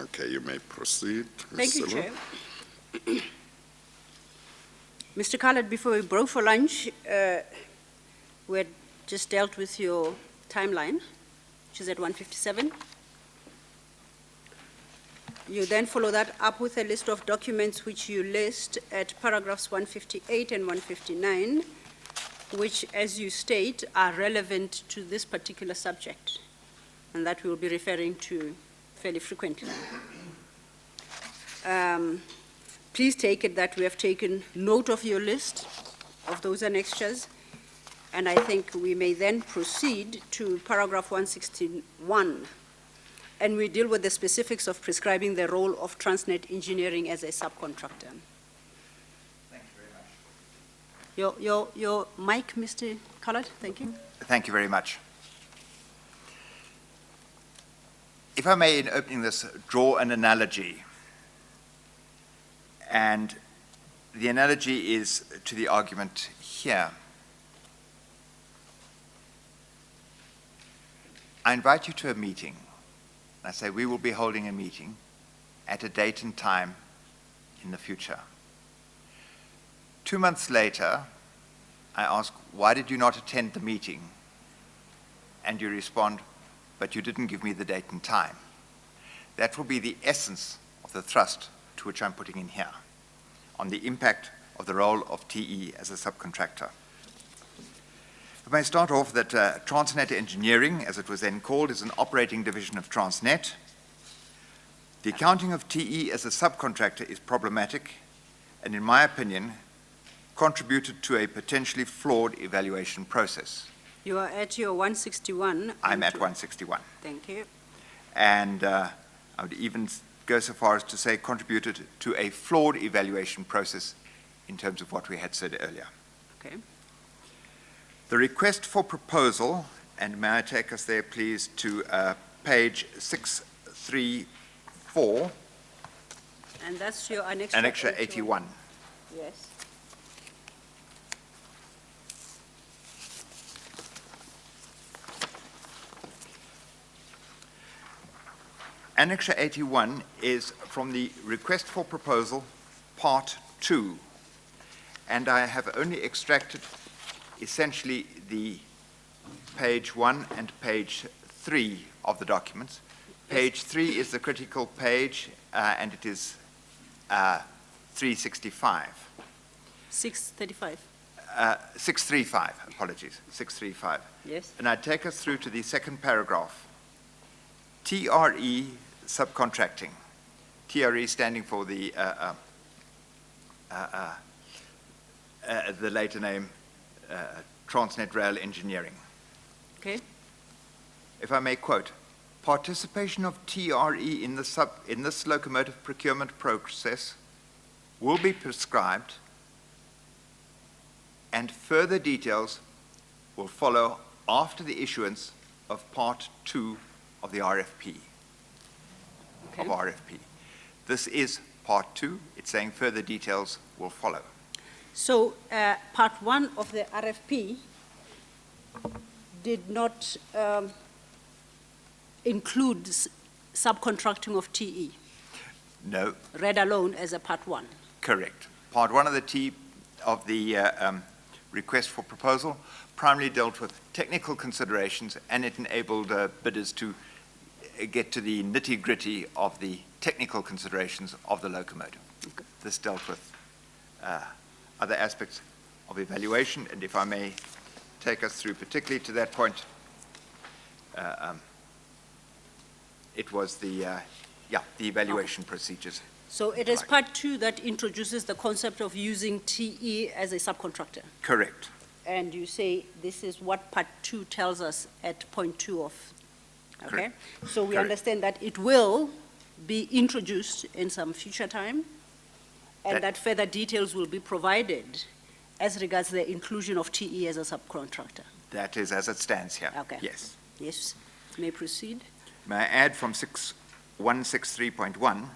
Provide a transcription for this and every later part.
Okay, you may proceed. Thank you, Ms. Chair. Mr. Khaled, before we broke for lunch, we had just dealt with your timeline, which is at 157. You then follow that up with a list of documents which you list at paragraphs 158 and 159, which, as you state, are relevant to this particular subject, and that we'll be referring to fairly frequently. Please take it that we have taken note of your list of those annexures, and I think we may then proceed to paragraph 161, and we deal with the specifics of prescribing the role of Transnet Engineering as a subcontractor. Thank you very much. Your mic, Mr. Khaled, thank you. Thank you very much. If I may, in opening this, draw an analogy. And the analogy is to the argument here. I invite you to a meeting. I say, we will be holding a meeting at a date and time in the future. 2 months later, I ask, why did you not attend the meeting? And you respond, but you didn't give me the date and time. That will be the essence of the thrust to which I'm putting in here, on the impact of the role of TE as a subcontractor. I may start off that Transnet Engineering, as it was then called, is an operating division of Transnet. The accounting of TE as a subcontractor is problematic, and in my opinion, contributed to a potentially flawed evaluation process. You are at your 161. I'm at 161. Thank you. And I would even go so far as to say contributed to a flawed evaluation process in terms of what we had said earlier. Okay. The request for proposal, and may I take us there please to page 634. And that's your Annex Annexure 81. Yes. Annexure 81 is from the request for proposal, part 2. And I have only extracted essentially the page 1 and page 3 of the documents. Page 3 is the critical page, and it is 365. 635. 635, apologies, 635. Yes. And I take us through to the second paragraph. TRE subcontracting. TRE standing for the later name Transnet Rail Engineering. Okay. If I may quote, participation of TRE in this locomotive procurement process will be prescribed, and further details will follow after the issuance of part 2 of the RFP. Okay. Of RFP. This is part 2. It's saying further details will follow. So part 1 of the RFP did not include subcontracting of TE, No, read alone as a part 1. correct. Part 1 of the request for proposal primarily dealt with technical considerations, and it enabled bidders to get to the nitty-gritty of the technical considerations of the locomotive. Okay. This dealt with other aspects of evaluation, and if I may take us through particularly to that point, it was the evaluation procedures. So it is part 2 that introduces the concept of using TE as a subcontractor. Correct. And you say this is what part 2 tells us at point 2 of, okay? Correct. So we Correct. understand that it will be introduced in some future time, and that further details will be provided as regards the inclusion of TE as a subcontractor. That is as it stands here. Okay. Yes. Yes, may proceed. May I add from 163.1,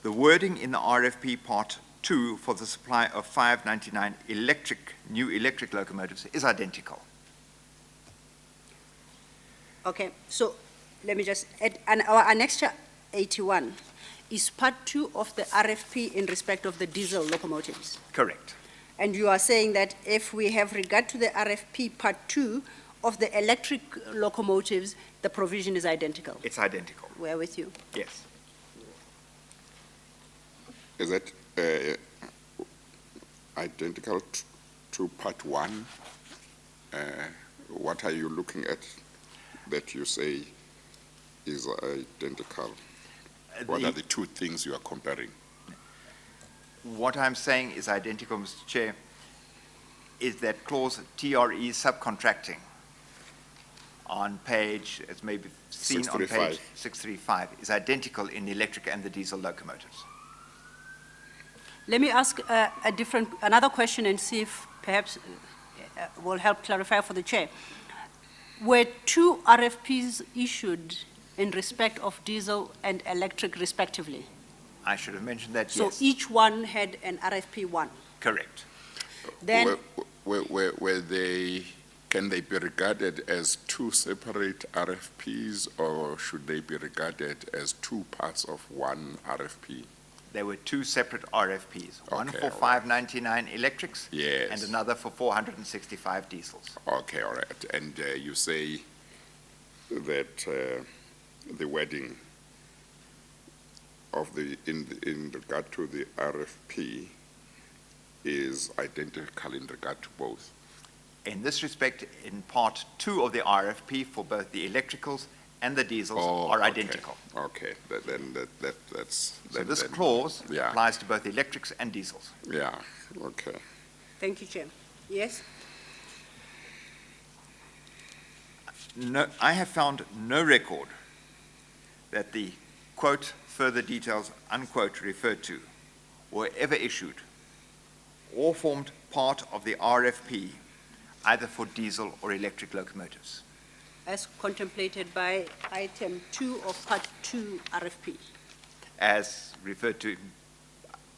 the wording in the RFP Part 2 for the supply of 599 new electric locomotives is identical. Okay, so let me just add, and our annexure 81 is part 2 of the RFP in respect of the diesel locomotives. Correct. And you are saying that if we have regard to the RFP part 2 of the electric locomotives, the provision is identical. It's identical. We're with you. Yes. Is it identical to part 1? What are you looking at that you say is identical? What are the two things you are comparing? What I'm saying is identical, Mr. Chair, is that clause TRE subcontracting on page, as may be seen on page 635, is identical in the electric and the diesel locomotives. Let me ask another question and see if perhaps will help clarify for the chair. Were 2 RFPs issued in respect of diesel and electric respectively? I should have mentioned that, So yes. each one had an RFP 1. Correct. Then, Were they, can they be regarded as 2 separate RFPs, or should they be regarded as 2 parts of 1 RFP? There were 2 separate RFPs, one Okay, for all right. 599 electrics Yes. and another for 465 diesels. Okay, all right. And you say that the wording of in regard to the RFP is identical in regard to both. In this respect, in part 2 of the RFP for both the electricals and the diesels are okay. identical. Okay, that's. So this clause yeah. applies to both electrics and diesels. Yeah, okay. thank you, Chair. Yes? No, I have found no record that the quote, further details, unquote, referred to were ever issued or formed part of the RFP, either for diesel or electric locomotives. As contemplated by item 2 of part 2 RFP. As referred to,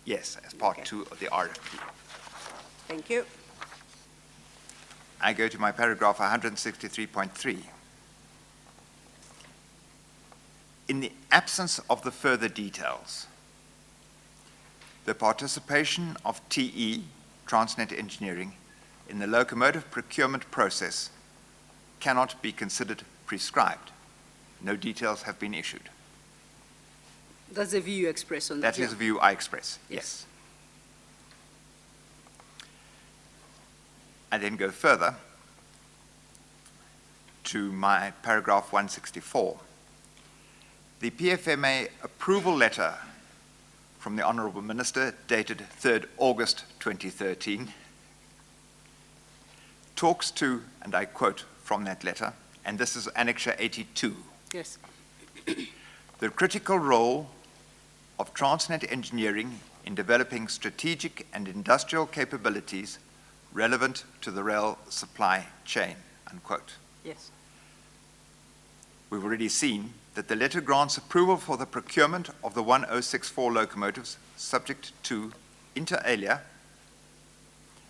yes, as part Okay. 2 of the RFP. Thank you. I go to my paragraph 163.3. In the absence of the further details, the participation of TE, Transnet Engineering, in the locomotive procurement process cannot be considered prescribed. No details have been issued. That's the view you express on that. That is a view I express, yes. I then go further to my paragraph 164. The PFMA approval letter from the Honourable Minister, dated 3rd August 2013, talks to, and I quote from that letter, and this is Annex 82, Yes. the critical role of Transnet Engineering in developing strategic and industrial capabilities relevant to the rail supply chain, unquote. Yes. We've already seen that the letter grants approval for the procurement of the 1064 locomotives subject to, inter alia,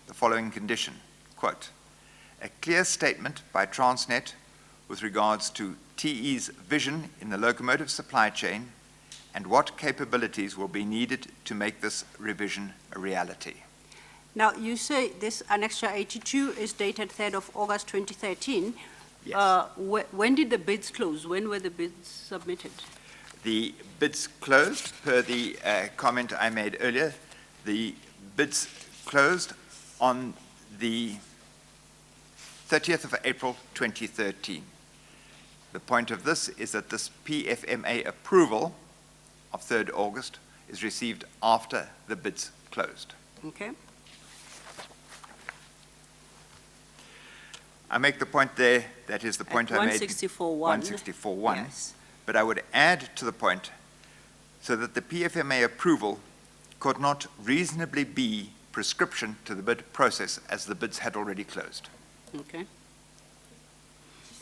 the following condition, quote, a clear statement by Transnet with regards to TE's vision in the locomotive supply chain and what capabilities will be needed to make this revision a reality. Now, you say this Annexure 82 is dated 3rd of August 2013. Yes. When did the bids close? When were the bids submitted? The bids closed, per the comment I made earlier, the bids closed on the 30th of April 2013. The point of this is that this PFMA approval of 3rd August is received after the bids closed. Okay. I make the point there, that is the point I made. 164.1. 164.1. Yes. But I would add to the point so that the PFMA approval could not reasonably be prescription to the bid process as the bids had already closed. Okay.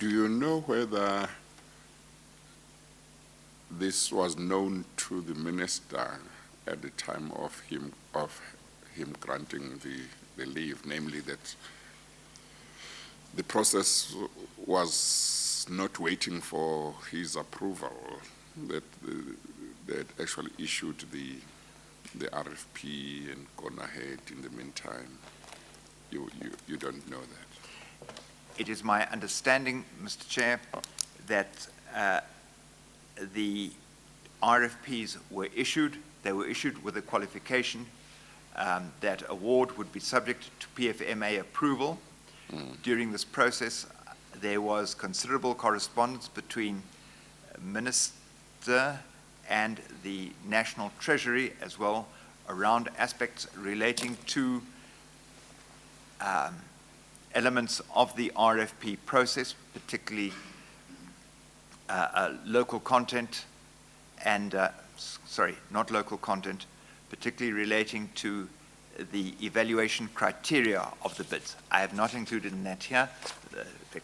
Do you know whether this was known to the minister at the time of him granting the leave, namely that the process was not waiting for his approval, that that actually issued the RFP and gone ahead in the meantime? You don't know that? It is my understanding, Mr. Chair, that the RFPs were issued. They were issued with a qualification that award would be subject to PFMA approval. During this process, there was considerable correspondence between Minister and the National Treasury as well around aspects relating to elements of the RFP process, particularly local content and, not local content, particularly relating to the evaluation criteria of the bids. I have not included in that here. That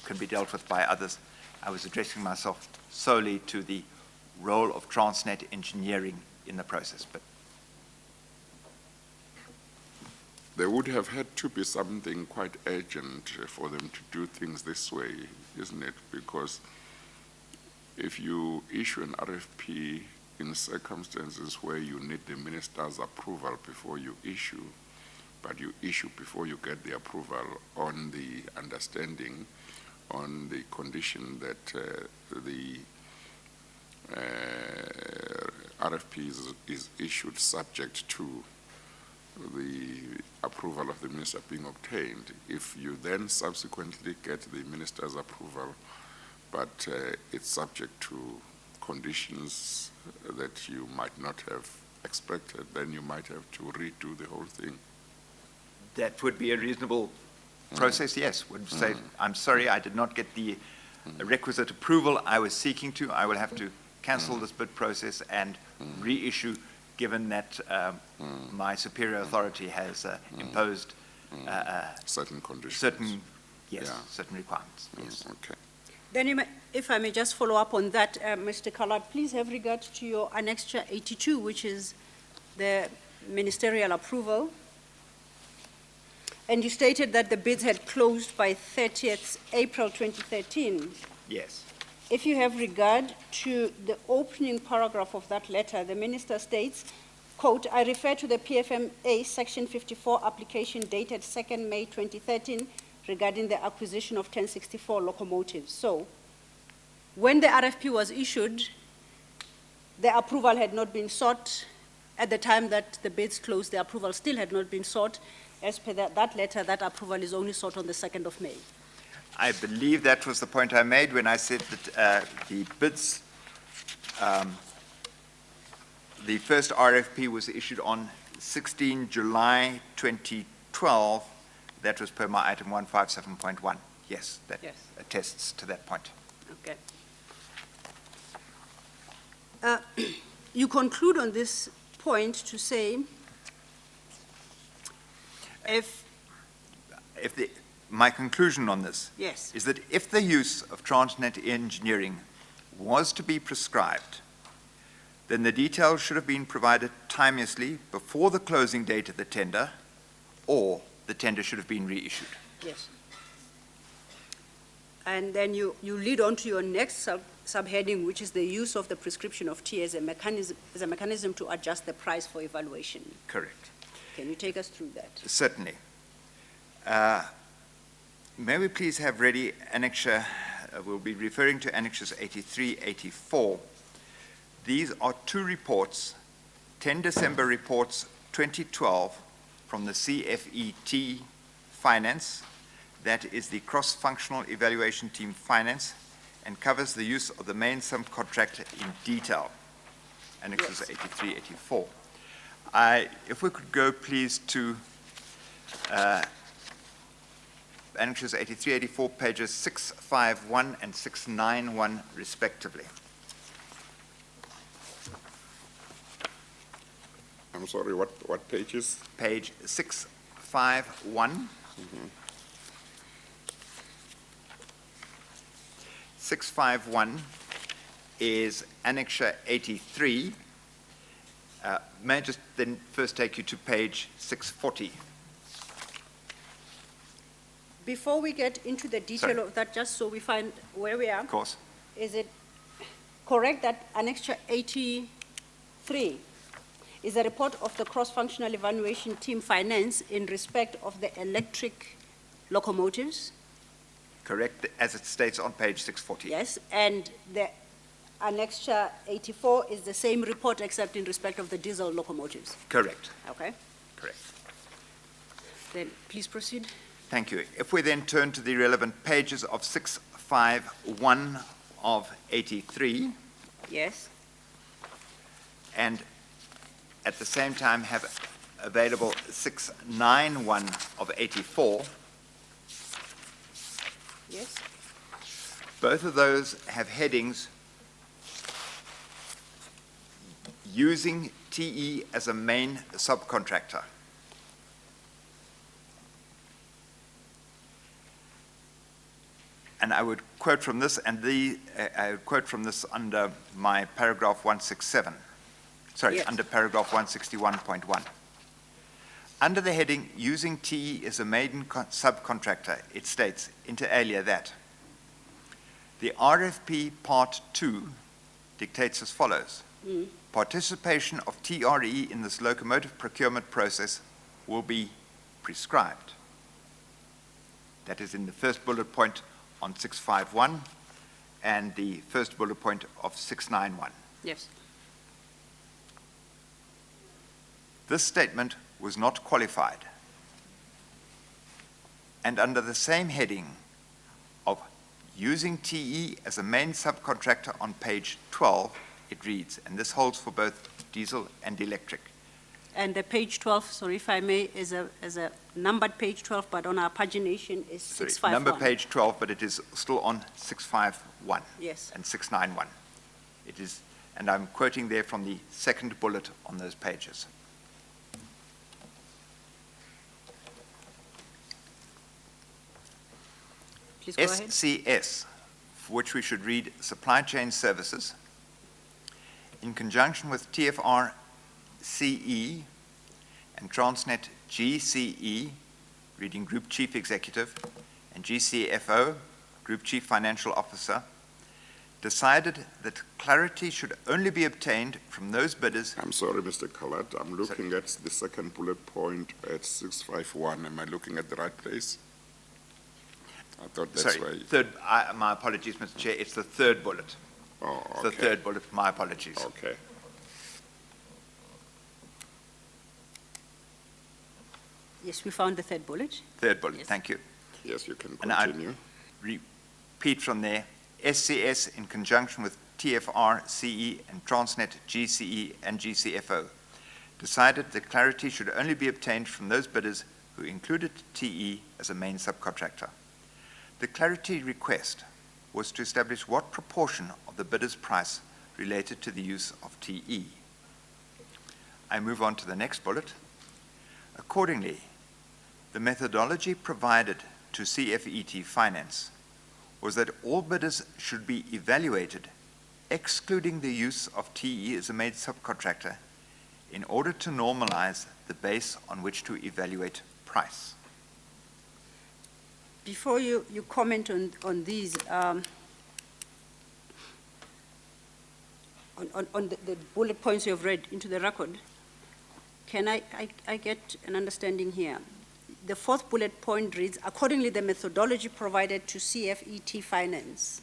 can be dealt with by others. I was addressing myself solely to the role of Transnet engineering in the process. But there would have had to be something quite urgent for them to do things this way, isn't it? Because if you issue an RFP in circumstances where you need the minister's approval before you issue, but you issue before you get the approval on the understanding, on the condition that the RFP is issued subject to the approval of the minister being obtained. If you then subsequently get the minister's approval, but it's subject to conditions that you might not have expected, then you might have to redo the whole thing. that would be a reasonable process, yes. Would say, I'm sorry, I did not get the requisite approval I was seeking to. I will have to cancel this bid process and reissue, given that my superior authority has imposed certain conditions. certain Yeah. requirements. Yes. Okay. Then, if I may just follow up on that, Mr. Collard, please have regard to your Annexure 82, which is the ministerial approval. And you stated that the bids had closed by 30th April 2013. Yes. If you have regard to the opening paragraph of that letter, the minister states, quote, I refer to the PFMA Section 54 application dated 2nd May 2013 regarding the acquisition of 1064 locomotives. So, when the RFP was issued, the approval had not been sought. At the time that the bids closed, the approval still had not been sought. As per that letter, that approval is only sought on the 2nd of May. I believe that was the point I made when I said that the bids, the first RFP was issued on 16 July 2012. That was per my item 157.1. Yes, that attests to that point. Okay. You conclude on this point to say, my conclusion on this yes, is that if the use of Transnet engineering was to be prescribed, then the details should have been provided timeously before the closing date of the tender, or the tender should have been reissued. yes. And then you lead on to your next subheading, which is the use of the prescription of tea as a mechanism to adjust the price for evaluation. Correct. Can you take us through that? Certainly. May we please have ready annexure, we'll be referring to annexures 83, 84. These are two reports, 10 December reports 2012 from the CFET Finance, that is the cross-functional evaluation team finance, and covers the use of the main subcontractor in detail, annexures 83, 84. If we could go please to annexures 83, 84, pages 651 and 691 respectively. I'm sorry, what pages? Page 651. 651 is annexure 83. May I just then first take you to page 640? Before we get into the detail of that, just so we find where we are. Of course. Is it correct that Annexure 83 3 is a report of the cross-functional evaluation team finance in respect of the electric locomotives. Correct, as it states on page 640. Yes, and the annexure 84 is the same report except in respect of the diesel locomotives. Correct, Okay, correct. then please proceed. Thank you. If we then turn to the relevant pages of 651 of 83, Yes, and at the same time have available 691 of 84, yes, both of those have headings using TE as a main subcontractor. And I would quote from this, and I would quote from this under my paragraph 167. Sorry, Yes. under paragraph 161.1. Under the heading, using TE as a main subcontractor, it states, inter alia, that the RFP Part 2 dictates as follows. Participation of TRE in this locomotive procurement process will be prescribed. That is in the first bullet point on 651 and the first bullet point of 691. yes. This statement was not qualified. And under the same heading of using TE as a main subcontractor on page 12, it reads, and this holds for both diesel and electric. And the page 12, sorry if I may, is a numbered page 12, but on our pagination is Sorry, 651. number page 12, but it is still on 651 Yes, and 691. It is, and I'm quoting there from the second bullet on those pages. please go ahead. SCS, for which we should read Supply Chain Services, in conjunction with TFR CE and Transnet GCE, reading Group Chief Executive, and GCFO, Group Chief Financial Officer, decided that clarity should only be obtained from those bidders. I'm sorry, Mr. Collard, I'm looking at the second bullet point at 651. Am I looking at the right place? I thought that's Sorry, why. third, my apologies, Mr. Chair, it's the third bullet. Oh, It's okay. the third bullet, my apologies. Okay. Yes, we found the third bullet. Third bullet, Yes. thank you. Yes, you can And I- continue. Repeat from there, SCS in conjunction with TFR, CE, and Transnet, GCE, and GCFO, decided that clarity should only be obtained from those bidders who included TE as a main subcontractor. The clarity request was to establish what proportion of the bidder's price related to the use of TE. I move on to the next bullet. Accordingly, the methodology provided to CFET Finance was that all bidders should be evaluated, excluding the use of TE as a main subcontractor, in order to normalize the base on which to evaluate price. Before you comment on these, on the bullet points you have read into the record, can I get an understanding here? The fourth bullet point reads, accordingly, the methodology provided to CFET Finance.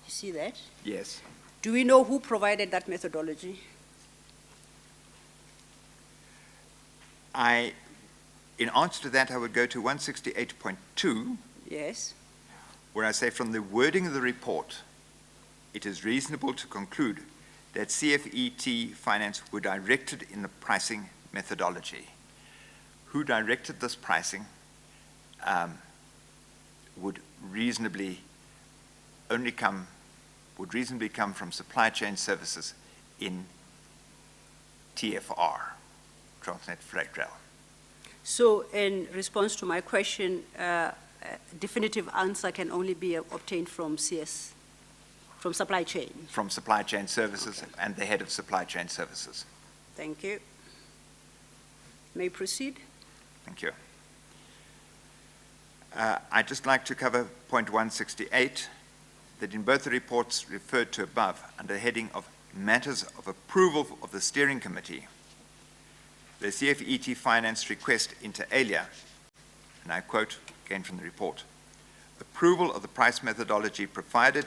You see that? Yes. Do we know who provided that methodology? In answer to that, I would go to 168.2, Yes, where I say from the wording of the report, it is reasonable to conclude that CFET Finance were directed in the pricing methodology. Who directed this pricing would reasonably come from Supply Chain Services in TFR, Transnet Freight Rail. so in response to my question, definitive answer can only be obtained from CS, from supply chain. From Supply Chain Services and the head of Supply Chain Services. Thank you. May proceed? Thank you. I'd just like to cover point 168, that in both the reports referred to above, under the heading of matters of approval of the steering committee, the CFET finance request inter alia, and I quote again from the report, approval of the price methodology provided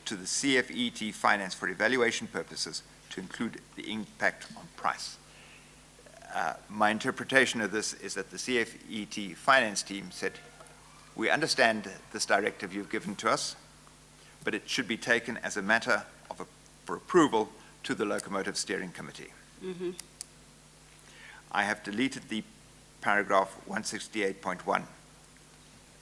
to the CFET finance for evaluation purposes to include the impact on price. My interpretation of this is that the CFET finance team said, we understand this directive you've given to us, but it should be taken as a matter of for approval to the Locomotive Steering Committee. Mm-hmm. I have deleted the paragraph 168.1.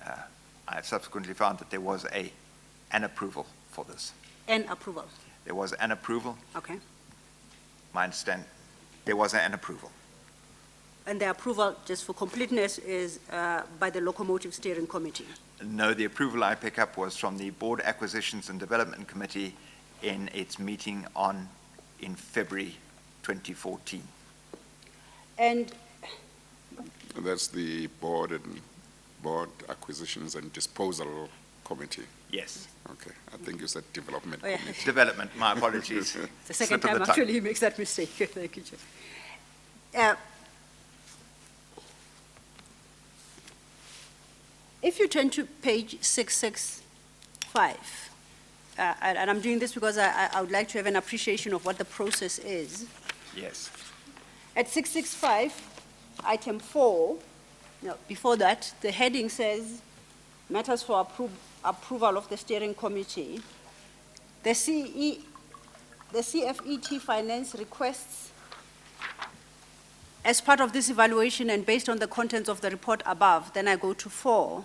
I have subsequently found that there was an approval for this. An approval. There was an approval. Okay. My understanding, there was an approval. And the approval, just for completeness, is by the Locomotive Steering Committee. No, the approval I pick up was from the Board Acquisitions and Development Committee in its meeting in February 2014. And That's the Board Acquisitions and Disposal Committee. Yes. Okay, I think you said Development Oh, yeah. Committee. Development, my apologies. the second Slip of the time tongue. actually he makes that mistake. Thank you, Chair. If you turn to page 665, and I'm doing this because I would like to have an appreciation of what the process is. Yes. At 665, item 4, no, before that, the heading says, matters for approval of the steering committee. The CFET finance requests, as part of this evaluation and based on the contents of the report above, then I go to 4,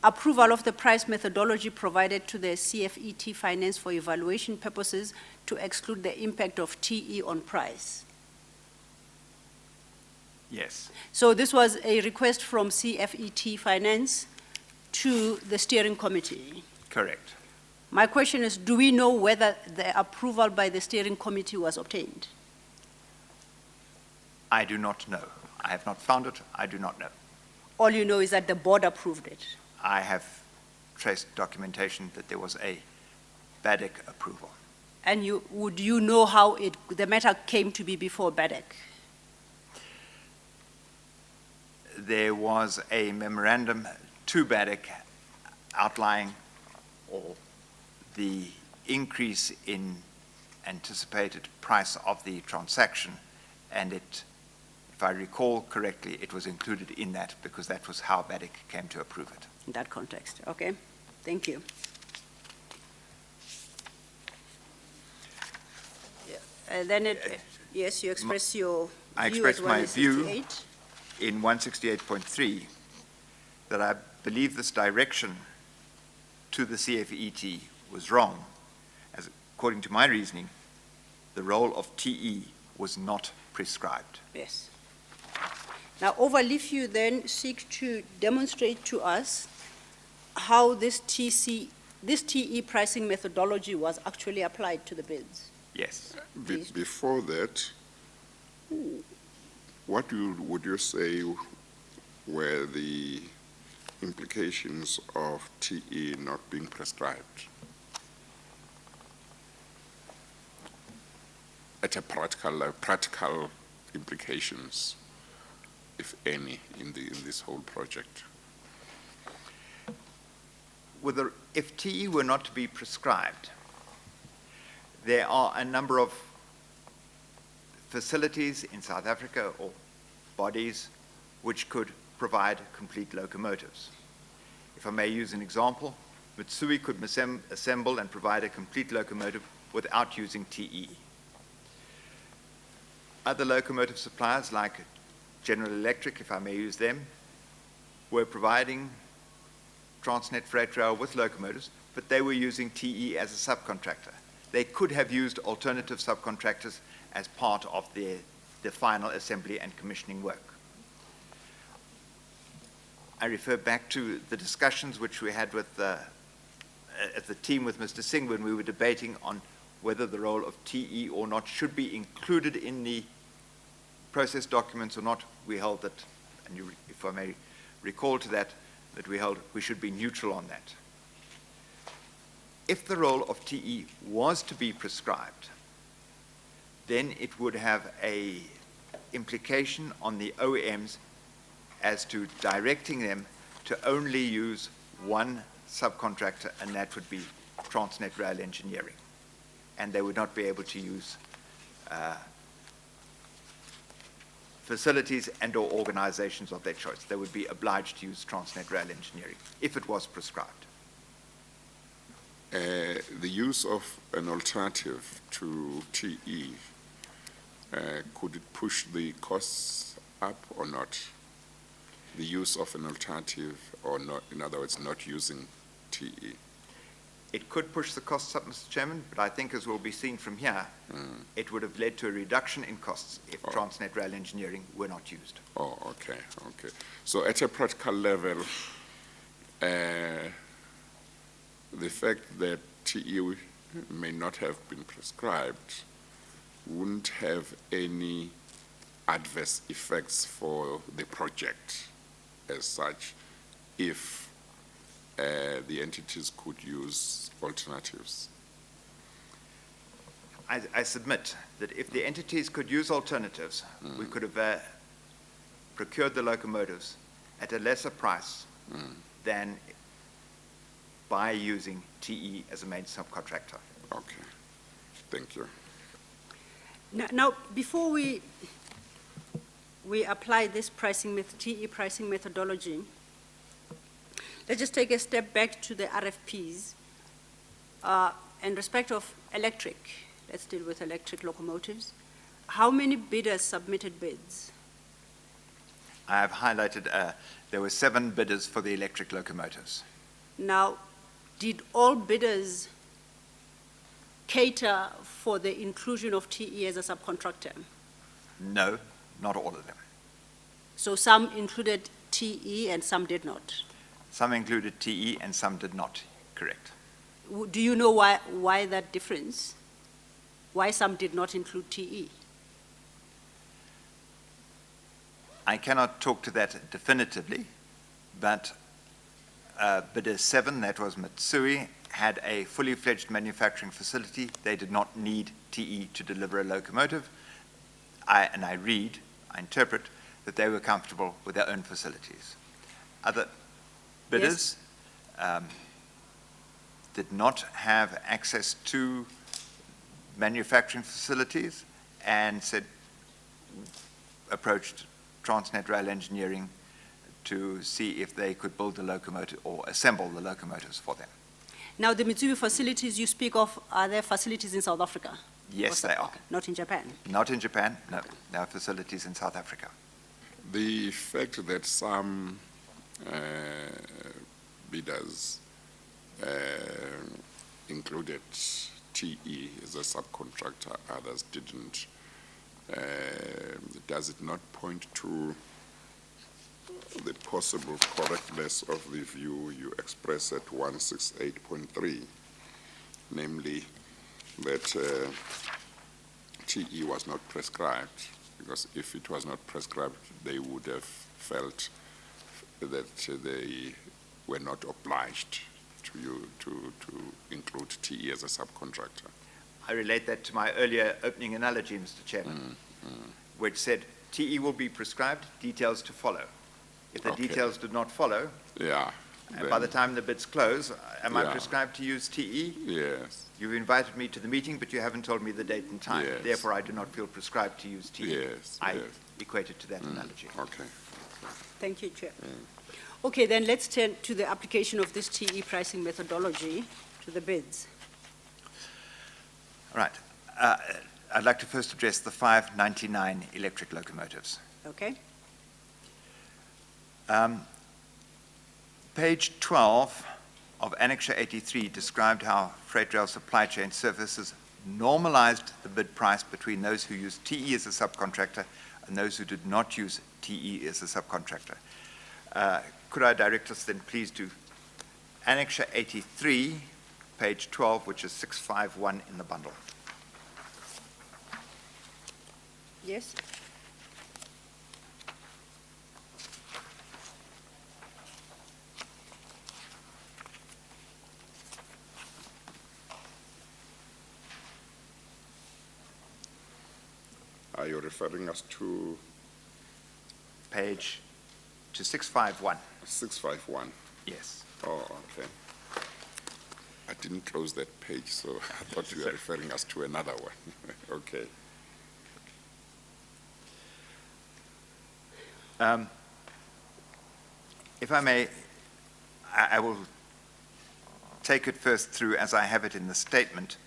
approval of the price methodology provided to the CFET finance for evaluation purposes to exclude the impact of TE on price. Yes. So this was a request from CFET finance to the steering committee. Correct. My question is, do we know whether the approval by the steering committee was obtained? I do not know. I have not found it. I do not know. All you know is that the board approved it. I have traced documentation that there was a BADC approval. And would you know how the matter came to be before BADC? There was a memorandum to BADC outlining the increase in anticipated price of the transaction, and it, if I recall correctly, it was included in that because that was how BADC came to approve it. In that context, okay. Thank you. Then yes, you express your I view expressed as my view 168. in 168.3 that I believe this direction to the CFET was wrong, as according to my reasoning, the role of TE was not prescribed. Yes. Now, overleaf, you then seek to demonstrate to us how this TE pricing methodology was actually applied to the bids. Yes. Please. Before that, what would you say were the implications of TE not being prescribed? At a practical implications, if any, in this whole project. If TE were not to be prescribed, there are a number of facilities in South Africa or bodies which could provide complete locomotives. If I may use an example, Mitsui could assemble and provide a complete locomotive without using TE. Other locomotive suppliers like General Electric, if I may use them, were providing Transnet Freight Rail with locomotives, but they were using TE as a subcontractor. They could have used alternative subcontractors as part of the final assembly and commissioning work. I refer back to the discussions which we had with the team with Mr. Singh when we were debating on whether the role of TE or not should be included in the process documents or not. We held that, and if I may recall to that, that we held we should be neutral on that. if the role of TE was to be prescribed, then it would have a implication on the OEMs as to directing them to only use one subcontractor, and that would be Transnet Rail Engineering. And they would not be able to use facilities and or organizations of their choice. They would be obliged to use Transnet Rail Engineering if it was prescribed. The use of an alternative to TE, could it push the costs up or not? The use of an alternative, or not, in other words, not using TE? It could push the costs up, Mr. Chairman, but I think, as will be seen from here, it would have led to a reduction in costs if Transnet Rail Engineering were not used. Oh, okay, okay. So at a practical level, the fact that TE may not have been prescribed wouldn't have any adverse effects for the project as such if the entities could use alternatives. I submit that if the entities could use alternatives, we could have procured the locomotives at a lesser price than by using TE as a main subcontractor. Okay, thank you. Now, before we apply this TE pricing methodology, let's just take a step back to the RFPs. In respect of electric, let's deal with electric locomotives. How many bidders submitted bids? I have highlighted there were 7 bidders for the electric locomotives. Now, did all bidders cater for the inclusion of TE as a subcontractor? No, not all of them. So some included TE and some did not? Some included TE and some did not, correct. Do you know why that difference? Why some did not include TE? I cannot talk to that definitively, but bidder 7, that was Mitsui, had a fully fledged manufacturing facility. They did not need TE to deliver a locomotive. I interpret that they were comfortable with their own facilities. Other bidders did not have access to manufacturing facilities and approached Transnet Rail Engineering to see if they could build the locomotive or assemble the locomotives for them. Now, the Mitsui facilities you speak of, are there facilities in South Africa? Yes, they are. Not in Japan? Not in Japan, no. There are facilities in South Africa. The fact that some bidders included TE as a subcontractor, others didn't, does it not point to the possible correctness of the view you express at 168.3, namely that TE was not prescribed? Because if it was not prescribed, they would have felt that they were not obliged to include TE as a subcontractor. I relate that to my earlier opening analogy, Mr. Chairman, which said TE will be prescribed, details to follow. If the details did not follow, and by the time the bids close, am I prescribed to use TE? Yes. You've invited me to the meeting, but you haven't told me the date and time. Yes. Therefore, I do not feel prescribed to use TE. Yes. I equate it to that analogy. Okay. Thank you, Chair. Okay, then let's turn to the application of this TE pricing methodology to the bids. All right. I'd like to first address the 599 electric locomotives. Okay. Page 12 of Annex 83 described how Freight Rail Supply Chain Services normalized the bid price between those who used TE as a subcontractor and those who did not use TE as a subcontractor. Could I direct us then please to Annex 83, page 12, which is 651 in the bundle. Yes. Are you referring us to Page to 651. 651? Yes. Oh, okay. I didn't close that page, so I thought you were referring us to another one. Okay. If I may, I will take it first through as I have it in the statement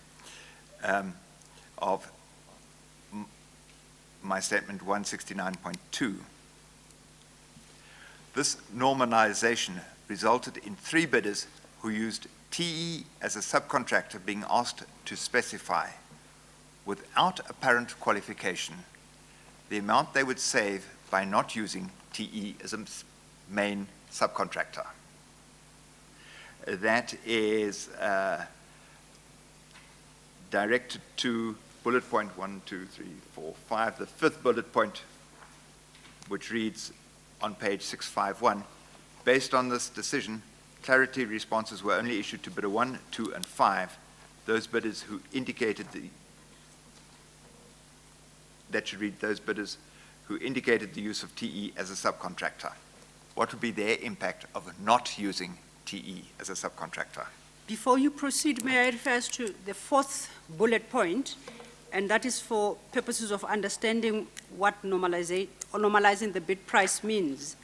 of my statement 169.2. This normalization resulted in 3 bidders who used TE as a subcontractor being asked to specify, without apparent qualification, the amount they would save by not using TE as a main subcontractor. That is directed to bullet point 1, 2, 3, 4, 5, the 5th bullet point, which reads on page 651, based on this decision, clarity responses were only issued to bidder 1, 2, and 5, those bidders who indicated that should read those bidders who indicated the use of TE as a subcontractor. What would be their impact of not using TE as a subcontractor? Before you proceed, may I refer us to the 4th bullet point, and that is for purposes of understanding what normalizing the bid price means.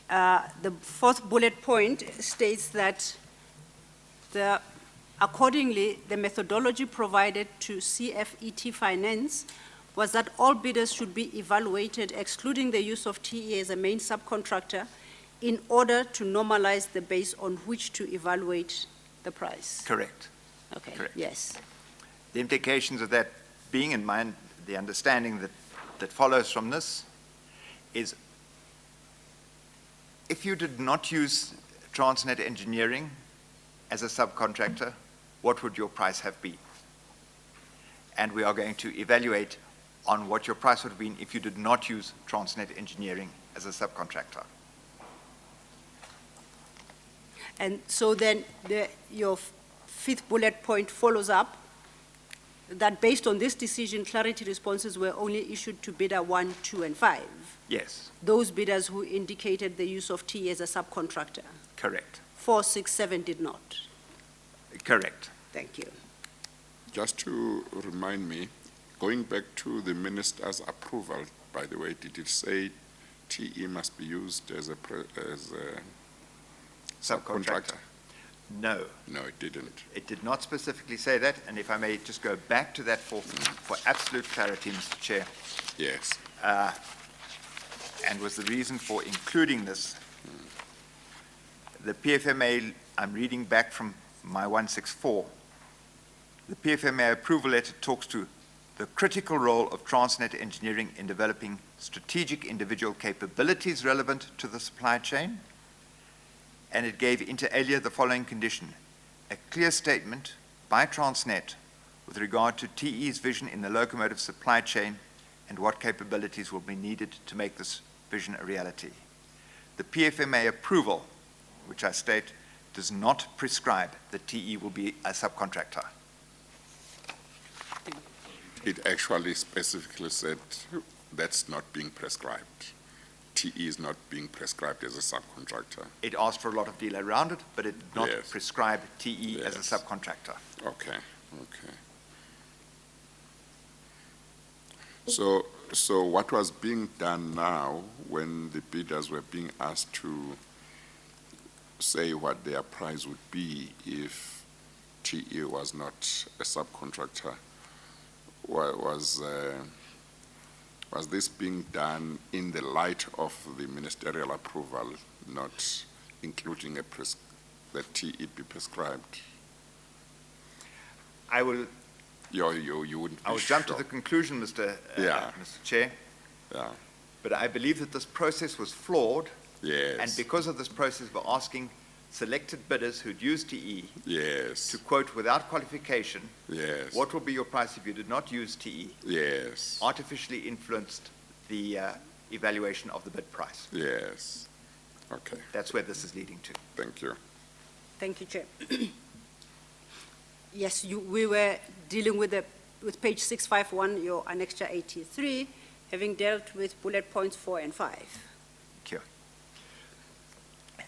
The 4th bullet point states that accordingly, the methodology provided to CFET Finance was that all bidders should be evaluated, excluding the use of TE as a main subcontractor, in order to normalize the base on which to evaluate the price. Correct. Okay, Correct. yes. The implications of that being in mind, the understanding that follows from this is if you did not use Transnet Engineering as a subcontractor, what would your price have been? And we are going to evaluate on what your price would have been if you did not use Transnet Engineering as a subcontractor. And so then your 5th bullet point follows up that based on this decision, clarity responses were only issued to bidder 1, 2, and 5. Yes. Those bidders who indicated the use of TE as a subcontractor. Correct. 4, 6, 7 did not. Correct. Thank you. Just to remind me, going back to the minister's approval, by the way, did it say TE must be used as a subcontractor? No. No, it didn't. It did not specifically say that, and if I may just go back to that for absolute clarity, Mr. Chair. Yes. And was the reason for including this. The PFMA, I'm reading back from my 164, the PFMA approval letter talks to the critical role of Transnet Engineering in developing strategic individual capabilities relevant to the supply chain, and it gave inter alia the following condition: a clear statement by Transnet with regard to TE's vision in the locomotive supply chain and what capabilities will be needed to make this vision a reality. The PFMA approval, which I state, does not prescribe that TE will be a subcontractor. It actually specifically said that's not being prescribed. TE is not being prescribed as a subcontractor. It asked for a lot of deal around it, but it did not Yes. prescribe TE as a Yes. subcontractor. Okay, okay. So what was being done now when the bidders were being asked to say what their price would be if TE was not a subcontractor, was this being done in the light of the ministerial approval, not including that TE be prescribed? I will You wouldn't be jump to sure. the conclusion, Mr. Yeah. Mr. Chair, Yeah, but I believe that this process was flawed, yes. and because of this process, we're asking selected bidders who'd used TE Yes, to quote without qualification, yes. what will be your price if you did not use TE, Yes, artificially influenced the evaluation of the bid price. yes. Okay, That's where this is leading to. thank you. Thank you, Chair. Yes, we were dealing with the with page 651, your annexure 83, having dealt with bullet points 4 and 5. Thank you.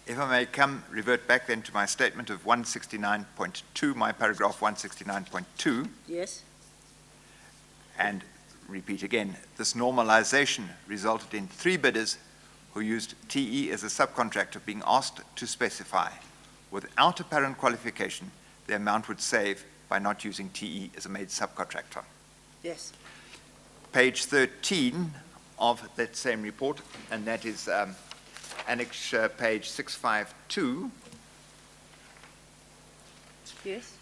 If I may revert back then to my statement of 169.2, my paragraph 169.2, Yes? and repeat again, this normalization resulted in 3 bidders who used TE as a subcontractor being asked to specify, without apparent qualification, the amount would save by not using TE as a made subcontractor. Yes. Page 13 of that same report, and that is Annex page 652, Yes?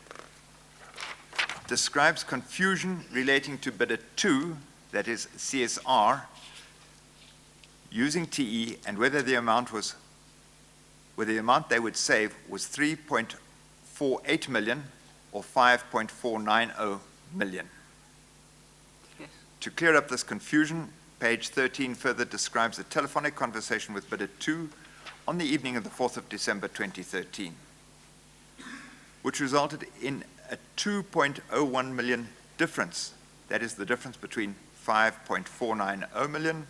describes confusion relating to bidder 2, that is CSR, using TE, and whether the amount they would save was 3.48 million or 5.490 million. Yes. To clear up this confusion, page 13 further describes a telephonic conversation with bidder 2 on the evening of the 4th of December 2013, which resulted in a 2.01 million difference. That is the difference between 5.490 million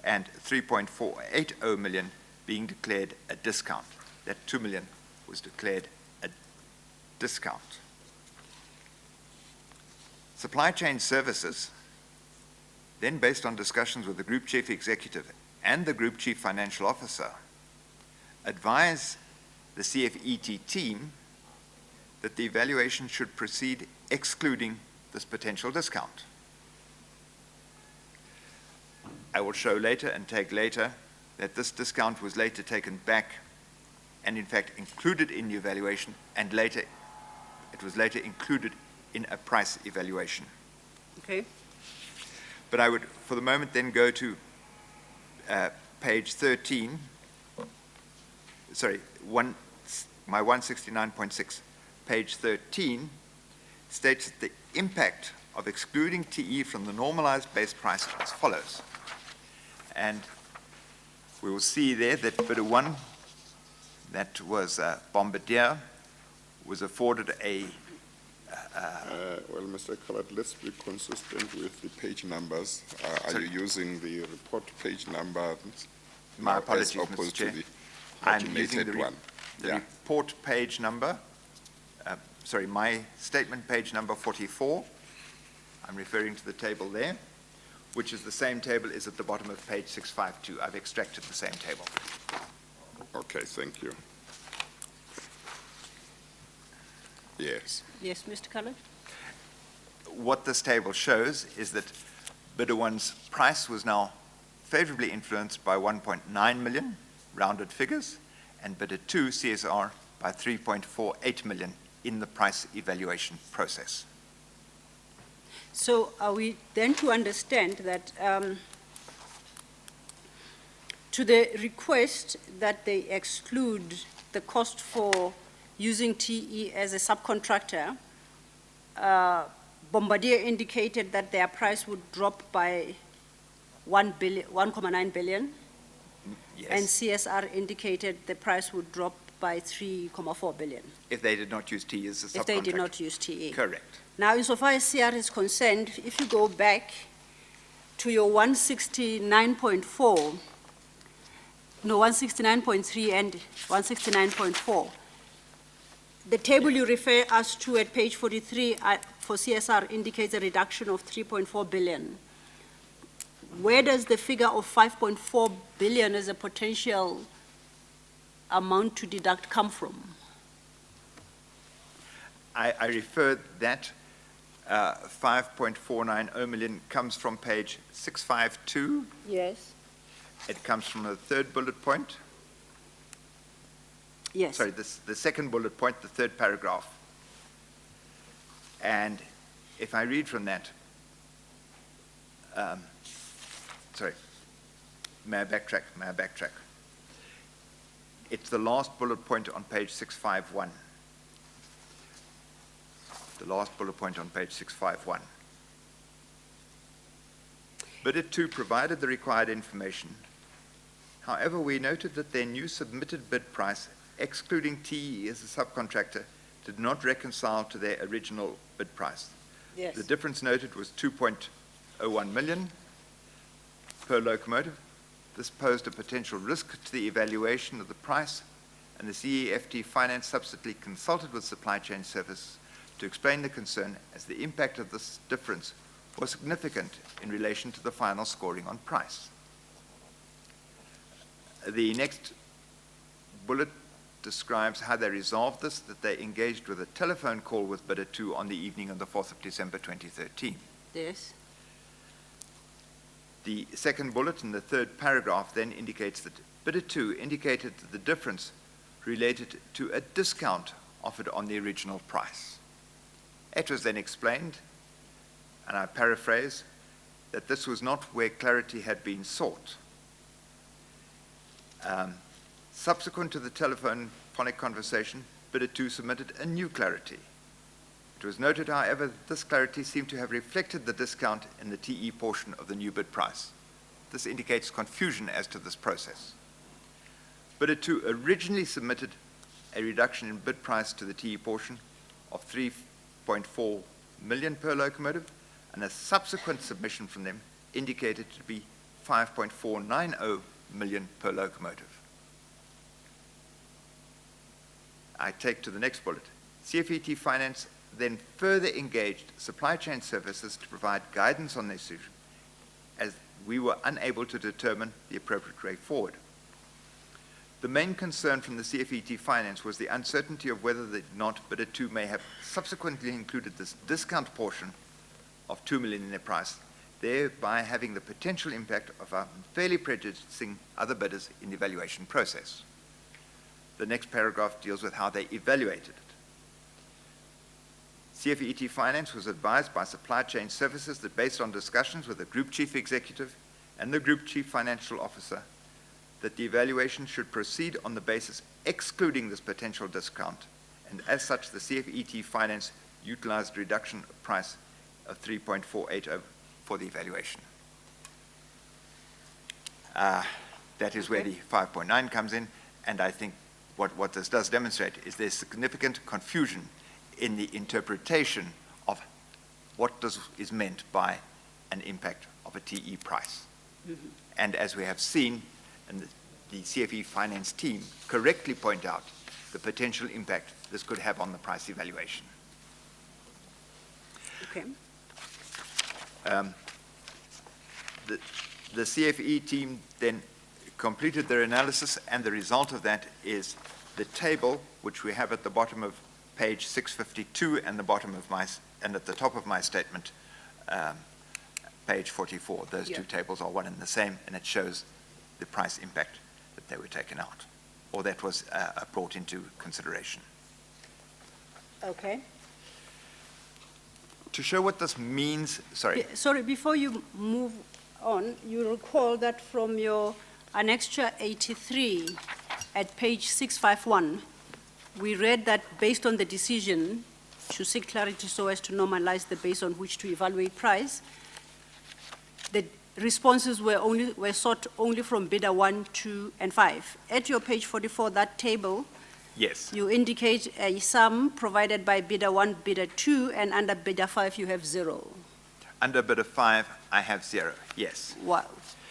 and 3.480 million being declared a discount. That 2 million was declared a discount. Supply chain services, then based on discussions with the group chief executive and the group chief financial officer, advise the CFET team that the evaluation should proceed excluding this potential discount. I will show later and take later that this discount was later taken back and in fact included in the evaluation, and later it was later included in a price evaluation. Okay. But I would for the moment then go to page 13, my 169.6, page 13 states that the impact of excluding TE from the normalized base price as follows. And we will see there that bidder 1, that was Bombardier, was afforded a Well, Mr. Collard, let's be consistent with the page numbers. Are you using the report page number? My apologies, as opposed Mr. Chair. to the I'm using automated one? the report page number, my statement page number 44. I'm referring to the table there, which is the same table is at the bottom of page 652. I've extracted the same table. Okay, thank you. Yes. Yes, Mr. Collard? What this table shows is that bidder 1's price was now favorably influenced by 1.9 million, rounded figures, and bidder 2, CSR, by 3.48 million in the price evaluation process. So are we then to understand that to the request that they exclude the cost for using TE as a subcontractor, Bombardier indicated that their price would drop by 1.9 billion, Yes. and CSR indicated the price would drop by 3.4 billion If they did not use TE as a subcontractor. if they did not use TE. Correct. Now, insofar as CR is concerned, if you go back to your 169.4, no, 169.3 and 169.4, the table you refer us to at page 43 for CSR indicates a reduction of 3.4 billion. Where does the figure of 5.4 billion as a potential amount to deduct come from? I refer that 5.490 million comes from page 652. Yes. It comes from the third bullet point. Yes. Sorry, the second bullet point, the third paragraph. And if I read from that, may I backtrack? It's the last bullet point on page 651. The last bullet point on page 651. Bidder 2 provided the required information. However, we noted that their new submitted bid price, excluding TE as a subcontractor, did not reconcile to their original bid price. Yes. The difference noted was 2.01 million per locomotive. This posed a potential risk to the evaluation of the price, and the CEFT Finance subsequently consulted with Supply Chain Services to explain the concern, as the impact of this difference was significant in relation to the final scoring on price. The next bullet describes how they resolved this, that they engaged with a telephone call with bidder 2 on the evening of the 4th of December 2013. Yes. The second bullet in the third paragraph then indicates that bidder 2 indicated that the difference related to a discount offered on the original price. It was then explained, and I paraphrase, that this was not where clarity had been sought. Subsequent to the telephonic conversation, bidder 2 submitted a new clarity. It was noted, however, that this clarity seemed to have reflected the discount in the TE portion of the new bid price. This indicates confusion as to this process. Bidder 2 originally submitted a reduction in bid price to the TE portion of 3.4 million per locomotive, and a subsequent submission from them indicated to be 5.490 million per locomotive. I take to the next bullet. CFET Finance then further engaged Supply Chain Services to provide guidance on this issue, as we were unable to determine the appropriate way forward. The main concern from the CFET Finance was the uncertainty of whether or not bidder 2 may have subsequently included this discount portion of 2 million in their price, thereby having the potential impact of unfairly prejudicing other bidders in the evaluation process. The next paragraph deals with how they evaluated it. CFET Finance was advised by Supply Chain Services that based on discussions with the Group Chief Executive and the Group Chief Financial Officer, that the evaluation should proceed on the basis excluding this potential discount, and as such, the CFET Finance utilized reduction of price of 3.480 for the evaluation. That is where the 5.9 comes in, and I think what this does demonstrate is there's significant confusion in the interpretation of what is meant by an impact of a TE price. Mm-hmm. And as we have seen, and the CFE Finance team correctly point out the potential impact this could have on the price evaluation. Okay. The CFE team then completed their analysis, and the result of that is the table which we have at the bottom of page 652 and the bottom of and at the top of my statement, page 44. Those two tables are one and the same, and it shows the price impact that they were taken out, or that was brought into consideration. Okay. To show what this means, sorry. Sorry, before you move on, you recall that from your Annexure 83 at page 651, we read that based on the decision to seek clarity so as to normalize the base on which to evaluate price, the responses were sought only from bidder 1, 2, and 5. At your page 44, that table, yes, you indicate a sum provided by bidder 1, bidder 2, and under bidder 5 you have 0. Under bidder 5, I have 0, yes. What,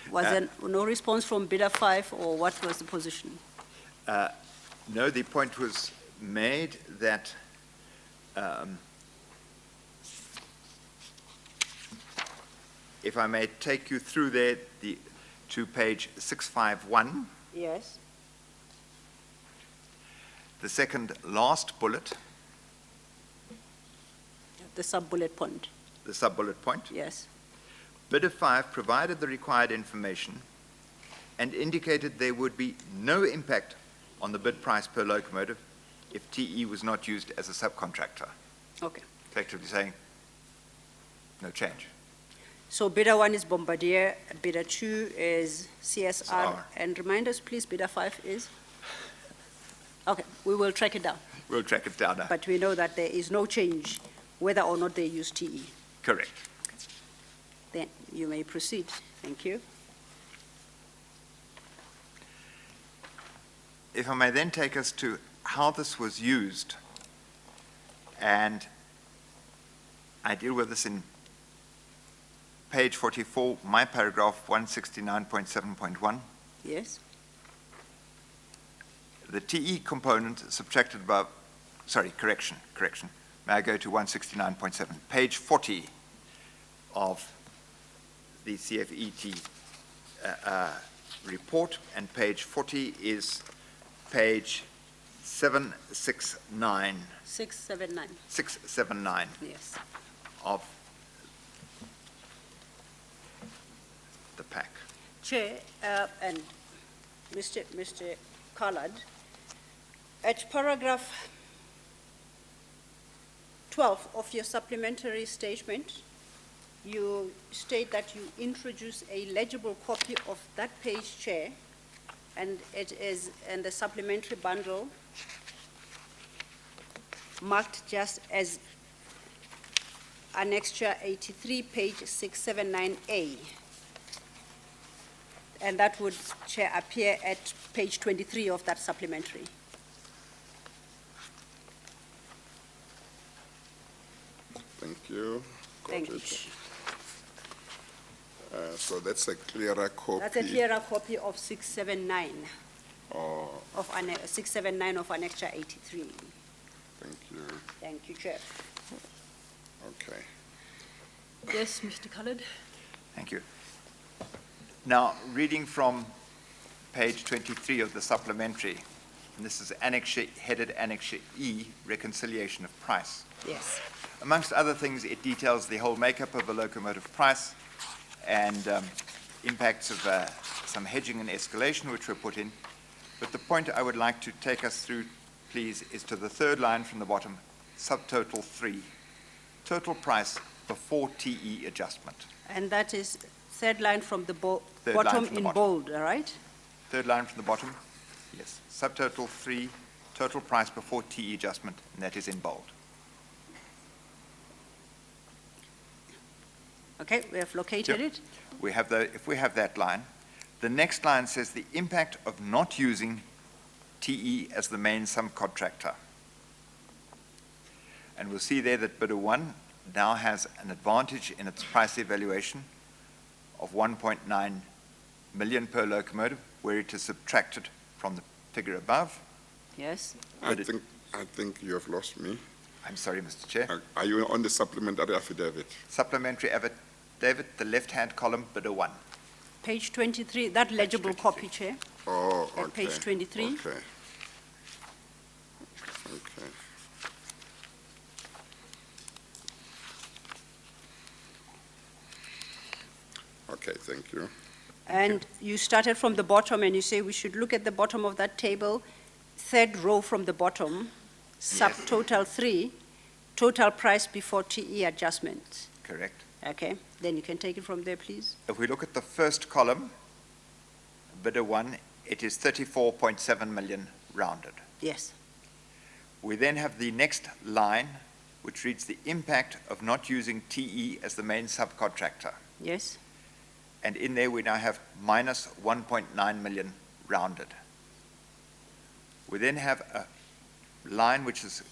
was there no response from bidder 5, or what was the position? No, the point was made that if I may take you through there to page 651. Yes. The second last bullet. The sub-bullet point. The sub-bullet point. Yes. Bidder 5 provided the required information and indicated there would be no impact on the bid price per locomotive if TE was not used as a subcontractor. Okay. Effectively saying, no change. So bidder 1 is Bombardier, bidder 2 is CSR, and remind us please, bidder 5 is? Okay, we will track it down. We'll track it down. But we know that there is no change whether or not they use TE. Correct. Then you may proceed. Thank you. If I may then take us to how this was used, and I deal with this in page 44, my paragraph 169.7.1. Yes. The TE component subtracted above, sorry, correction. May I go to 169.7? Page 40 of the CFET report, and page 40 is page 769. 679. 679 Yes. of the pack. Chair, and Mr. Collard, at paragraph 12 of your supplementary statement, you state that you introduce a legible copy of that page, Chair, and it is in the supplementary bundle marked just as Annexure 83, page 679A. And that would, Chair, appear at page 23 of that supplementary. Thank you. Got Thank you. it. So that's a clearer copy. That's a clearer copy of 679 Oh, of 679 of Annexure 83. thank you. Thank you, Chair. Okay. Yes, Mr. Collard. Thank you. Now, reading from page 23 of the supplementary, and this is headed Annexure E, reconciliation of price. Yes. Amongst other things, it details the whole makeup of a locomotive price and impacts of some hedging and escalation which were put in. But the point I would like to take us through, please, is to the third line from the bottom, subtotal 3, total price before TE adjustment. And that is third line from the Third line bottom from the in bottom. bold, all right? Third line from the bottom, yes, subtotal 3, total price before TE adjustment, and that is in bold. Okay, we have located Yep. it. We have if we have that line, the next line says the impact of not using TE as the main subcontractor. And we'll see there that bidder 1 now has an advantage in its price evaluation of 1.9 million per locomotive, where it is subtracted from the figure above. Yes. I think you have lost me. I'm sorry, Mr. Chair. Are you on the supplementary affidavit? Supplementary affidavit, the left-hand column, bidder 1. Page 23, that legible 23. copy, Chair. Oh, At okay. page 23. Okay. Okay. Okay, thank you. And you started from the bottom and you say we should look at the bottom of that table, third row from the bottom, subtotal 3, total price before TE adjustment. Correct. Okay, then you can take it from there, please. If we look at the first column, bidder 1, it is 34.7 million rounded. Yes. We then have the next line, which reads the impact of not using TE as the main subcontractor. Yes. And in there, we now have minus 1.9 million rounded. We then have a line which is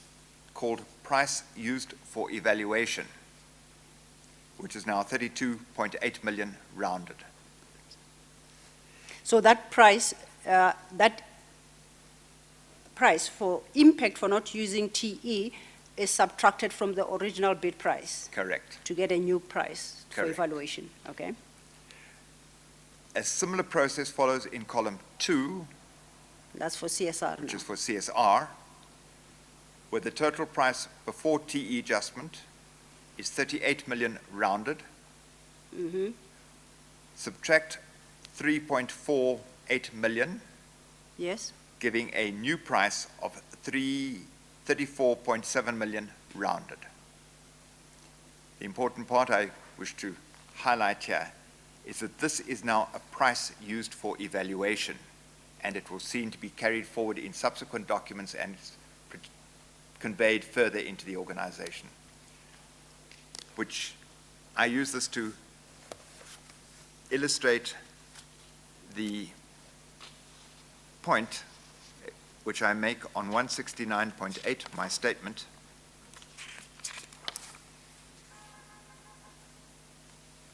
called price used for evaluation, which is now 32.8 million rounded. So that price for impact for not using TE is subtracted from the original bid price Correct. to get a new price for Correct. evaluation, okay? A similar process follows in column 2, That's for CSR which now. is for CSR, where the total price before TE adjustment is 38 million rounded. Mm-hmm. Subtract 3.48 million, Yes, giving a new price of 34.7 million rounded. The important part I wish to highlight here is that this is now a price used for evaluation, and it will seem to be carried forward in subsequent documents and conveyed further into the organization, which I use this to illustrate the point which I make on 169.8, my statement,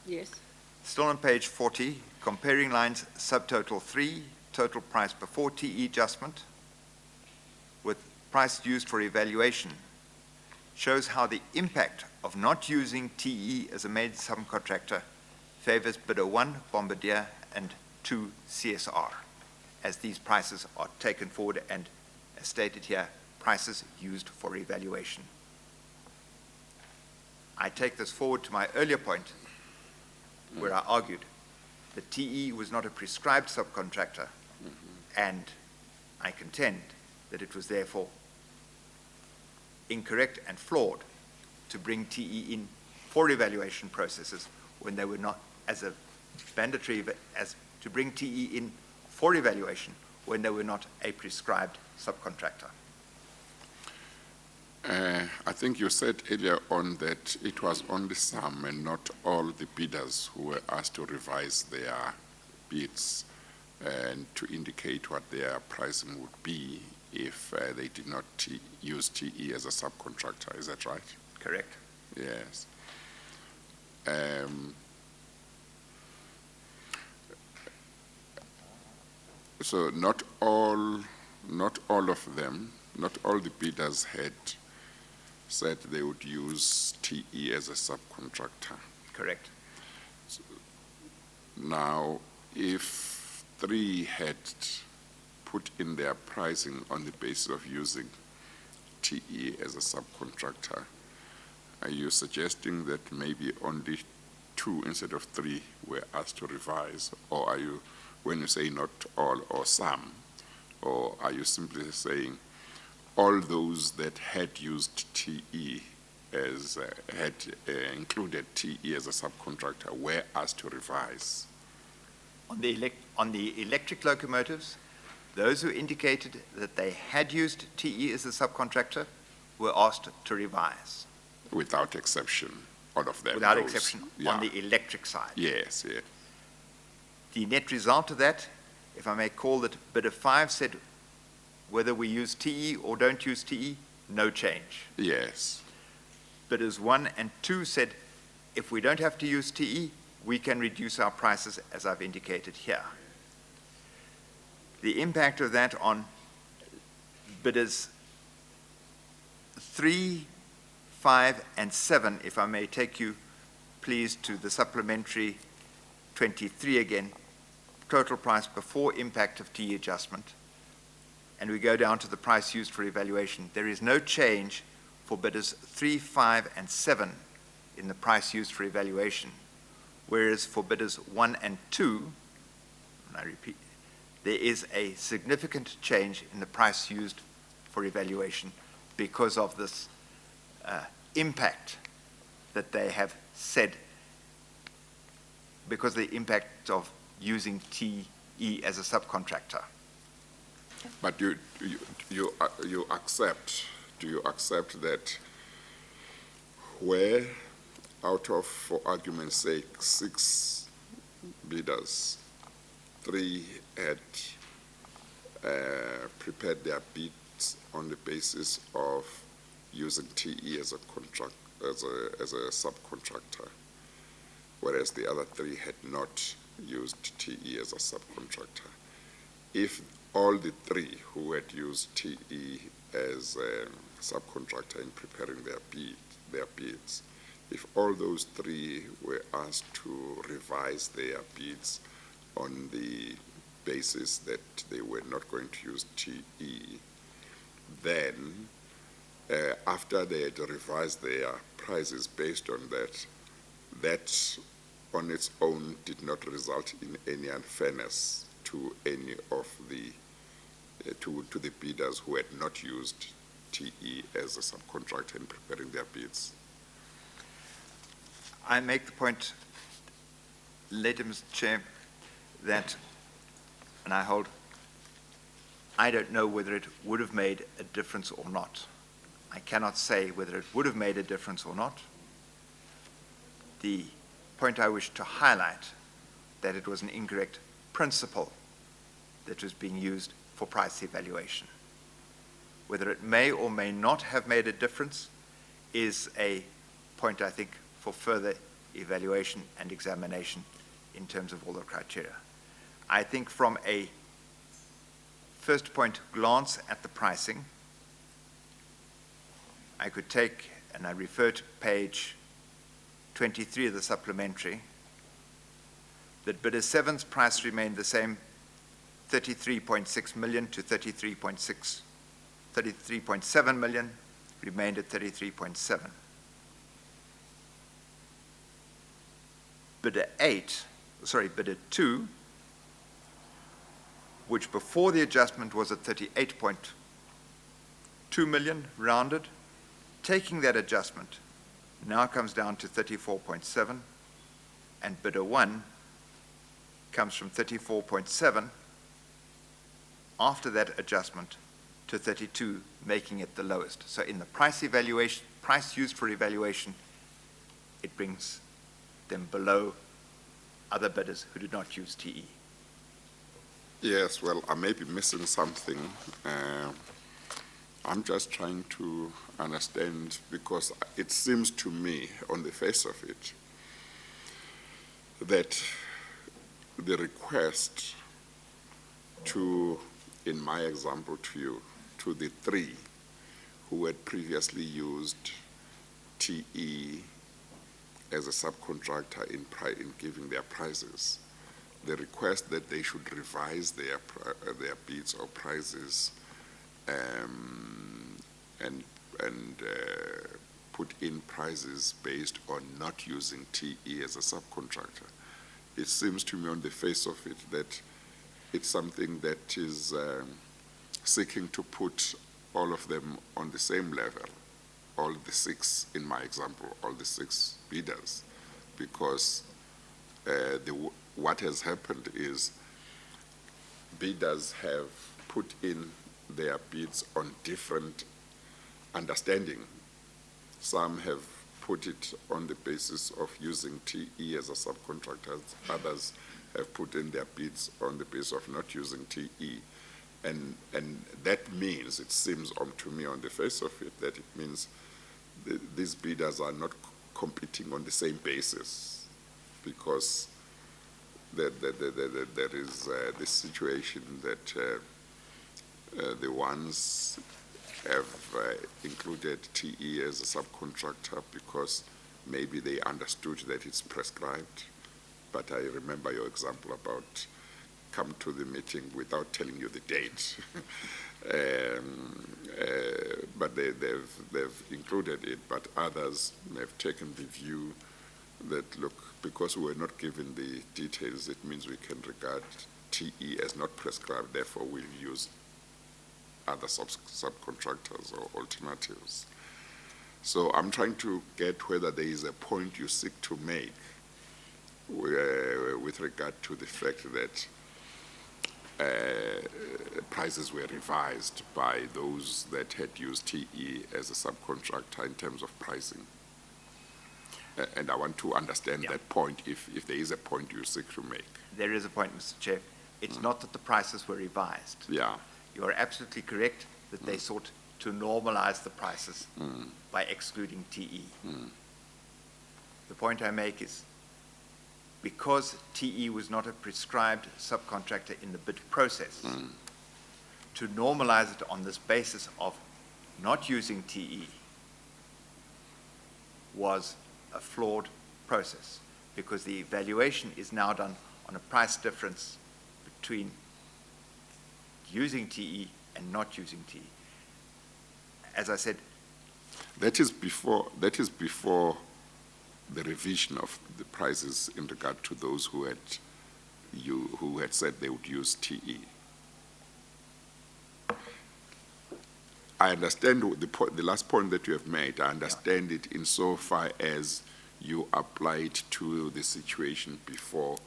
Yes. Still on page 40, comparing lines subtotal 3, total price before TE adjustment, with price used for evaluation, shows how the impact of not using TE as a main subcontractor favors bidder 1, Bombardier, and 2, CSR, as these prices are taken forward and, as stated here, prices used for evaluation. I take this forward to my earlier point, where I argued that TE was not a prescribed subcontractor, and I contend that it was therefore incorrect and flawed to bring TE in for evaluation processes when they were not, as a mandatory, as to bring TE in for evaluation when they were not a prescribed subcontractor. I think you said earlier on that it was only some and not all the bidders who were asked to revise their bids and to indicate what their pricing would be if they did not use TE as a subcontractor. Is that right? Correct. Yes. So not all of them, not all the bidders had said they would use TE as a subcontractor. Correct. Now, if 3 had put in their pricing on the basis of using TE as a subcontractor, are you suggesting that maybe only 2 instead of 3 were asked to revise? Or are you, when you say not all or some, or are you simply saying all those that had used TE as, included TE as a subcontractor were asked to revise? On the electric locomotives, those who indicated that they had used TE as a subcontractor were asked to revise. Without exception, all of them. Without those, exception, yeah. on the electric side. Yes, yes. The net result of that, if I may call it, bidder 5 said whether we use TE or don't use TE, no change. Yes. Bidders 1 and 2 said if we don't have to use TE, we can reduce our prices as I've indicated here. The impact of that on bidders 3, 5, and 7, if I may take you, please, to the supplementary 23 again, total price before impact of TE adjustment, and we go down to the price used for evaluation. There is no change for bidders 3, 5, and 7 in the price used for evaluation, whereas for bidders 1 and 2, and I repeat, there is a significant change in the price used for evaluation because of this impact that they have said, because of the impact of using TE as a subcontractor. But you accept, do you accept that where out of, for argument's sake, 6 bidders, 3 had prepared their bids on the basis of using TE as a contract, as a subcontractor, whereas the other 3 had not used TE as a subcontractor? If all the 3 who had used TE as a subcontractor in preparing their bids, if all those 3 were asked to revise their bids on the basis that they were not going to use TE, then after they had revised their prices based on that, that on its own did not result in any unfairness to any of the to the bidders who had not used TE as a subcontractor in preparing their bids. I make the point, later, Mr. Chair, that, and I don't know whether it would have made a difference or not. I cannot say whether it would have made a difference or not. The point I wish to highlight, that it was an incorrect principle that was being used for price evaluation. Whether it may or may not have made a difference is a point, I think, for further evaluation and examination in terms of all the criteria. I think from a first point glance at the pricing, I could take, and I refer to page 23 of the supplementary, that bidder 7's price remained the same, 33.6 million to 33.7 million, remained at 33.7. Bidder 2, which before the adjustment was at 38.2 million, rounded, taking that adjustment, now comes down to 34.7, and bidder 1 comes from 34.7 after that adjustment to 32, making it the lowest. So in the price used for evaluation, it brings them below other bidders who did not use TE. Yes, well, I may be missing something. I'm just trying to understand, because it seems to me, on the face of it, that the request to, in my example to you, to the 3 who had previously used TE as a subcontractor in giving their prices, the request that they should revise their bids or prices and put in prices based on not using TE as a subcontractor. It seems to me on the face of it that it's something that is seeking to put all of them on the same level, all the 6, in my example, all the 6 bidders, because what has happened is bidders have put in their bids on different understanding. Some have put it on the basis of using TE as a subcontractor. Others have put in their bids on the basis of not using TE. And that means, it seems to me on the face of it, that it means these bidders are not competing on the same basis, because there is this situation that the ones have included TE as a subcontractor because maybe they understood that it's prescribed. But I remember your example about come to the meeting without telling you the date. But they've included it, but others have taken the view that, look, because we were not given the details, it means we can regard TE as not prescribed, therefore we'll use other subcontractors or alternatives. So I'm trying to get whether there is a point you seek to make with regard to the fact that prices were revised by those that had used TE as a subcontractor in terms of pricing. And I want to understand that point, if there is a point you seek to make. There is a point, Mr. Chair. It's not that the prices were revised. Yeah. You are absolutely correct that they sought to normalize the prices by excluding TE. The point I make is, because TE was not a prescribed subcontractor in the bid process, to normalize it on this basis of not using TE was a flawed process, because the evaluation is now done on a price difference between using TE and not using TE. As I said, that is before the revision of the prices in regard to those who had said they would use TE. I understand the last point that you have made. I understand it insofar as you apply it to the situation before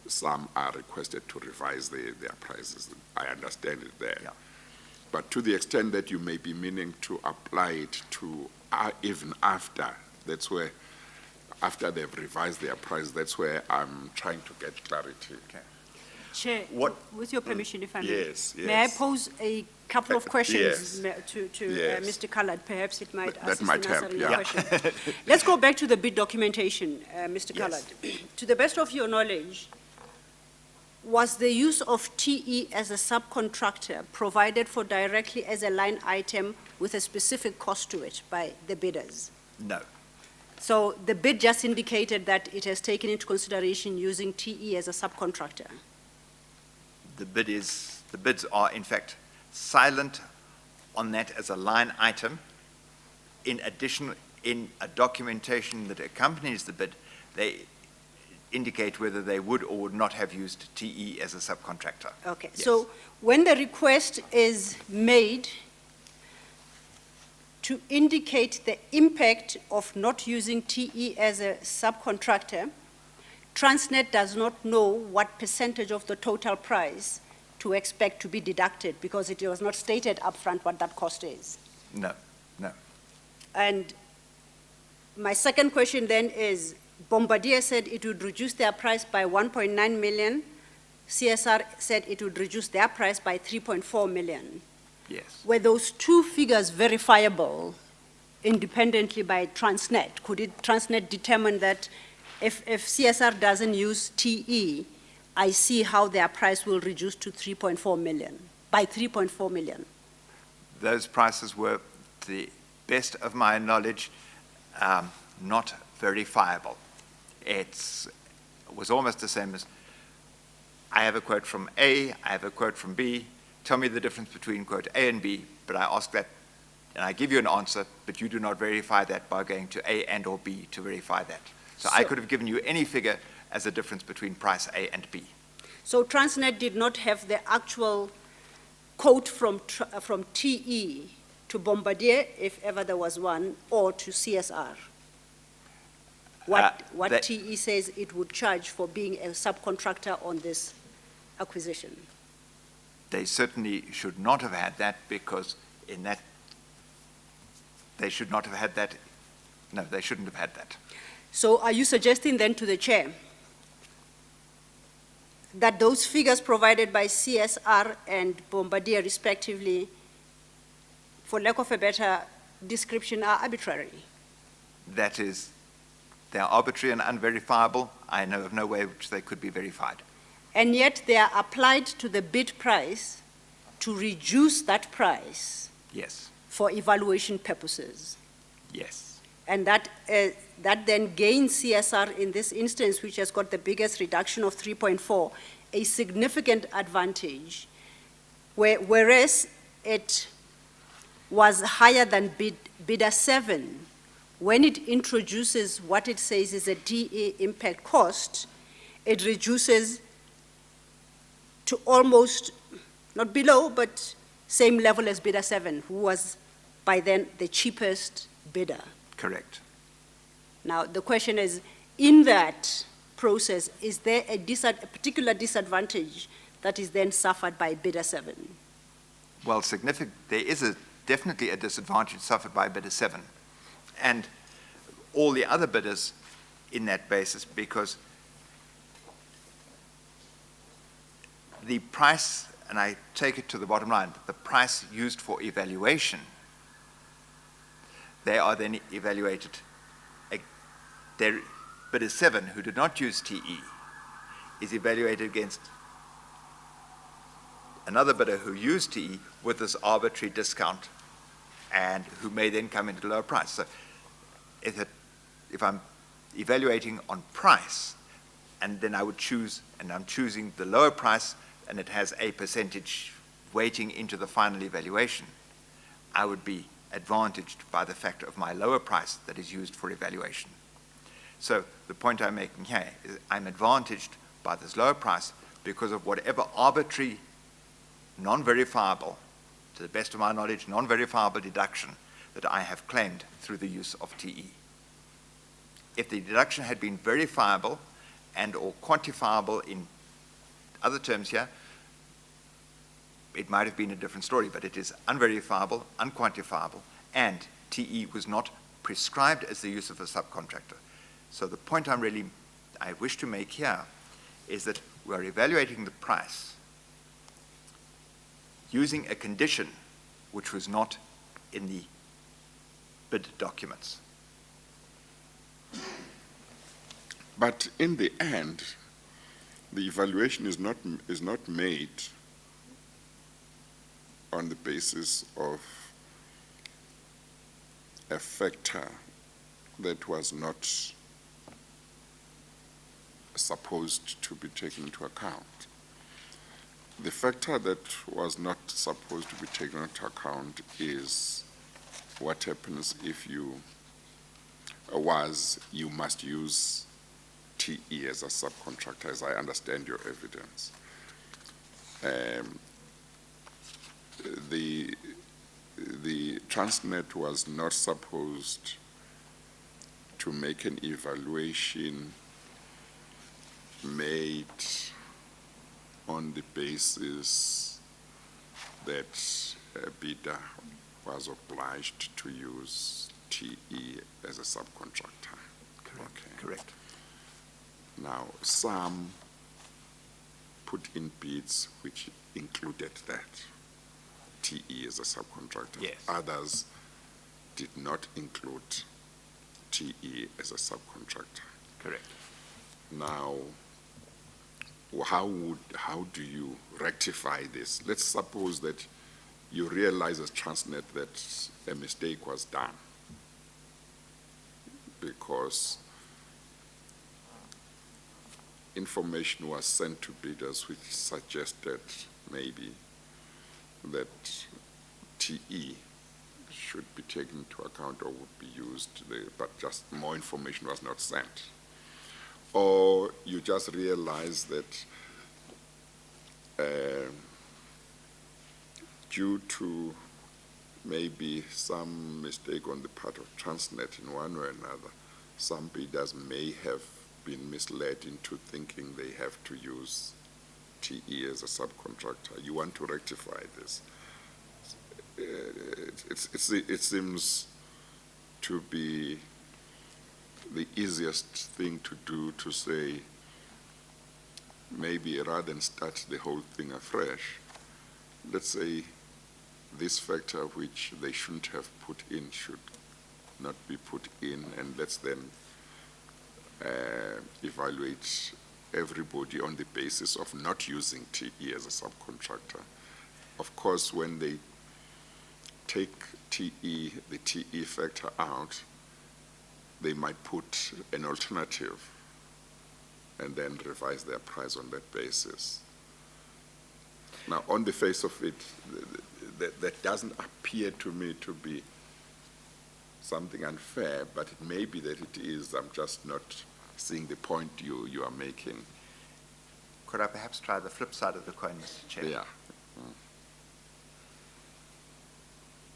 some are requested to revise their prices. I understand it there. Yeah. But to the extent that you may be meaning to apply it to even after, that's where, after they've revised their price, that's where I'm trying to get clarity. Okay. Chair, What- with your permission, if I may. Yes, May I yes. pose a couple of questions Yes. to Yes. Mr. Khalad? Perhaps it might That assist might in help, answering your yeah. question. Let's go back to the bid documentation, Mr. Yes. Khalad. To the best of your knowledge, was the use of TE as a subcontractor provided for directly as a line item with a specific cost to it by the bidders? No. So the bid just indicated that it has taken into consideration using TE as a subcontractor. The bids are in fact silent on that as a line item. In addition, in a documentation that accompanies the bid, they indicate whether they would or would not have used TE as a subcontractor. Okay, Yes. so when the request is made to indicate the impact of not using TE as a subcontractor, Transnet does not know what percentage of the total price to expect to be deducted because it was not stated upfront what that cost is. No, no. And my second question then is, Bombardier said it would reduce their price by 1.9 million. CSR said it would reduce their price by 3.4 million. Yes. Were those two figures verifiable independently by Transnet? Could Transnet determine that if CSR doesn't use TE, I see how their price will reduce to 3.4 million, by 3.4 million? Those prices were, to the best of my knowledge, not verifiable. It was almost the same as, I have a quote from A, I have a quote from B, tell me the difference between quote A and B, but I ask that, and I give you an answer, but you do not verify that by going to A and or B to verify that. So I could have given you any figure as a difference between price A and B. So Transnet did not have the actual quote from TE to Bombardier, if ever there was one, or to CSR? What TE says it would charge for being a subcontractor on this acquisition? They certainly should not have had that, because in that, they should not have had that. No, they shouldn't have had that. So are you suggesting then to the chair that those figures provided by CSR and Bombardier respectively, for lack of a better description, are arbitrary? That is, they are arbitrary and unverifiable. I know of no way which they could be verified. And yet they are applied to the bid price to reduce that price Yes, for evaluation purposes. yes. And that then gains CSR in this instance, which has got the biggest reduction of 3.4, a significant advantage, whereas it was higher than bidder 7. When it introduces what it says is a DA impact cost, it reduces to almost, not below, but same level as bidder 7, who was by then the cheapest bidder. Correct. Now, the question is, in that process, is there a particular disadvantage that is then suffered by bidder 7? Well, there is definitely a disadvantage suffered by bidder 7 and all the other bidders in that basis, because the price, and I take it to the bottom line, the price used for evaluation, they are then evaluated. Bidder 7, who did not use TE, is evaluated against another bidder who used TE with this arbitrary discount, and who may then come into lower price. So if I'm evaluating on price, and then I would choose, and I'm choosing the lower price, and it has a percentage weighting into the final evaluation, I would be advantaged by the fact of my lower price that is used for evaluation. So the point I'm making here is I'm advantaged by this lower price because of whatever arbitrary, non-verifiable, to the best of my knowledge, non-verifiable deduction that I have claimed through the use of TE. If the deduction had been verifiable and or quantifiable in other terms here, it might have been a different story, but it is unverifiable, unquantifiable, and TE was not prescribed as the use of a subcontractor. So the point I wish to make here is that we are evaluating the price using a condition which was not in the bid documents. But in the end, the evaluation is not made on the basis of a factor that was not supposed to be taken into account. The factor that was not supposed to be taken into account is what happens if you must use TE as a subcontractor, as I understand your evidence. The Transnet was not supposed to make an evaluation made on the basis that a bidder was obliged to use TE as a subcontractor. Correct. Okay. Correct. Now, some put in bids which included that, TE as a subcontractor. Yes. Others did not include TE as a subcontractor. Correct. Now, how do you rectify this? Let's suppose that you realize as Transnet that a mistake was done because information was sent to bidders which suggested maybe that TE should be taken into account or would be used, but just more information was not sent. Or you just realize that due to maybe some mistake on the part of Transnet in one way or another, some bidders may have been misled into thinking they have to use TE as a subcontractor. You want to rectify this. It seems to be the easiest thing to do, to say maybe rather than start the whole thing afresh, let's say this factor which they shouldn't have put in should not be put in, and let's then evaluate everybody on the basis of not using TE as a subcontractor. Of course, when they take the TE factor out, they might put an alternative and then revise their price on that basis. Now, on the face of it, that doesn't appear to me to be something unfair, but it may be that it is. I'm just not seeing the point you are making. Could I perhaps try the flip side of the coin, Mr. Chair? Yeah.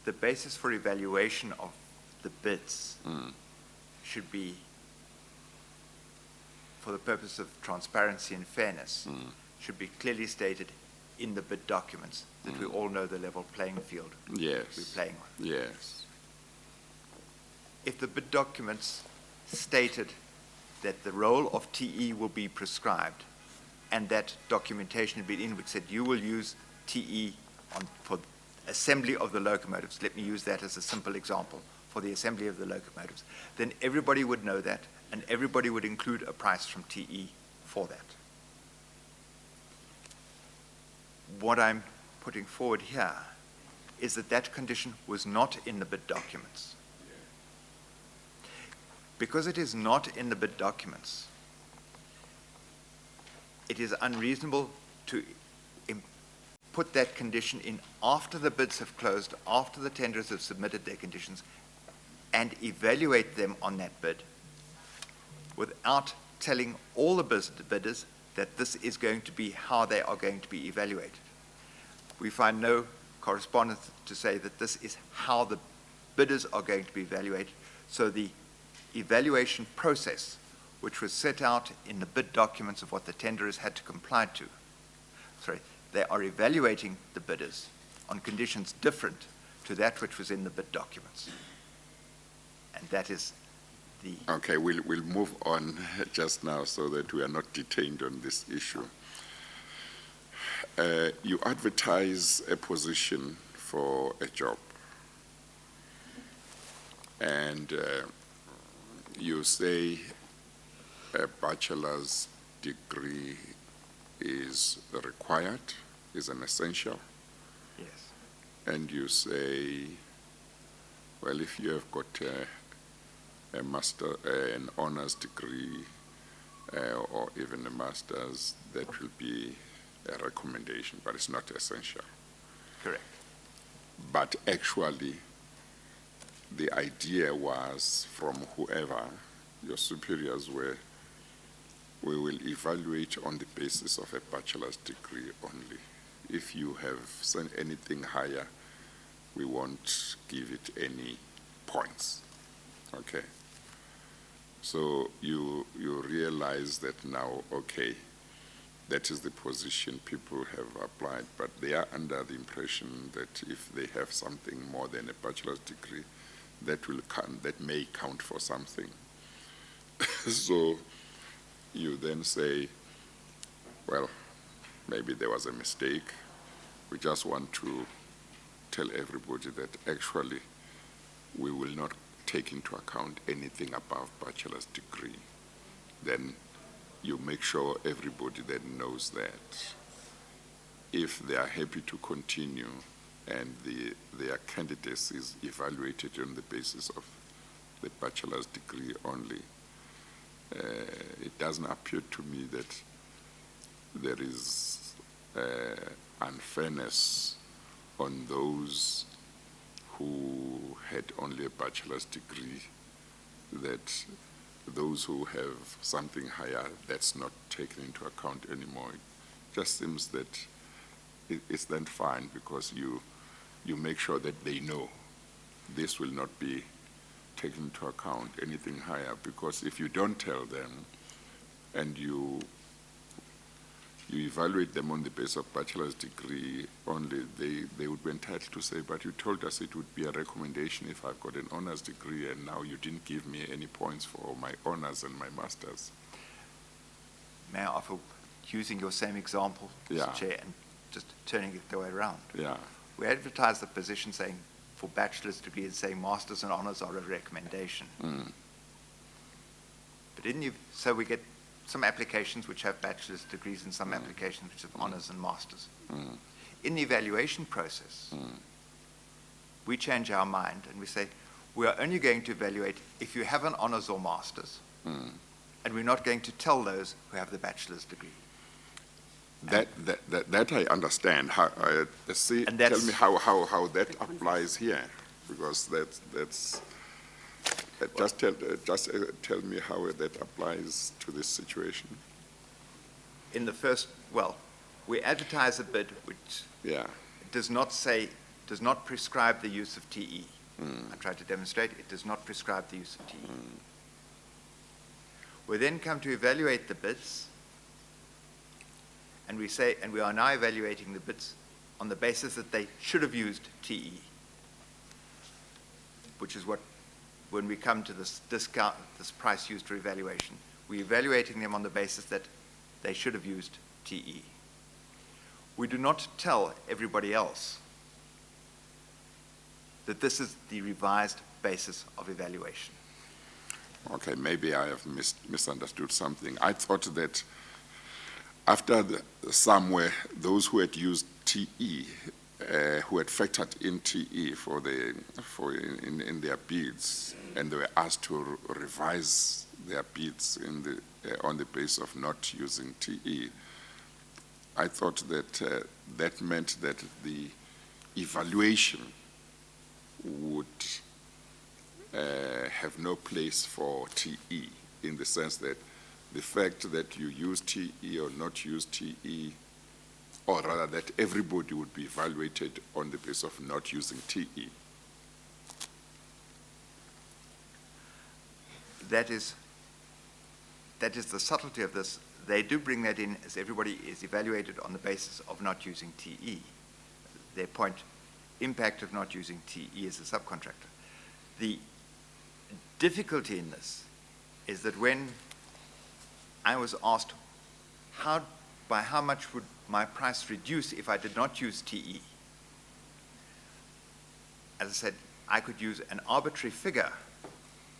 The basis for evaluation of the bids should be, for the purpose of transparency and fairness, should be clearly stated in the bid documents, that we all know the level playing field Yes. we're playing on. Yes. If the bid documents stated that the role of TE will be prescribed, and that documentation had been in which said you will use TE for assembly of the locomotives, let me use that as a simple example, for the assembly of the locomotives, then everybody would know that, and everybody would include a price from TE for that. What I'm putting forward here is that that condition was not in the bid documents. Because it is not in the bid documents, it is unreasonable to put that condition in after the bids have closed, after the tenderers have submitted their conditions, and evaluate them on that bid without telling all the bidders that this is going to be how they are going to be evaluated. We find no correspondence to say that this is how the bidders are going to be evaluated. So the evaluation process, which was set out in the bid documents of what the tenderers had to comply to, they are evaluating the bidders on conditions different to that which was in the bid documents. And that is the... Okay, we'll move on just now so that we are not detained on this issue. you advertise a position for a job, and you say a bachelor's degree is required, is an essential, Yes. and you say, well, if you have got a master, an honors degree, or even a master's, that will be a recommendation, but it's not essential. Correct. But actually, the idea was from whoever your superiors were, we will evaluate on the basis of a bachelor's degree only. If you have sent anything higher, we won't give it any points. Okay. So you realize that now, okay, that is the position people have applied, but they are under the impression that if they have something more than a bachelor's degree, that will count, that may count for something. So you then say, well, maybe there was a mistake. We just want to tell everybody that actually we will not take into account anything above bachelor's degree. Then you make sure everybody then knows that if they are happy to continue and their candidacy is evaluated on the basis of the bachelor's degree only, it doesn't appear to me that there is unfairness on those who had only a bachelor's degree, that those who have something higher, that's not taken into account anymore. It just seems that it's then fine because you make sure that they know this will not be taken into account, anything higher, because if you don't tell them and you evaluate them on the basis of bachelor's degree only, they would be entitled to say, but you told us it would be a recommendation if I've got an honors degree and now you didn't give me any points for my honors and my masters. May I offer, using your same example, Yeah. Mr. Chair, and just turning it the way around? Yeah, We advertise the position saying for bachelor's degrees, saying masters and honors are a recommendation. But so we get some applications which have bachelor's degrees and some applications which have honors and masters. In the evaluation process, we change our mind and we say, we are only going to evaluate if you have an honors or masters, and we're not going to tell those who have the bachelor's degree. that I understand. How, tell me how that applies here, because that's just tell me how that applies to this situation. In the first, well, we advertise a bid which does not prescribe the use of TE. I tried to demonstrate it does not prescribe the use of TE. We then come to evaluate the bids, and we say, and we are now evaluating the bids on the basis that they should have used TE, which is what, when we come to this discount, this price used for evaluation, we're evaluating them on the basis that they should have used TE. We do not tell everybody else that this is the revised basis of evaluation. Okay, maybe I have misunderstood something. I thought that after somewhere, those who had used TE, who had factored in TE in their bids, and they were asked to revise their bids on the basis of not using TE, I thought that that meant that the evaluation would have no place for TE, in the sense that the fact that you use TE or not use TE, or rather that everybody would be evaluated on the basis of not using TE. That is the subtlety of this. They do bring that in as everybody is evaluated on the basis of not using TE. Their point, impact of not using TE as a subcontractor. The difficulty in this is that when I was asked by how much would my price reduce if I did not use TE? As I said, I could use an arbitrary figure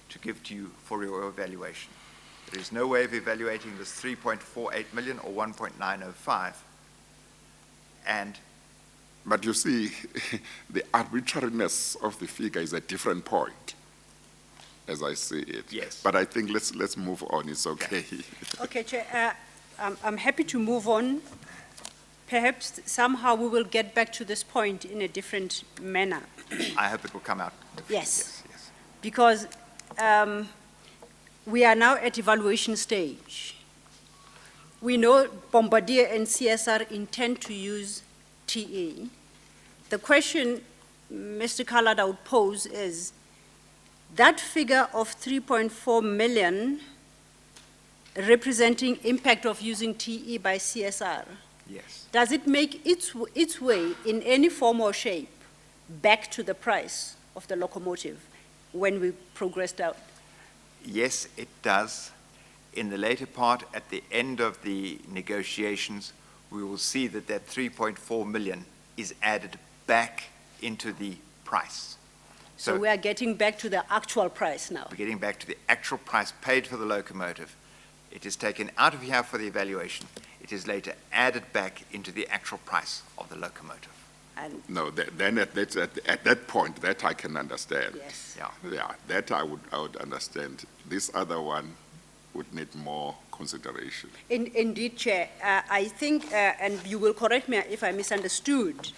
to give to you for your evaluation. There is no way of evaluating this 3.48 million or 1.905. But you see, the arbitrariness of the figure is a different point, as I see it. Yes. But I think let's move on. It's okay. Okay, Chair, I'm happy to move on. Perhaps somehow we will get back to this point in a different manner. I hope it will come out. Yes. Yes. Because we are now at evaluation stage. We know Bombardier and CSR intend to use TE. The question Mr. Khalad I would pose is, that figure of 3.4 million representing impact of using TE by CSR, Yes. does it make its way in any form or shape back to the price of the locomotive when we progressed out? Yes, it does. In the later part, at the end of the negotiations, we will see that that 3.4 million is added back into the price. So we are getting back to the actual price now. We're getting back to the actual price paid for the locomotive. It is taken out of here for the evaluation. It is later added back into the actual price of the locomotive. And No, then at that point, that I can understand. yes. Yeah, that I would understand. This other one would need more consideration. Indeed, Chair. I think, and you will correct me if I misunderstood,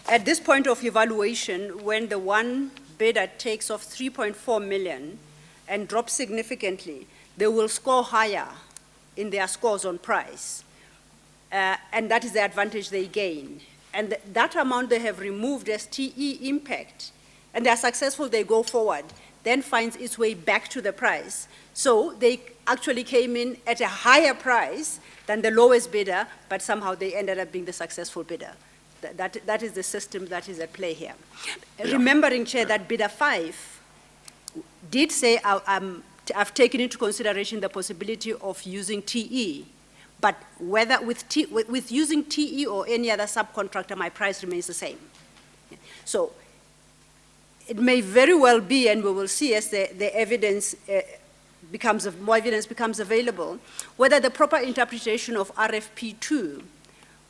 at this point of evaluation, when the one bidder takes off 3.4 million and drops significantly, they will score higher in their scores on price. And that is the advantage they gain. And that amount they have removed as TE impact, and they are successful, they go forward, then finds its way back to the price. So they actually came in at a higher price than the lowest bidder, but somehow they ended up being the successful bidder. That is the system that is at play here. Yeah. Remembering, Chair, that bidder 5 did say, I've taken into consideration the possibility of using TE, but whether with using TE or any other subcontractor, my price remains the same. So it may very well be, and we will see as the evidence more evidence becomes available, whether the proper interpretation of RFP2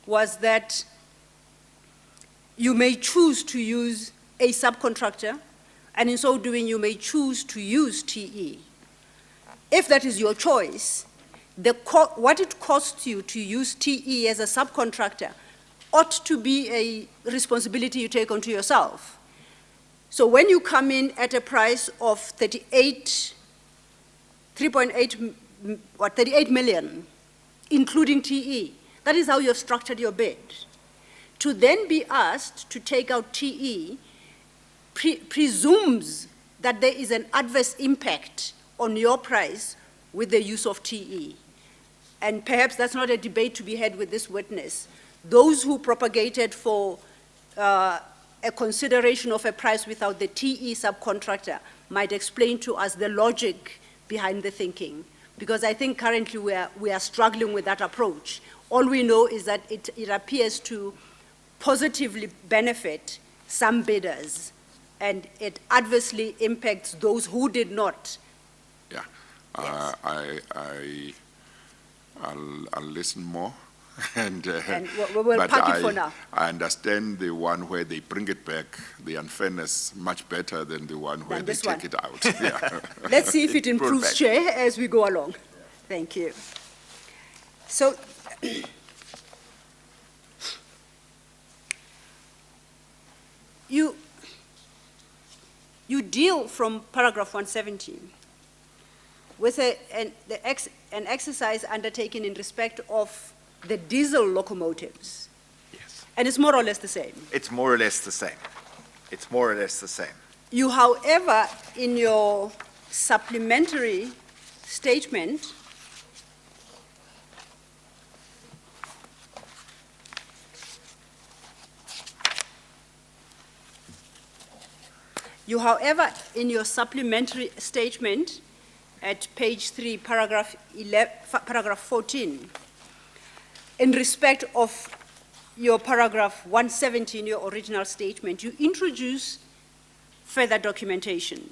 was that you may choose to use a subcontractor, and in so doing, you may choose to use TE. If that is your choice, what it costs you to use TE as a subcontractor ought to be a responsibility you take onto yourself. So when you come in at a price of 38 million, including TE, that is how you have structured your bid. To then be asked to take out TE presumes that there is an adverse impact on your price with the use of TE. And perhaps that's not a debate to be had with this witness. Those who propagated for a consideration of a price without the TE subcontractor might explain to us the logic behind the thinking. Because I think currently we are struggling with that approach. All we know is that it appears to positively benefit some bidders, and it adversely impacts those who did not. Yeah, Yes. I'll listen more. And we'll but park it for now. I understand the one where they bring it back, the unfairness, much better than the one where they take it out. Yeah. Let's see if it Pull improves, back. Chair, as we go along. Thank you. So, you deal from paragraph 117 with an exercise undertaken in respect of the diesel locomotives. Yes. And it's more or less the same. It's more or less the same. It's more or less the same. You, however, in your supplementary statement, at page 3, paragraph 14, in respect of your paragraph 170 in your original statement, you introduce further documentation.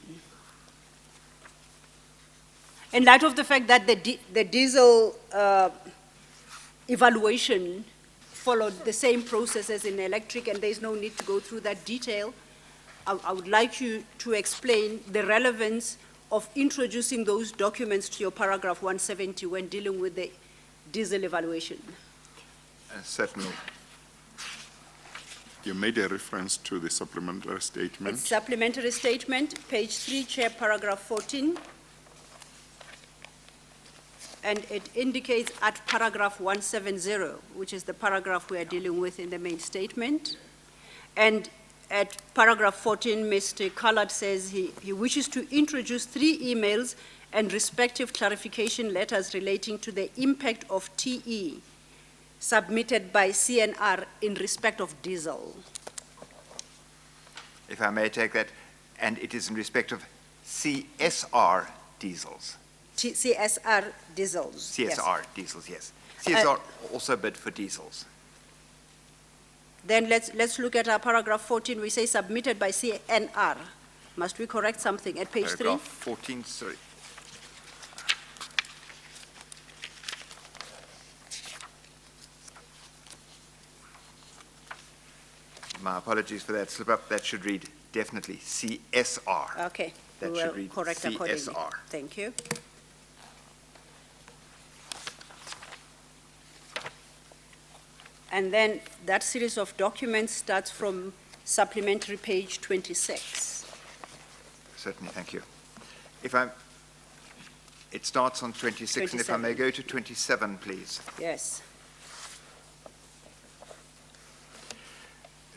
In light of the fact that the diesel evaluation followed the same process as in electric, and there's no need to go through that detail, I would like you to explain the relevance of introducing those documents to your paragraph 170 when dealing with the diesel evaluation. Certainly. You made a reference to the supplementary statement. It's supplementary statement, page 3, Chair, paragraph 14. And it indicates at paragraph 170, which is the paragraph we are dealing with in the main statement. And at paragraph 14, Mr. Collard says he wishes to introduce 3 emails and respective clarification letters relating to the impact of TE submitted by CNR in respect of diesel. If I may take that, and it is in respect of CSR diesels. CSR diesels. CSR diesels, yes. CSR also bid for diesels. Then let's look at our paragraph 14. We say submitted by CNR. Must we correct something at page 3? Paragraph 14, sorry. My apologies for that slip up. That should read definitely CSR. Okay. That We should will read correct accordingly. CSR. Thank you. And then that series of documents starts from supplementary page 26. Certainly, thank you. It starts on 26, and if I may 27. go to 27, please. Yes.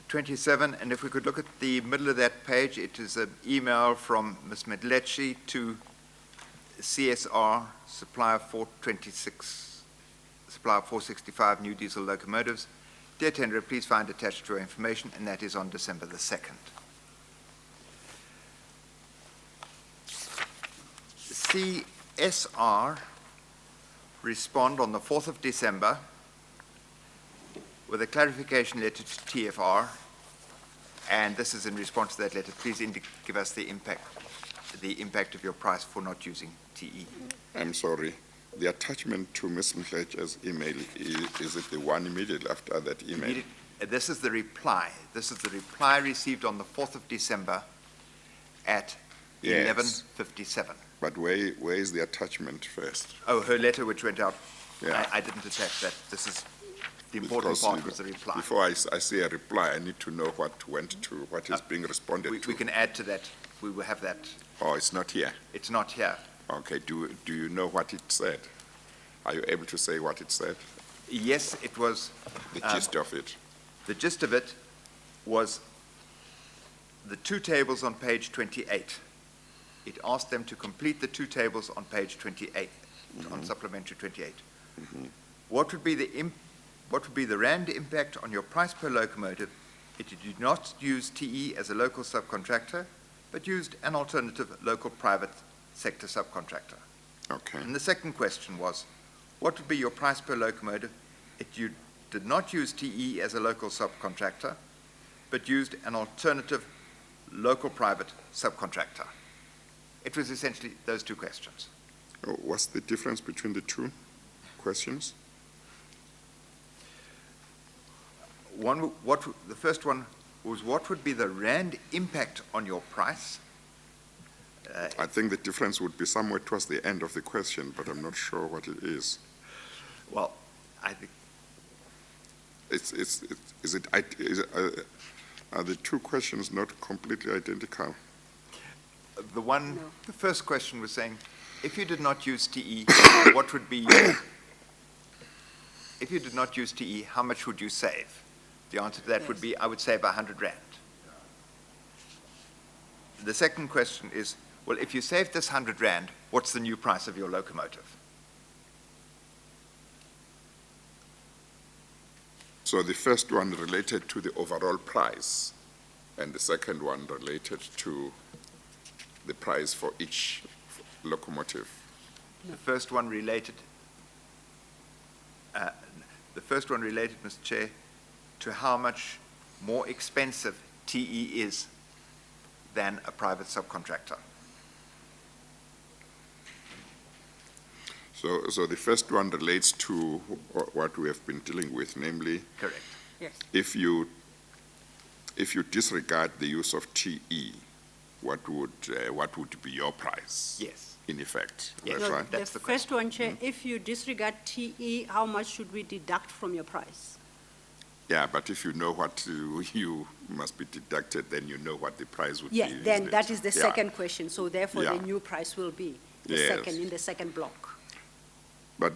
27, and if we could look at the middle of that page, it is an email from Ms. Medlechi to CSR, Supplier 426, Supplier 465, new diesel locomotives. Dear tenderer, please find attached to your information, and that is on December the 2nd. CSR respond on the 4th of December with a clarification letter to TFR, and this is in response to that letter. Please give us the impact of your price for not using TE. I'm sorry. The attachment to Ms. Mhlecha's email, is it the one immediately after that email? This is the reply. This is the reply received on the 4th of December at Yes. 11:57. But where is the attachment first? Oh, her letter which went out. Yeah. I didn't attach that. This is the important Because part was the reply. Before I see a reply, I need to know what went to, what is being responded to. We can add to that. We will have that. Oh, it's not here. It's not here. Okay, do you know what it said? Are you able to say what it said? Yes, it was. The gist of it? The gist of it was the 2 tables on page 28. It asked them to complete the 2 tables on page 28, on supplementary 28. What would be the RAND impact on your price per locomotive if you did not use TE as a local subcontractor, but used an alternative local private sector subcontractor? Okay. And the second question was, what would be your price per locomotive if you did not use TE as a local subcontractor, but used an alternative local private subcontractor? It was essentially those 2 questions. What's the difference between the 2 questions? The first one was, what would be the RAND impact on your price? I think the difference would be somewhere towards the end of the question, but I'm not sure what it is. Well, I think Are the 2 questions not completely identical? the first question was saying, if you did not use TE, what would be, if you did not use TE, how much would you save? The answer to that would be, I would save 100 Rand. The second question is, well, if you save this 100 Rand, what's the new price of your locomotive? So the first one related to the overall price, and the second one related to the price for each locomotive. The first one related, The first one related, Mr. Chair, to how much more expensive TE is than a private subcontractor. So the first one relates to what we have been dealing with, namely, Correct. Yes. if you disregard the use of TE, what would be your price? Yes. In effect, Yes. that's No, right. That's the the first one, Chair, if you disregard TE, how much should we deduct from your price? Yeah, but if you know what you must be deducted, then you know what the price would Yeah, be. then isn't that it? is the Yeah. second question, so therefore the Yeah. new price will be the Yes. second, in the second block. But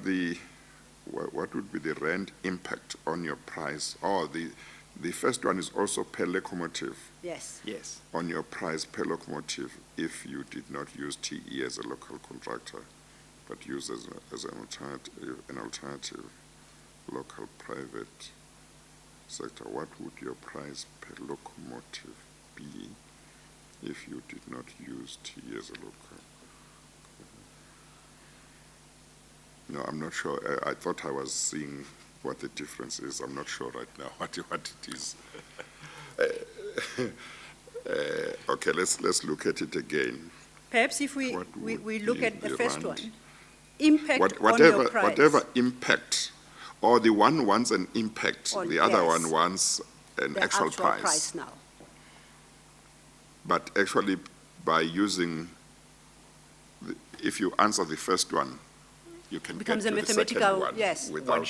what would be the rand impact on your price? Oh, the first one is also per locomotive, Yes. Yes. on your price per locomotive if you did not use TE as a local contractor, but use as an alternative local private sector. What would your price per locomotive be if you did not use TE as a local? No, I'm not sure. I thought I was seeing what the difference is. I'm not sure right now what it is. Okay, let's look at it again. Perhaps if we What would look be at the the first rand? one, impact on your price. Whatever impact, or the one wants an impact, On- the other yes. one wants an The actual price. now. But actually, by using, if you answer the first one, you can get Becomes to a the second mathematical- one yes. without,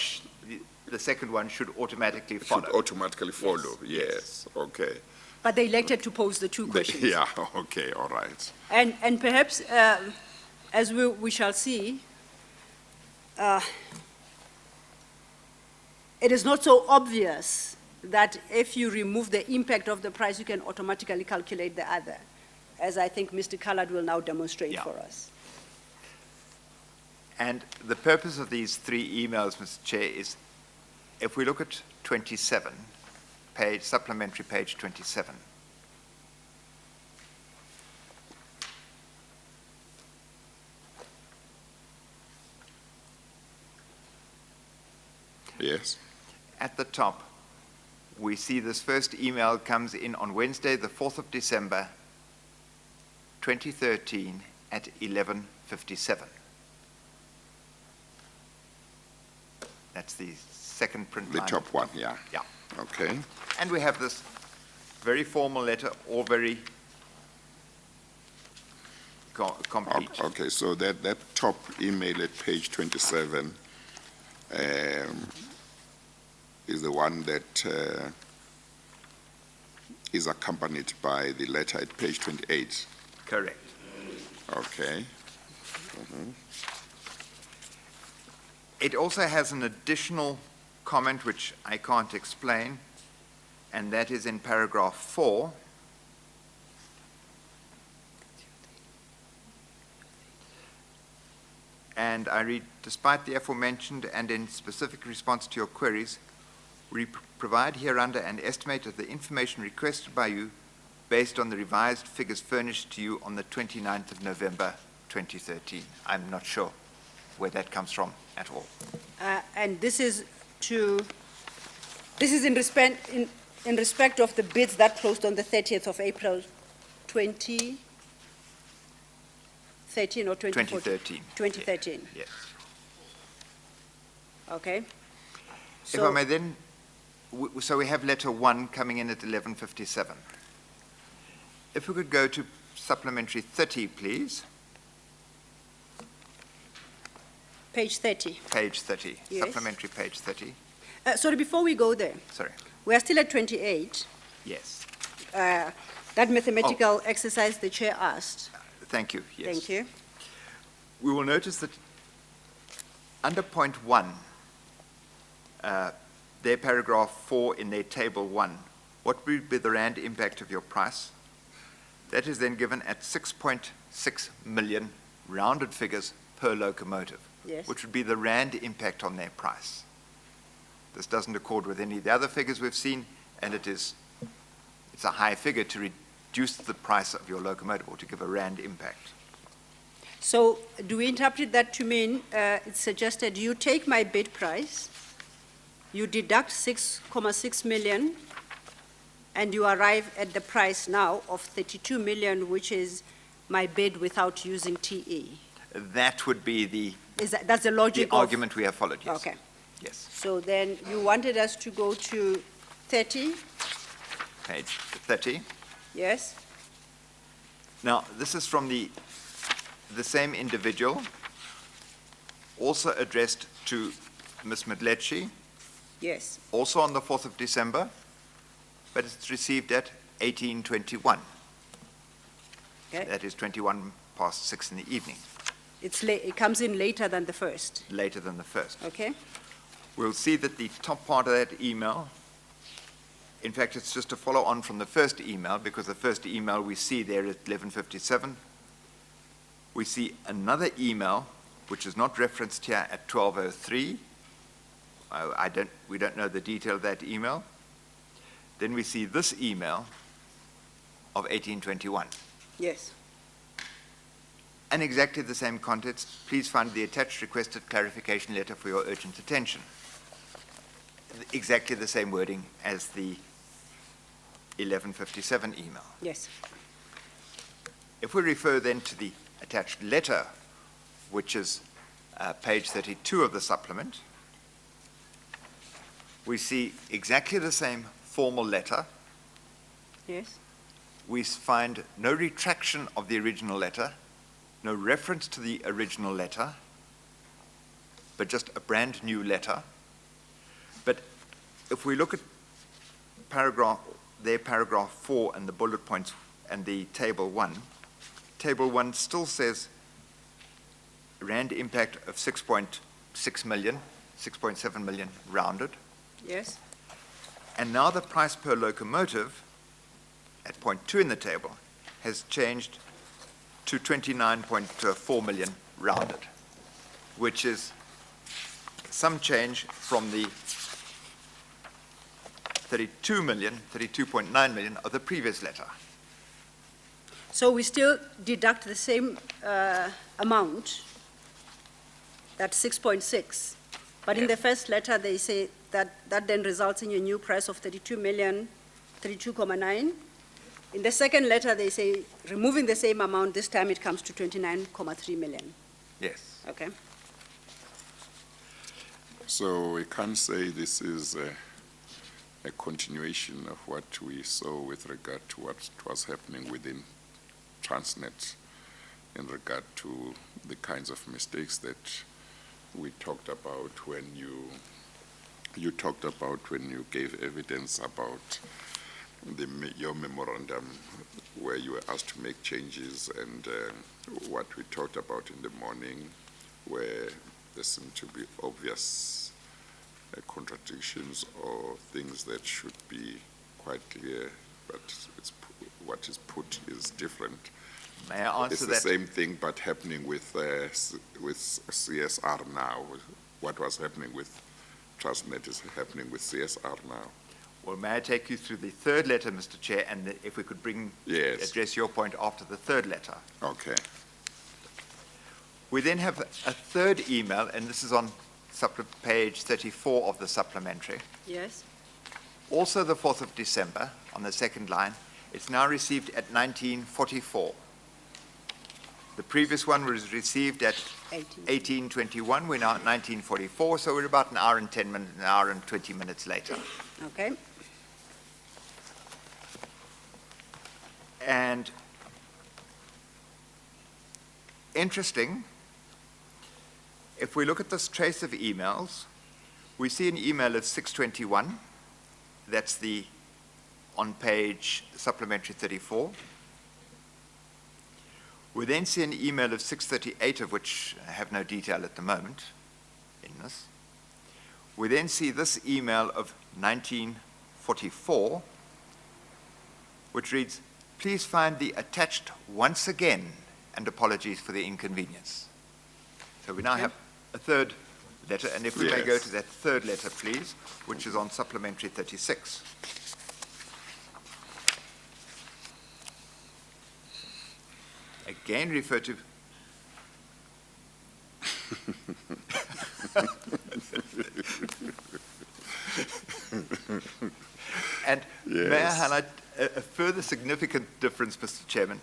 The second one should automatically should follow. automatically follow. Yes, okay. But they elected to pose the two questions. Yeah, okay, all right. And perhaps, as we shall see, it is not so obvious that if you remove the impact of the price, you can automatically calculate the other, as I think Mr. Callard will now demonstrate Yeah. for us. And the purpose of these three emails, Mr. Chair, is if we look at 27, supplementary page 27, Yes, at the top, we see this first email comes in on Wednesday, the 4th of December, 2013 at 11:57. That's the second print the line. top one, yeah. Yeah. Okay, And we have this very formal letter, all very complete. okay, so that top email at page 27 is the one that is accompanied by the letter at page 28. Correct. Okay, It also has an additional comment which I can't explain, and that is in paragraph 4. And I read, despite the aforementioned and in specific response to your queries, we provide hereunder an estimate of the information requested by you based on the revised figures furnished to you on the 29th of November 2013. I'm not sure where that comes from at all. And this is in respect of the bids that closed on the 30th of April 2013 or 2014? 2013. 2013, Yes. okay. If I may then, so we have letter 1 coming in at 11:57. If we could go to supplementary 30, please. Page 30. Page 30. Yes. Supplementary page 30. Sorry, before we go there, Sorry. we are still at 28. Yes. That mathematical exercise the chair asked. Thank you. Yes. Thank you. We will notice that under point 1, their paragraph 4 in their table 1, what would be the rand impact of your price? That is then given at 6.6 million rounded figures per locomotive, Yes. which would be the rand impact on their price. This doesn't accord with any of the other figures we've seen, and it's a high figure to reduce the price of your locomotive or to give a rand impact. So do we interpret that to mean it's suggested you take my bid price you deduct 6.6 million, and you arrive at the price now of 32 million, which is my bid without using TE. That would be the That's the logic of... argument we have followed, yes. Okay. Yes. So then you wanted us to go to 30, Page 30. yes? Now, this is from the same individual, also addressed to Ms. Medlechi, Yes, also on the 4th of December, but it's received at 18:21. okay. That is 6:21 in the evening, It comes in later than the first, later than the first. okay? We'll see that the top part of that email, in fact, it's just a follow-on from the first email, because the first email we see there at 11:57. We see another email, which is not referenced here, at 12:03. We don't know the detail of that email. Then we see this email of 18:21. Yes, And exactly the same context, please find the attached requested clarification letter for your urgent attention. Exactly the same wording as the 11:57 email. yes, If we refer then to the attached letter, which is page 32 of the supplement, we see exactly the same formal letter. yes, We find no retraction of the original letter, no reference to the original letter, but just a brand new letter. But if we look at paragraph 4 and the bullet points and the table 1 still says Rand impact of 6.6 million, 6.7 million rounded. yes, And now the price per locomotive at point 2 in the table has changed to 29.4 million rounded, which is some change from the 32.9 million of the previous letter. So we still deduct the same amount, that's 6.6. But in the first letter, they say that then results in a new price of 32 million, 32.9. In the second letter, they say, removing the same amount, this time it comes to 29.3 million. Yes. Okay? So we can't say this is a continuation of what we saw with regard to what was happening within Transnet in regard to the kinds of mistakes that we talked about when you talked about when you gave evidence about your memorandum where you were asked to make changes, and what we talked about in the morning where there seemed to be obvious contradictions or things that should be quite clear, but what is put is different. May I answer It's the that? same thing, but happening with CSR now. What was happening with Transnet is happening with CSR now. Well, may I take you through the third letter, Mr. Chair, and if we could Yes. address your point after the third letter. Okay. We then have a third email, and this is on page 34 of the supplementary. Yes, Also the 4th of December, on the second line. It's now received at 19:44. The previous one was received at 18:21. We're now at 19:44, so we're about an hour and 20 minutes later. okay, And interesting, if we look at this trace of emails, we see an email of 6:21. That's on page supplementary 34. We then see an email of 6:38, of which I have no detail at the moment in this. We then see this email of 19:44, which reads, "Please find the attached once again, and apologies for the inconvenience." So we now Okay. have a third letter, and if we may go Yes. to that third letter, please, which is on supplementary 36. Again refer to May I Yes. highlight a further significant difference, Mr. Chairman?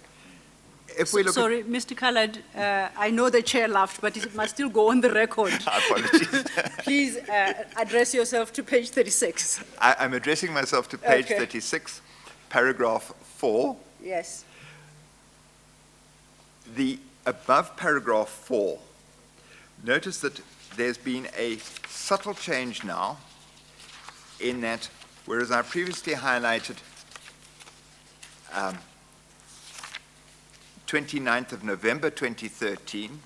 If we look Sorry, Mr. Khaled, I know the chair laughed, but it must still go on the record. Apologies. Please address yourself to page 36. I'm addressing myself to page Okay. 36, paragraph 4. Yes. The above paragraph 4, notice that there's been a subtle change now in that, whereas I previously highlighted 29th of November 2013,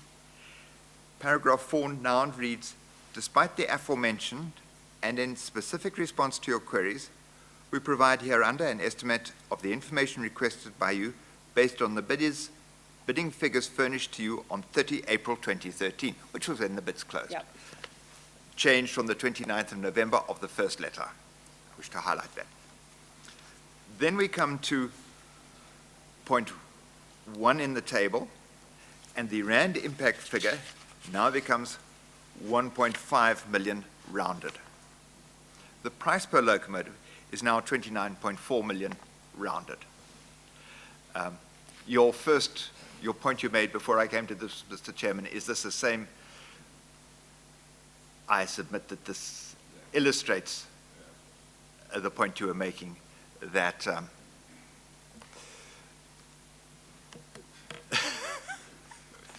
paragraph 4 now reads, despite the aforementioned and in specific response to your queries, we provide hereunder an estimate of the information requested by you based on the bidding figures furnished to you on 30 April 2013, which was when the bids closed. Yep. Changed from the 29th of November of the first letter. I wish to highlight that. Then we come to point 1 in the table, and the Rand impact figure now becomes 1.5 million rounded. The price per locomotive is now 29.4 million rounded. Your point you made before I came to this, Mr. Chairman, is this the same? I submit that this illustrates the point you were making, that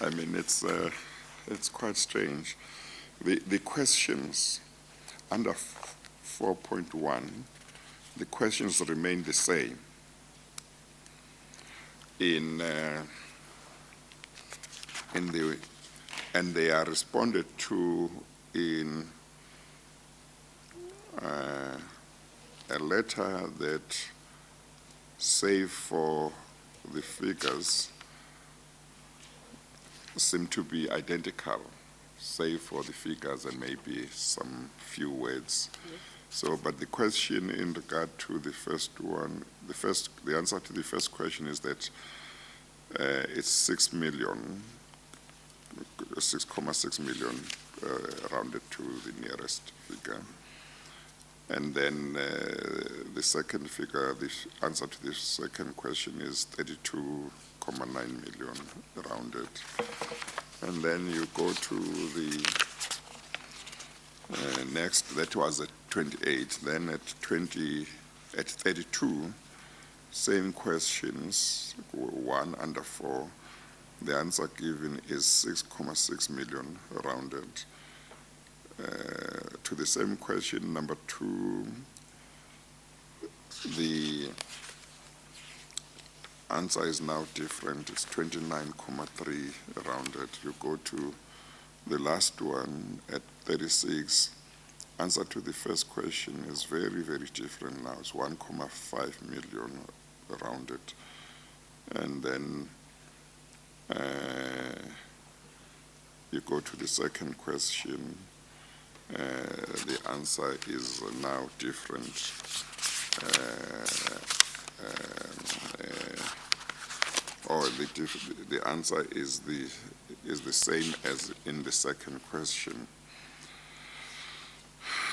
I mean, it's quite strange. The questions under 4.1, the questions remain the same. And they are responded to in a letter that, save for the figures, seem to be identical, save for the figures and maybe some few words. Yes. So, but the question in regard to the first one, the answer to the first question is that it's 6 million, 6.6 million rounded to the nearest figure. And then the second figure, the answer to the second question is 32.9 million rounded. And then you go to the next, that was at 28. Then at 32, same questions, 1 under 4. The answer given is 6.6 million rounded. To the same question, number 2, the answer is now different. It's 29.3 rounded. You go to the last one at 36. Answer to the first question is very, very different now. It's 1.5 million rounded. And then you go to the second question. The answer is now different. The answer is the same as in the second question.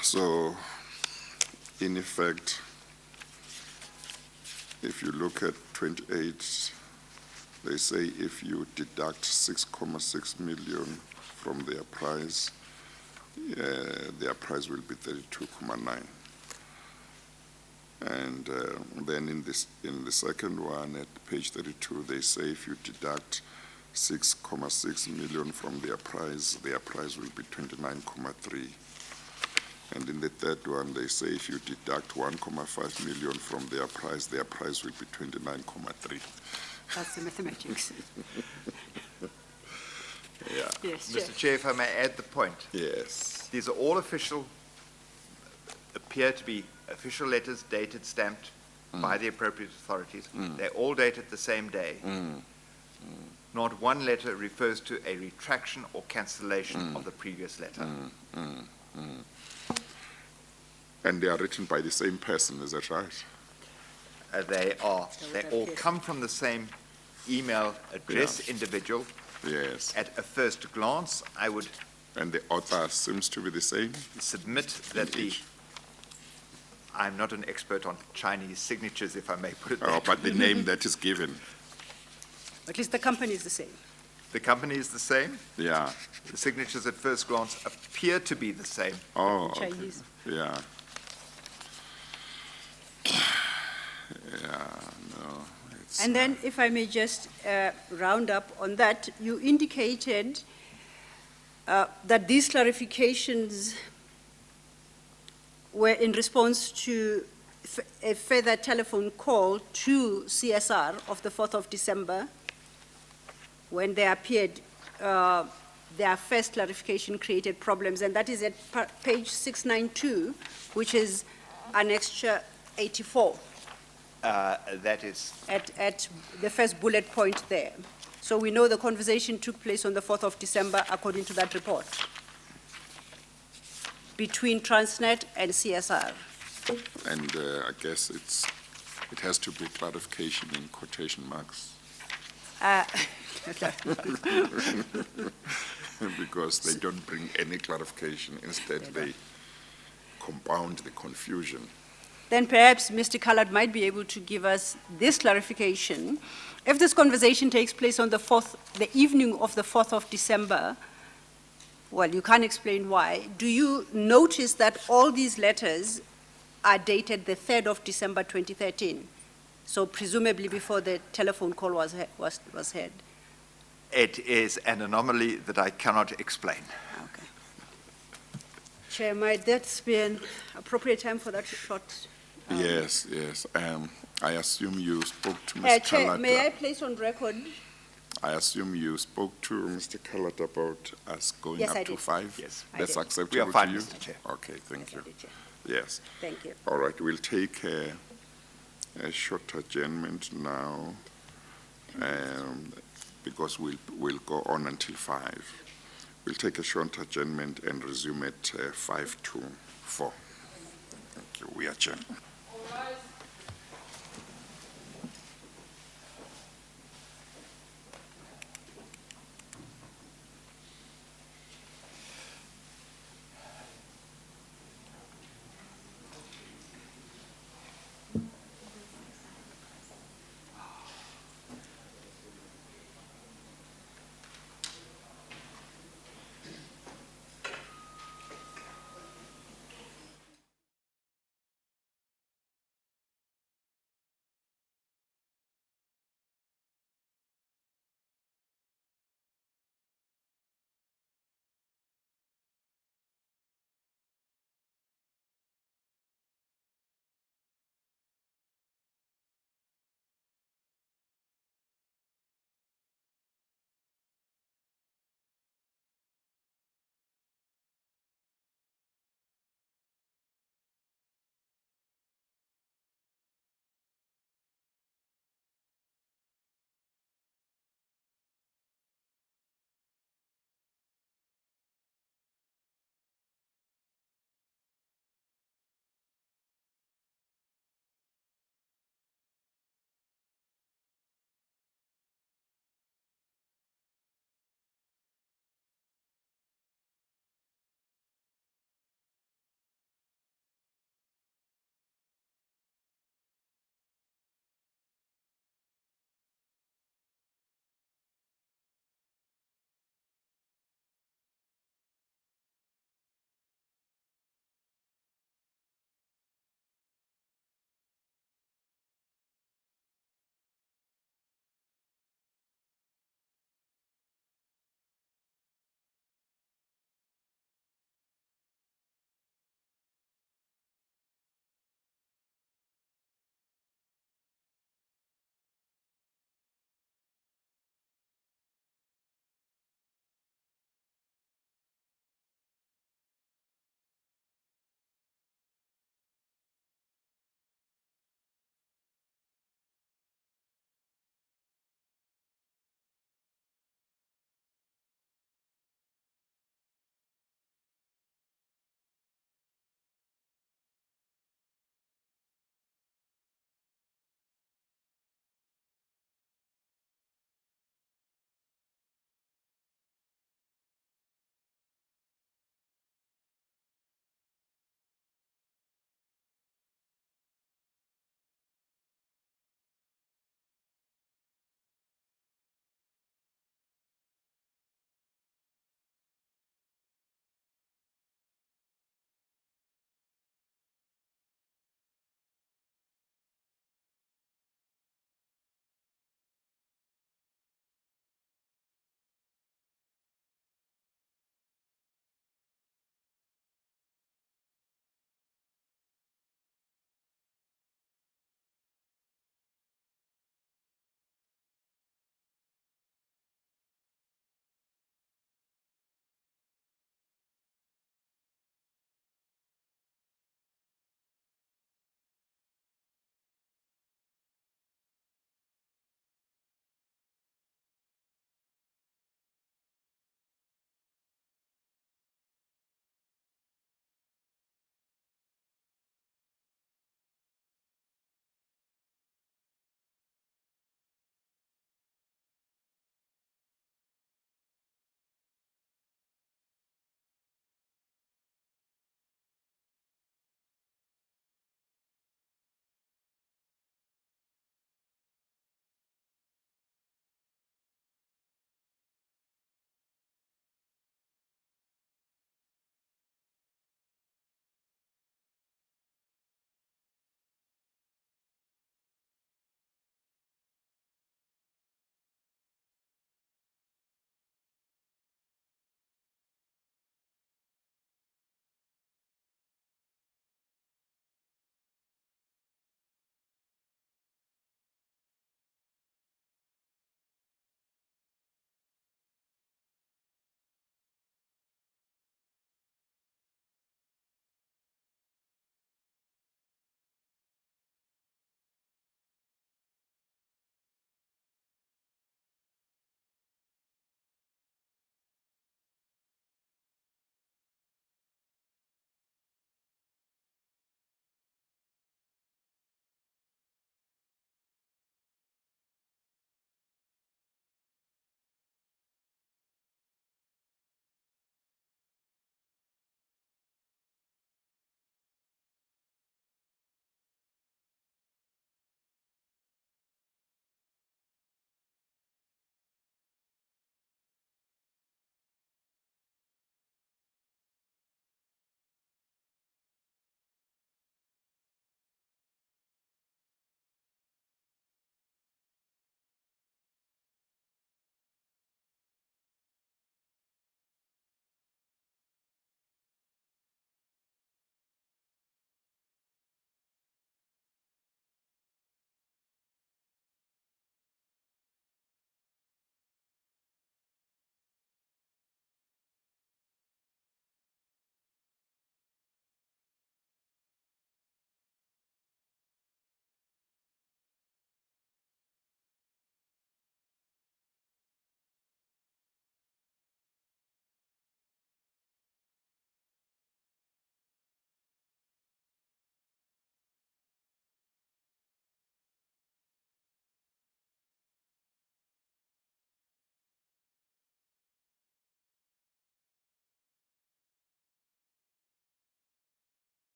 So, in effect, if you look at 28, they say if you deduct 6.6 million from their price will be 32.9. And then in the second one at page 32, they say if you deduct 6.6 million from their price will be 29.3. And in the third one, they say if you deduct 1.5 million from their price will be 29.3. That's the mathematics. Yeah. Yes, Mr. Chair, if I may add the point. Yes. These are all appear to be official letters dated, stamped by the appropriate authorities. They're all dated the same day. Not one letter refers to a retraction or cancellation of the previous letter. And they are written by the same person, is that right? They all come from the same email address individual. Yes. At a first glance, I would... And the author seems to be the same? Submit that the I'm not an expert on Chinese signatures, if I may put it that Oh, way. but the name that is given, At least the company is the same. The company is the same. yeah. The signatures at first glance appear to be the same. Oh, okay. Chinese. Yeah. Yeah, no, it's. And then, if I may just round up on that, you indicated that these clarifications were in response to a further telephone call to CSR of the 4th of December, when they appeared, their first clarification created problems, and that is at page 692, which is annexure 84. That is, At the first bullet point there. So we know the conversation took place on the 4th of December, according to that report, between Transnet and CSR. And I guess it has to be clarification in quotation marks. Because they don't bring any clarification. Instead, they compound the confusion. Then perhaps Mr. Callard might be able to give us this clarification. If this conversation takes place on the evening of the 4th of December, well, you can't explain why. Do you notice that all these letters are dated the 3rd of December 2013? So presumably before the telephone call was heard. it is an anomaly that I cannot explain. Okay. Chair, might that be an appropriate time for that short? Yes, yes. I assume you spoke to Mr. Chair, Callard. may I place on record? I assume you spoke to Mr. Callard about us going Yes, up I to did. 5? Yes. I That's did. acceptable We are fine, to you? Mr. Chair. Okay, thank you. Chair. Yes. Thank you. All right, we'll take a short adjournment now, because we'll go on until 5. We'll take a short adjournment and resume at 5 to 4. Thank you. We adjourn.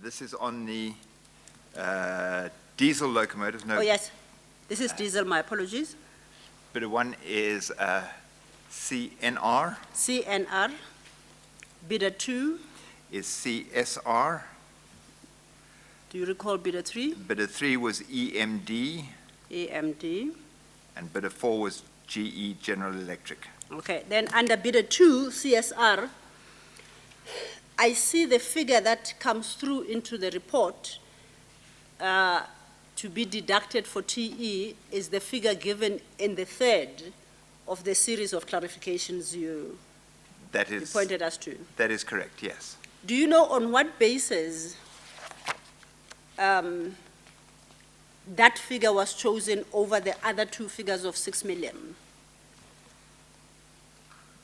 This is on the diesel locomotives. No, Oh, yes, this is diesel, my apologies. bidder one is CNR, CNR, bidder 2, is CSR, do you recall bidder 3? bidder 3 was EMD, AMD. and bidder 4 was GE General Electric. Okay, then under bidder 2, CSR, I see the figure that comes through into the report to be deducted for TE is the figure given in the third of the series of clarifications you pointed us to. That is correct, yes. Do you know on what basis that figure was chosen over the other two figures of 6 million?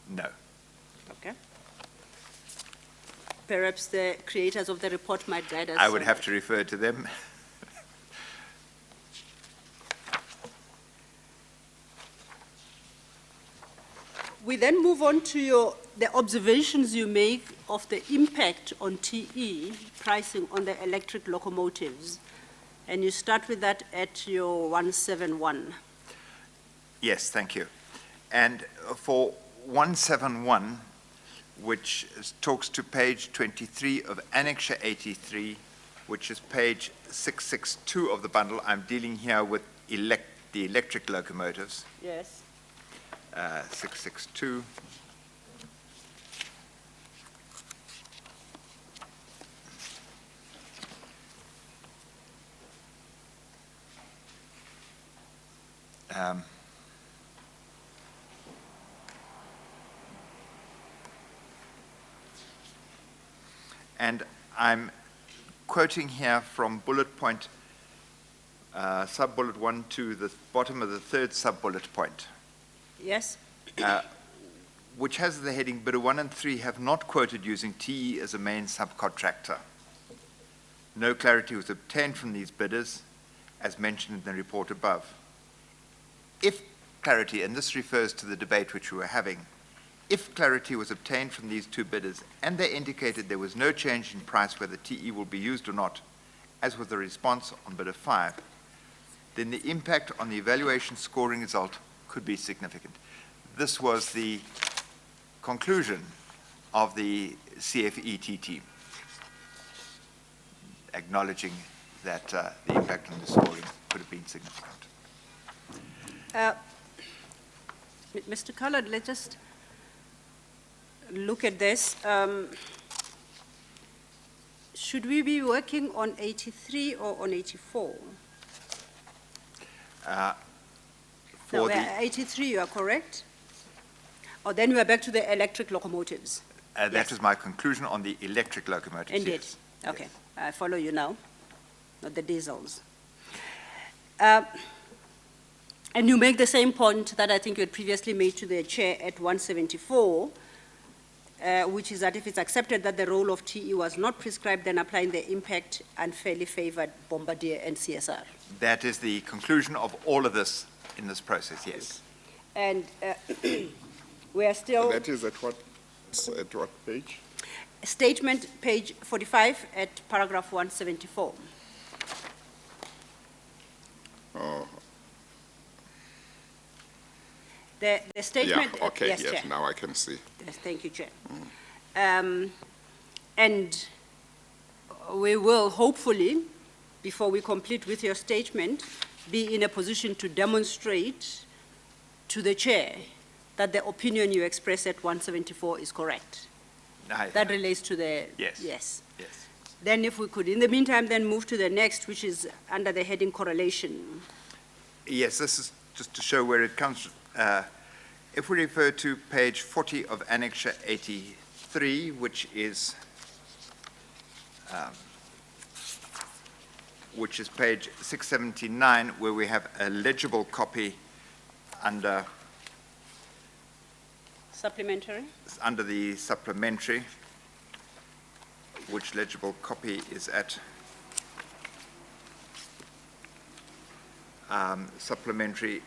No. Okay. Perhaps the creators of the report might guide us. I would have to refer to them. We then move on to the observations you make of the impact on TE pricing on the electric locomotives. And you start with that at your 171. Yes, thank you. And for 171, which talks to page 23 of Annex 83, which is page 662 of the bundle, I'm dealing here with the electric locomotives. Yes. 662. And I'm quoting here from bullet point, sub-bullet 1 to the bottom of the third sub-bullet point. Yes. Which has the heading, bidder 1 and 3 have not quoted using TE as a main subcontractor. No clarity was obtained from these bidders, as mentioned in the report above. If clarity, and this refers to the debate which we were having, if clarity was obtained from these two bidders and they indicated there was no change in price whether TE will be used or not, as was the response on bidder 5, then the impact on the evaluation scoring result could be significant. This was the conclusion of the CFET team, acknowledging that the impact on the scoring could have been significant. Mr. Collard, let's just look at this. Should we be working on 83 or on 84? No, 83, you are correct. Oh, then we are back to the electric locomotives. That Yes. was my conclusion on the electric locomotives. Indeed. Yes. Okay, Yes. I follow you now, not the diesels. And you make the same point that I think you had previously made to the chair at 174, which is that if it's accepted that the role of TE was not prescribed, then applying the impact unfairly favored Bombardier and CSR. That is the conclusion of all of this in this process, yes. And we are still, That is at what page? statement page 45 at paragraph 174. Oh, The yeah, statement. okay, yes, yes, Chair. now I can see. Yes, thank you, Chair. And we will hopefully, before we complete with your statement, be in a position to demonstrate to the Chair that the opinion you express at 174 is correct. That relates to the... Yes. Yes. Yes. Then if we could, in the meantime, then move to the next, which is under the heading correlation. Yes, this is just to show where it comes from. If we refer to page 40 of Annex 83, which is page 679, where we have a legible copy under Supplementary? the supplementary, which legible copy is at supplementary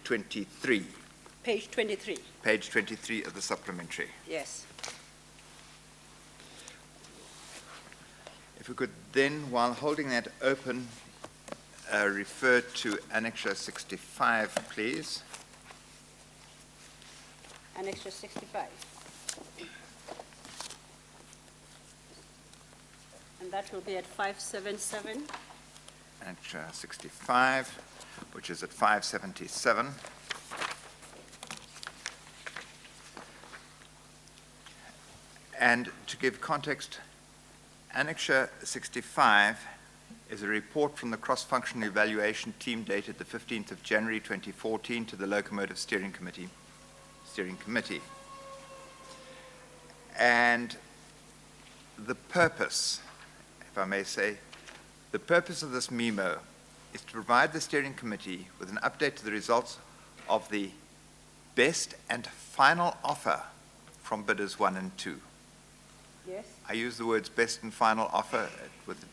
23, Page 23, page 23 of the supplementary. yes. we could then, while holding that open, refer to Annexure 65, please. Annexure 65. And that will be at 577. Annexure 65, which is at 577. And to give context, Annexure 65 is a report from the cross-functional evaluation team dated the 15th of January 2014 to the Locomotives Steering Committee. And the purpose, if I may say, the purpose of this memo is to provide the steering committee with an update to the results of the best and final offer from bidders 1 and 2. Yes. I use the words best and final offer with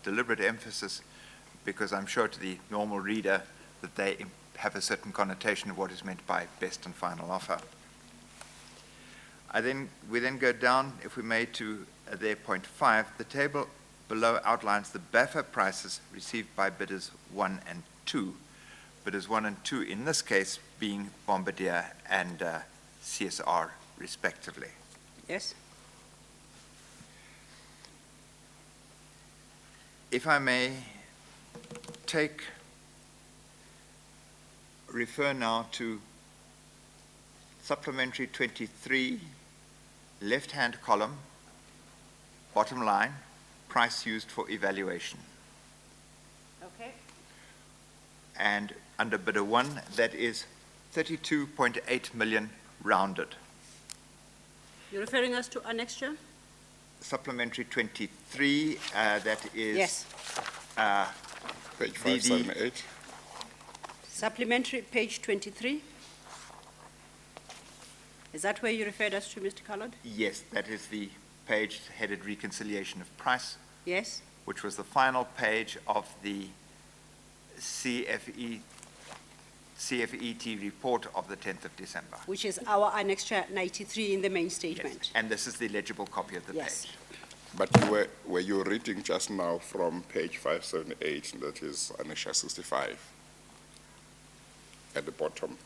deliberate emphasis because I'm sure to the normal reader that they have a certain connotation of what is meant by best and final offer. We then go down, if we may, to their point 5. The table below outlines the BAFA prices received by bidders 1 and 2. Bidders 1 and 2, in this case, being Bombardier and CSR, respectively. Yes. If I may refer now to supplementary 23, left-hand column, bottom line, price used for evaluation. Okay. And under bidder 1, that is 32.8 million rounded. You're referring us to annexure? Supplementary 23, that is... Yes. Page 578. Supplementary, page 23. Is that where you referred us to, Mr. Collard? Yes, that is the page headed reconciliation of price, Yes. which was the final page of the CFET report of the 10th of December. Which is our annexure 93 in the main Yes, statement. and this is the legible copy of the Yes. page. But were you reading just now from page 578, that is Annexure 65, at the bottom?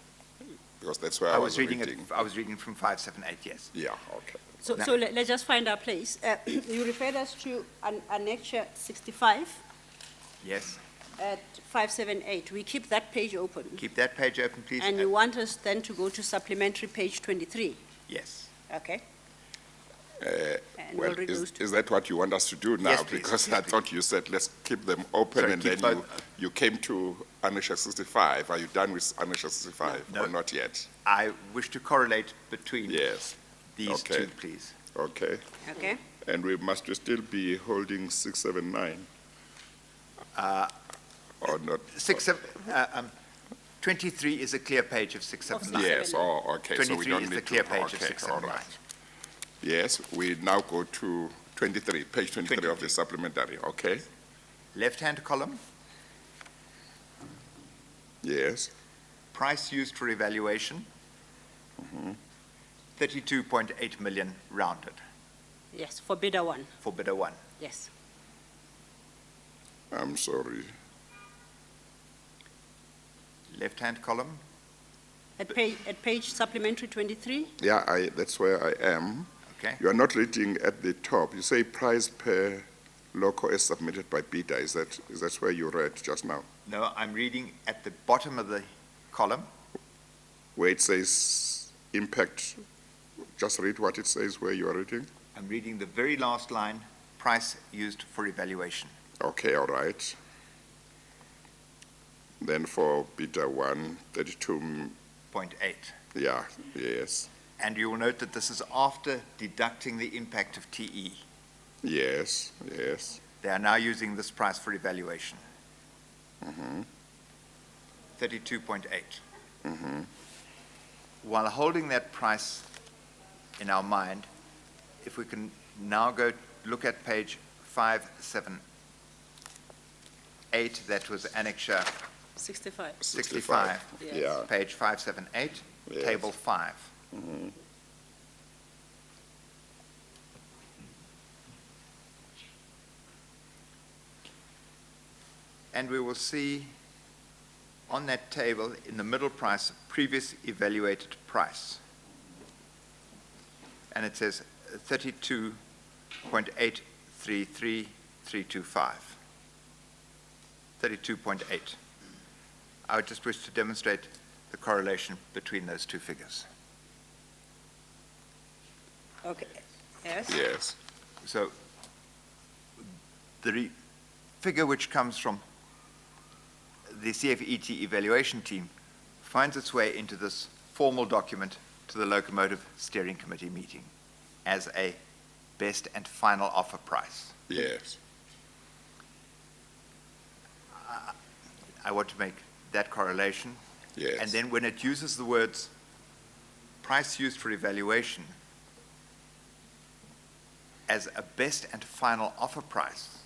Because that's where I was reading. I was reading from 578, yes. Yeah, okay. So, Now- so let's just find our place. You referred us to annexure 65 Yes. at 578. We keep that page open. Keep that page open, please. And you want us then to go to supplementary page 23. Yes. Okay. And Well, we'll read those two. is that what you want us to do now? Yes, please. Because Yes, I thought you said, let's keep them open, Sorry, and keep then both. you came to Annexure 65. Are you done with Annexure 65 No. or not yet? I wish to correlate between Yes, these Okay. two, please. okay. Okay. And we must still be holding 679? Or not? 23 is a clear page of 679. Yes, oh, okay. So we 23 don't is need the to. clear page of okay, 679. all right. Yes, we now go to 23, page 23 of the 23. supplementary, okay? Left-hand column, Yes, price used for evaluation, 32.8 million rounded Yes, for bidder 1. for bidder 1. Yes. I'm sorry. Left-hand column, At page supplementary 23? Yeah, that's where I am. okay? You are not reading at the top. You say price per loco as submitted by bidder. Is that where you read just now? No, I'm reading at the bottom of the column, Where it says impact, just read what it says where you are reading. I'm reading the very last line, price used for evaluation. Okay, all right. Then for bidder 1, 32, 0.8. yeah, yes, And you will note that this is after deducting the impact of TE. yes, yes. They are now using this price for evaluation. 32.8. While holding that price in our mind, if we can now go look at page 578, that was annexure 65. 65, Yes. Yeah, page 578, Yes. table 5. and we will see on that table in the middle price, previous evaluated price. And it says 32.833325. 32.8. I would just wish to demonstrate the correlation between those two figures. Okay, yes? Yes. So the figure which comes from the CFET evaluation team finds its way into this formal document to the Locomotive Steering Committee meeting as a best and final offer price. Yes. I want to make that correlation. Yes. And then when it uses the words price used for evaluation as a best and final offer price,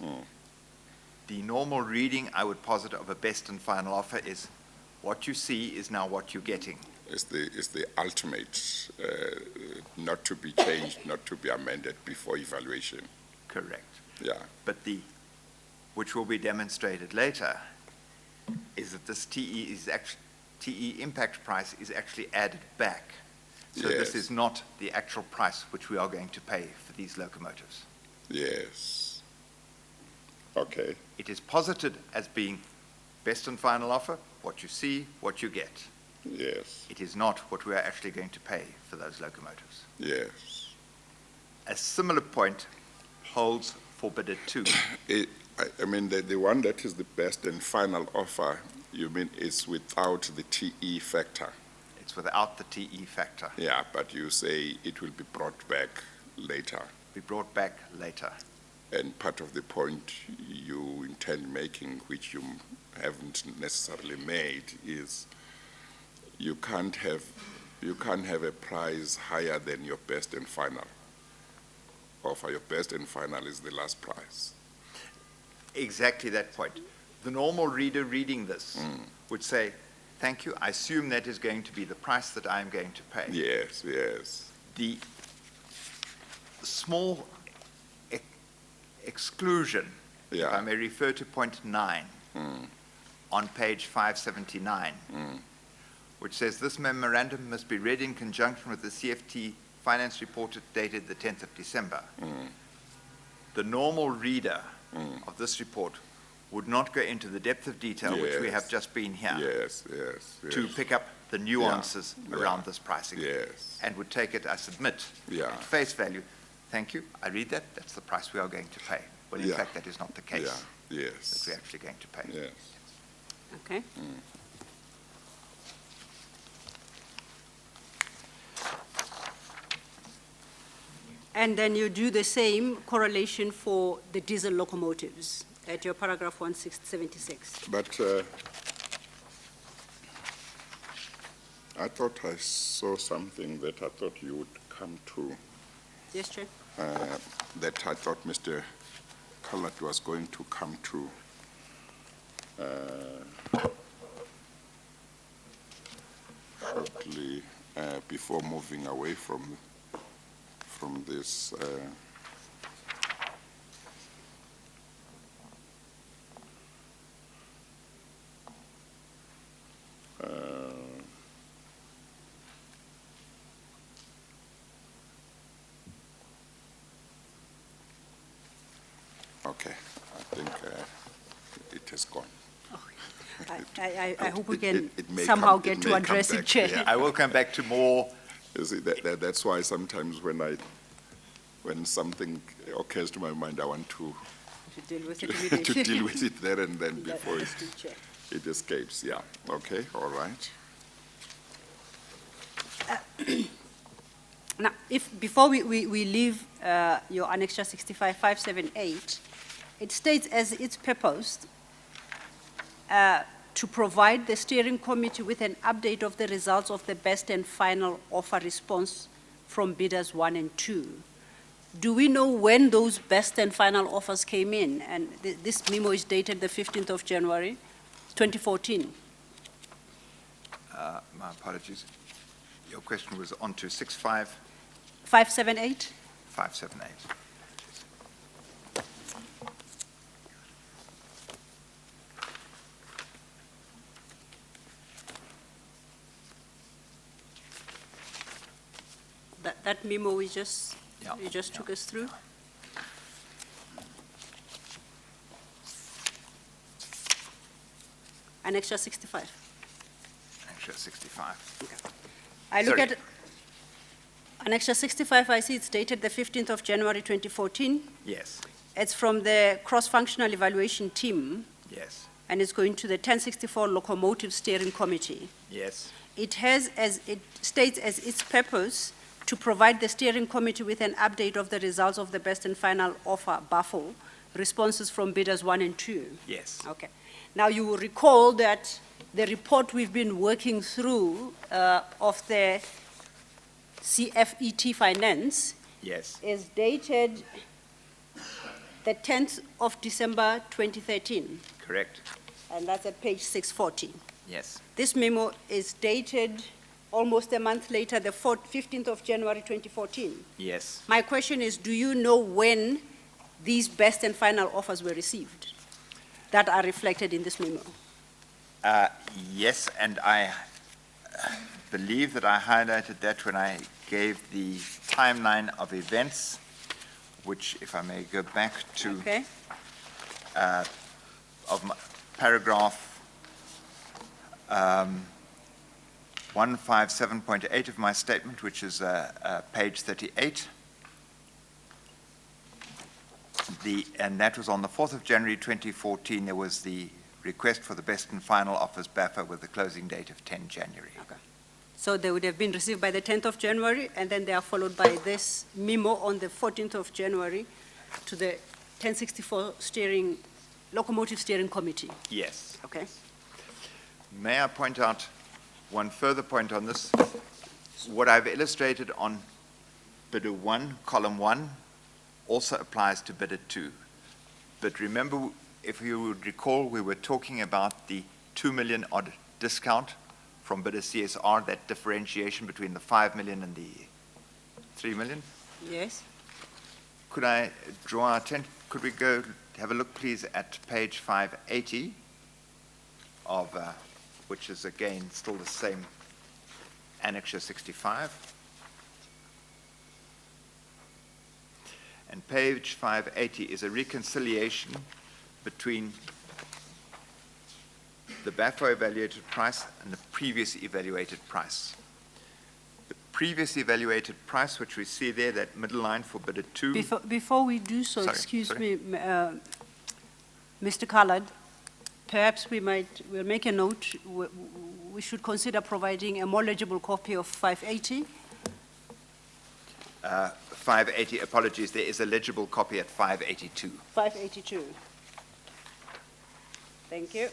the normal reading I would posit of a best and final offer is what you see is now what you're getting. It's the ultimate, not to be changed, not to be amended before evaluation. Correct. Yeah. But which will be demonstrated later, is that this TE impact price is actually added back. So Yes. this is not the actual price which we are going to pay for these locomotives. Yes. Okay. It is posited as being best and final offer, what you see, what you get. Yes. It is not what we are actually going to pay for those locomotives. Yes. A similar point holds for bidder 2. I mean, the one that is the best and final offer, you mean it's without the TE factor? It's without the TE factor. Yeah, but you say it will be brought back later. Be brought back later. And part of the point you intend making, which you haven't necessarily made, is you can't have a price higher than your best and final offer. Your best and final is the last price. Exactly that point. The normal reader reading this would say, thank you, I assume that is going to be the price that I'm going to pay. Yes, yes. The small exclusion, if I Yeah. may refer to point 9 on page 579, which says this memorandum must be read in conjunction with the CFT finance report dated the 10th of December. The normal reader of this report would not go into the depth of detail which we Yes. have just been here Yes, yes, yes. to pick up the nuances Yeah. around this pricing. Yes. And would take it, I submit, Yeah. at face value. Thank you, I read that, that's the price we are going to pay. Well, in Yeah. fact, that is not the case Yeah, that yes, we're actually going to pay. yes. Okay. And then you do the same correlation for the diesel locomotives at your paragraph 1676. But I thought I saw something that I thought you would come to, Yes, Chair? that I thought Mr. Collard was going to come to. Shortly before moving away from this. Okay, I think it has gone. I hope we can It may somehow come- get it to may come address it, back, Chair. yeah. I will come back to more. You see, that's why sometimes when something occurs to my mind, I want to To deal with it to immediately. deal with it there and then That- before understood, Chair. it escapes. Yeah. Okay. All right. Now, before we leave your Annexure 65-578, it states as its purpose to provide the steering committee with an update of the results of the best and final offer response from bidders 1 and 2. Do we know when those best and final offers came in? And this memo is dated the 15th of January, 2014. My apologies. Your question was on to 65. 578? 578. That memo we just Yeah. took us through? Annexure 65. Annexure 65. I look Sorry. at Annexure 65, I see it's dated the 15th of January 2014. Yes, It's from the cross-functional evaluation team, yes, and it's going to the 1064 Locomotives Steering Committee. yes, It states as its purpose to provide the steering committee with an update of the results of the best and final offer, BAFO, responses from bidders 1 and 2. yes, Okay. Now, you will recall that the report we've been working through of the CFET Finance yes, is dated the 10th of December 2013, correct, and that's at page 640. yes. This memo is dated almost a month later, the 15th of January 2014. Yes. My question is, do you know when these best and final offers were received that are reflected in this memo? Yes, and I believe that I highlighted that when I gave the timeline of events, which, if I may go back to Okay, paragraph 157.8 of my statement, which is page 38. And that was on the 4th of January 2014, there was the request for the best and final offers BAFA with the closing date of 10 January. okay. So they would have been received by the 10th of January, and then they are followed by this memo on the 14th of January to the 1064 Locomotive Steering Committee. Yes. Okay? May I point out one further point on this? What I've illustrated on bidder 1, column 1, also applies to bidder 2. But remember, if you would recall, we were talking about the 2 million odd discount from bidder CSR, that differentiation between the 5 million and the 3 million. Yes? Could I draw our attention, could we go have a look, please, at page 580 of, which is again still the same Annexure 65. And page 580 is a reconciliation between the BAFO evaluated price and the previous evaluated price. The previous evaluated price, which we see there, that middle line for bidder 2. Before we do so, Sorry, excuse sorry. me, Mr. Callard, perhaps we'll make a note, we should consider providing a more legible copy of 580. 580, apologies, there is a legible copy at 582. 582. Thank you.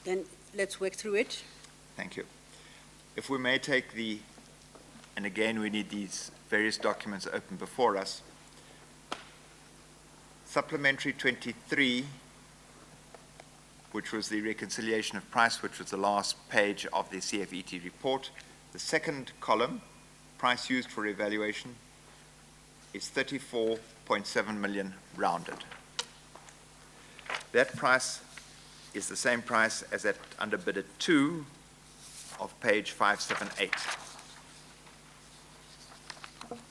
Then let's work through it. Thank you. If we may take the, and again, we need these various documents open before us. Supplementary 23, which was the reconciliation of price, which was the last page of the CFET report. The second column, price used for evaluation, is 34.7 million rounded. That price is the same price as at under bidder 2 of page 578.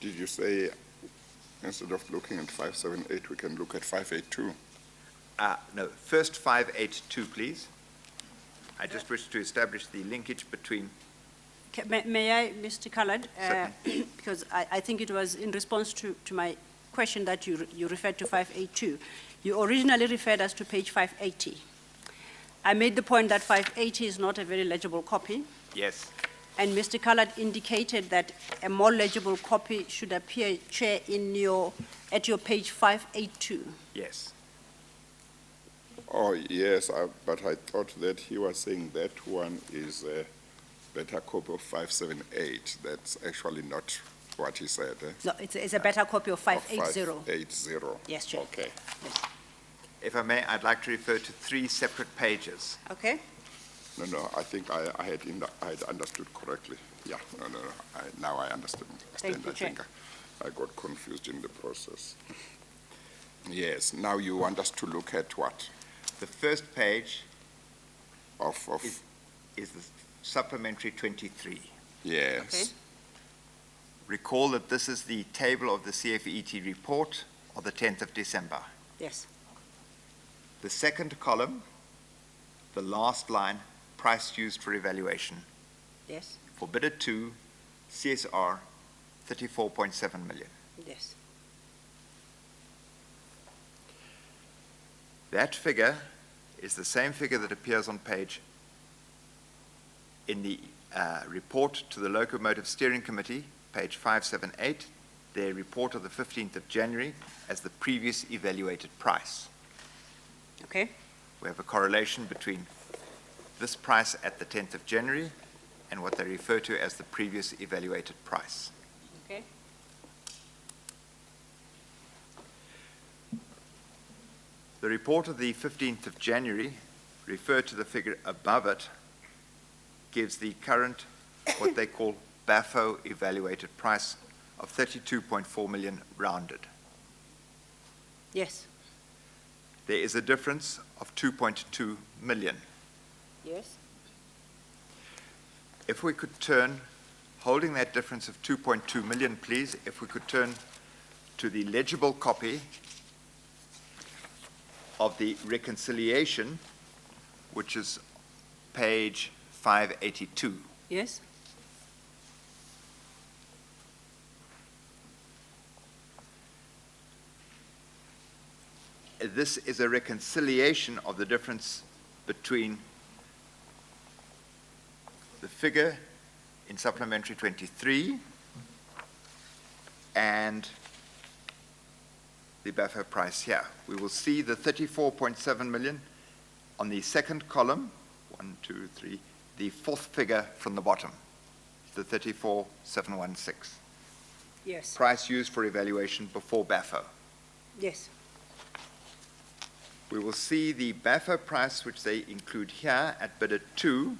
Did you say, instead of looking at 578, we can look at 582? No, first 582, please. I just wish to establish the linkage between. May I, Mr. Callard, Certainly. because I think it was in response to my question that you referred to 582. You originally referred us to page 580. I made the point that 580 is not a very legible copy, Yes, and Mr. Callard indicated that a more legible copy should appear, Chair, at your page 582. yes. Oh, yes, but I thought that he was saying that one is a better copy of 578. That's actually not what he said. No, it's a better copy of 580. 580. Yes, Chair. Okay. Yes. If I may, I'd like to refer to 3 separate pages. Okay? No, I think I had understood correctly. Yeah, no, now I understand. Thank you, I think I got confused in the process. Yes, now you want us to look at what? The first page Of is the supplementary 23. Yes. Okay. Recall that this is the table of the CFET report of the 10th of December. Yes. The second column, the last line, price used for evaluation. Yes. For bidder 2, CSR, 34.7 million. Yes. That figure is the same figure that appears on page in the report to the Locomotive Steering Committee, page 578, their report of the 15th of January as the previous evaluated price. Okay. We have a correlation between this price at the 10th of January and what they refer to as the previous evaluated price. Okay. The report of the 15th of January, referred to the figure above it, gives the current, what they call BAFO evaluated price of 32.4 million rounded. Yes. There is a difference of 2.2 million. Yes. If we could turn, holding that difference of 2.2 million, please, if we could turn to the legible copy of the reconciliation, which is page 582. Yes. This is a reconciliation of the difference between the figure in supplementary 23 and the BAFO price here. We will see the 34.7 million on the second column, 1, 2, 3, the fourth figure from the bottom, the 34,716. Yes. Price used for evaluation before BAFO. Yes. We will see the BAFO price, which they include here at bidder 2,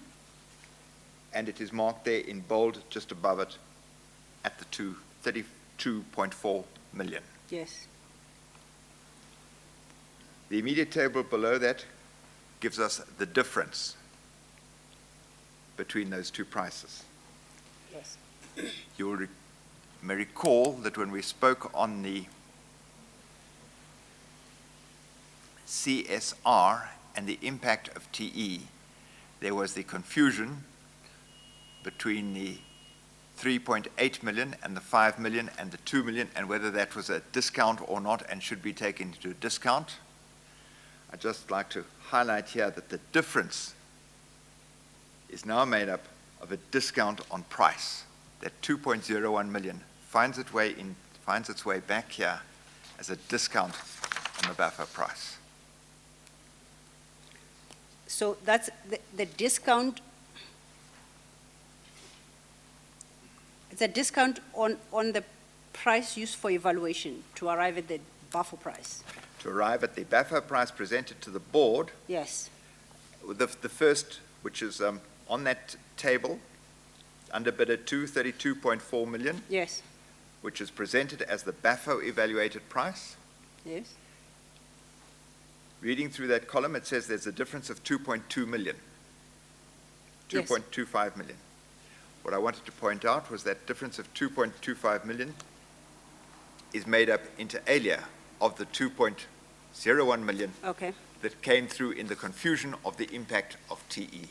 and it is marked there in bold just above it at the 32.4 million. Yes. The immediate table below that gives us the difference between those two prices. Yes. You may recall that when we spoke on the CSR and the impact of TE, there was the confusion between the 3.8 million and the 5 million and the 2 million, and whether that was a discount or not and should be taken into discount. I'd just like to highlight here that the difference is now made up of a discount on price. That 2.01 million finds its way back here as a discount on the BAFO price. So that's the discount. It's a discount on the price used for evaluation to arrive at the BAFO price. To arrive at the BAFO price presented to the board, Yes. the first, which is on that table, under bidder 2, 32.4 million, Yes. which is presented as the BAFO evaluated price. Yes. Reading through that column, it says there's a difference of 2.2 million, Yes. 2.25 million. What I wanted to point out was that difference of 2.25 million is made up inter alia of the 2.01 million Okay. that came through in the confusion of the impact of TE.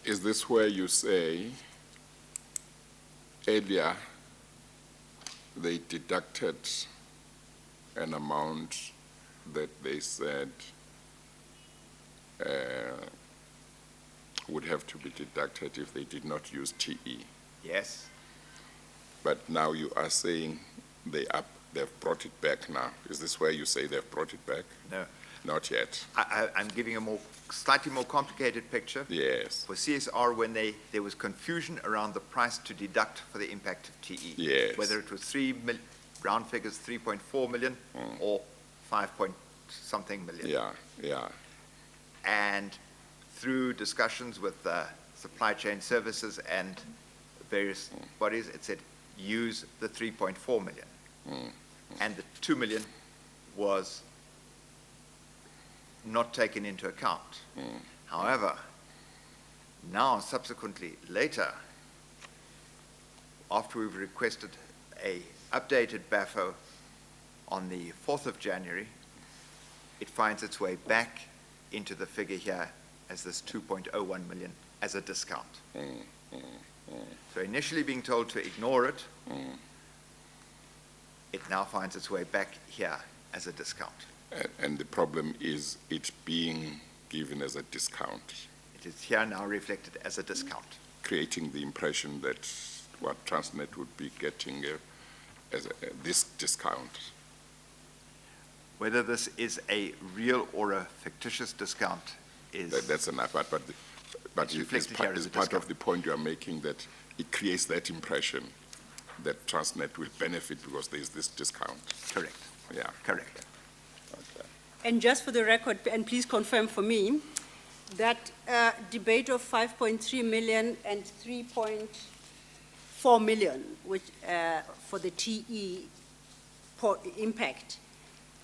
Is this where you say earlier they deducted an amount that they said would have to be deducted if they did not use TE? Yes? But now you are saying they've brought it back now. Is this where you say they've brought it back? No. Not yet. I'm giving a slightly more complicated picture. Yes. For CSR, when there was confusion around the price to deduct for the impact of TE. Yes. Whether it was round figures 3.4 million or 5 point something million. Yeah, yeah. And through discussions with supply chain services and various bodies, it said use the 3.4 million. And the 2 million was not taken into account. However, now subsequently later, after we've requested a updated BAFO on the 4th of January, it finds its way back into the figure here as this 2.01 million as a discount. So initially being told to ignore it, it now finds its way back here as a discount. And the problem is it being given as a discount, It is here now reflected as a discount. creating the impression that what Transnet would be getting as this discount. Whether this is a real or a fictitious discount is That's enough, but It's reflected here as a part of discount. the point you are making, that it creates that impression that Transnet will benefit because there is this discount. correct. Yeah. Correct. Okay. And just for the record, and please confirm for me, that debate of 5.3 million and 3.4 million, which for the TE impact,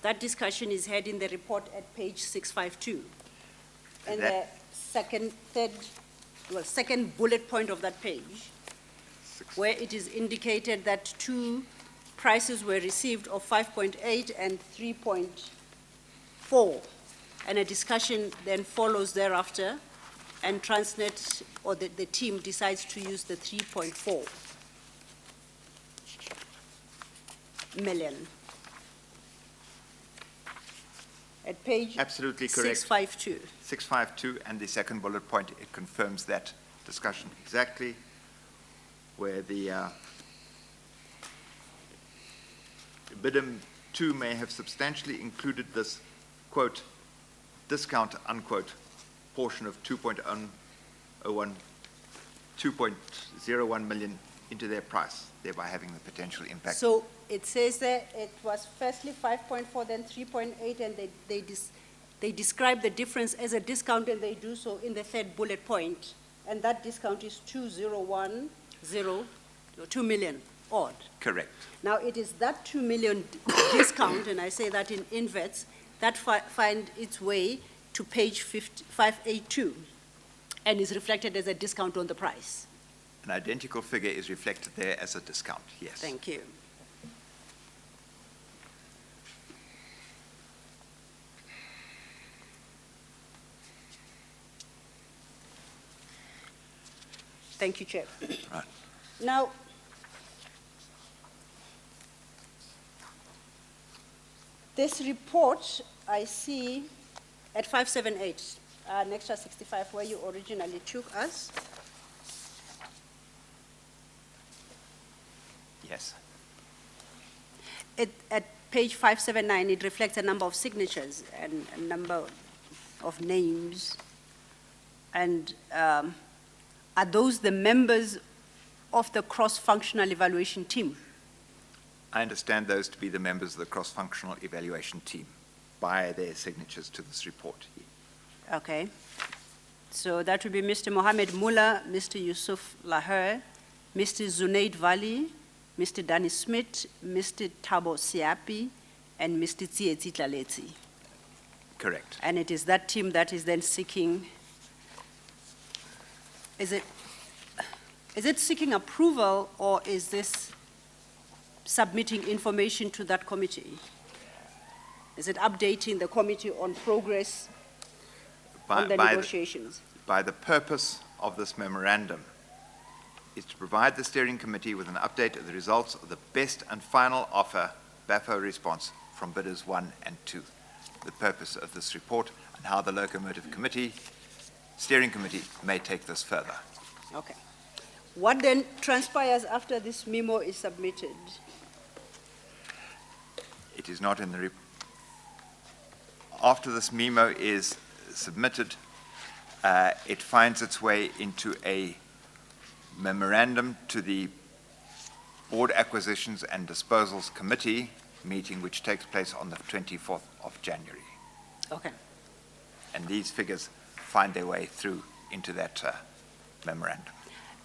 that discussion is had in the report at page 652. And the second bullet point of that page, where it is indicated that two prices were received of 5.8 and 3.4. And a discussion then follows thereafter, and Transnet, or the team, decides to use the 3.4 million. At page Absolutely correct. 652. 652, and the second bullet point, it confirms that discussion exactly, where the Bidem 2 may have substantially included this, quote, discount, unquote, portion of 2.01 million into their price, thereby having the potential impact. So it says that it was firstly 5.4, then 3.8, and they describe the difference as a discount, and they do so in the third bullet point. And that discount is 2.010, or 2 million odd. Correct. Now, it is that 2 million discount, and I say that in inverts, that find its way to page 582, and is reflected as a discount on the price. An identical figure is reflected there as a discount, yes. Thank you. Thank you, Chair. Right. Now, this report, I see at 578, next to 65, where you originally took us. Yes. At page 579, it reflects a number of signatures and a number of names. And are those the members of the cross-functional evaluation team? I understand those to be the members of the cross-functional evaluation team by their signatures to this report. Okay. So that would be Mr. Mohamed Mullah, Mr. Yusuf Laher, Mr. Zunaid Vali, Mr. Danny Smith, Mr. Thabo Siapi, and Mr. Tsietsi Tlaleti. Correct. And it is that team that is then seeking, is it seeking approval, or is this submitting information to that committee? Is it updating the committee on progress on the negotiations? By the purpose of this memorandum is to provide the steering committee with an update of the results of the best and final offer BAFO response from bidders 1 and 2. The purpose of this report and how the Locomotive Committee, steering committee, may take this further. Okay. What then transpires after this memo is submitted? It is not in the after this memo is submitted, it finds its way into a memorandum to the Board Acquisitions and Disposals Committee meeting, which takes place on the 24th of January. Okay. And these figures find their way through into that memorandum.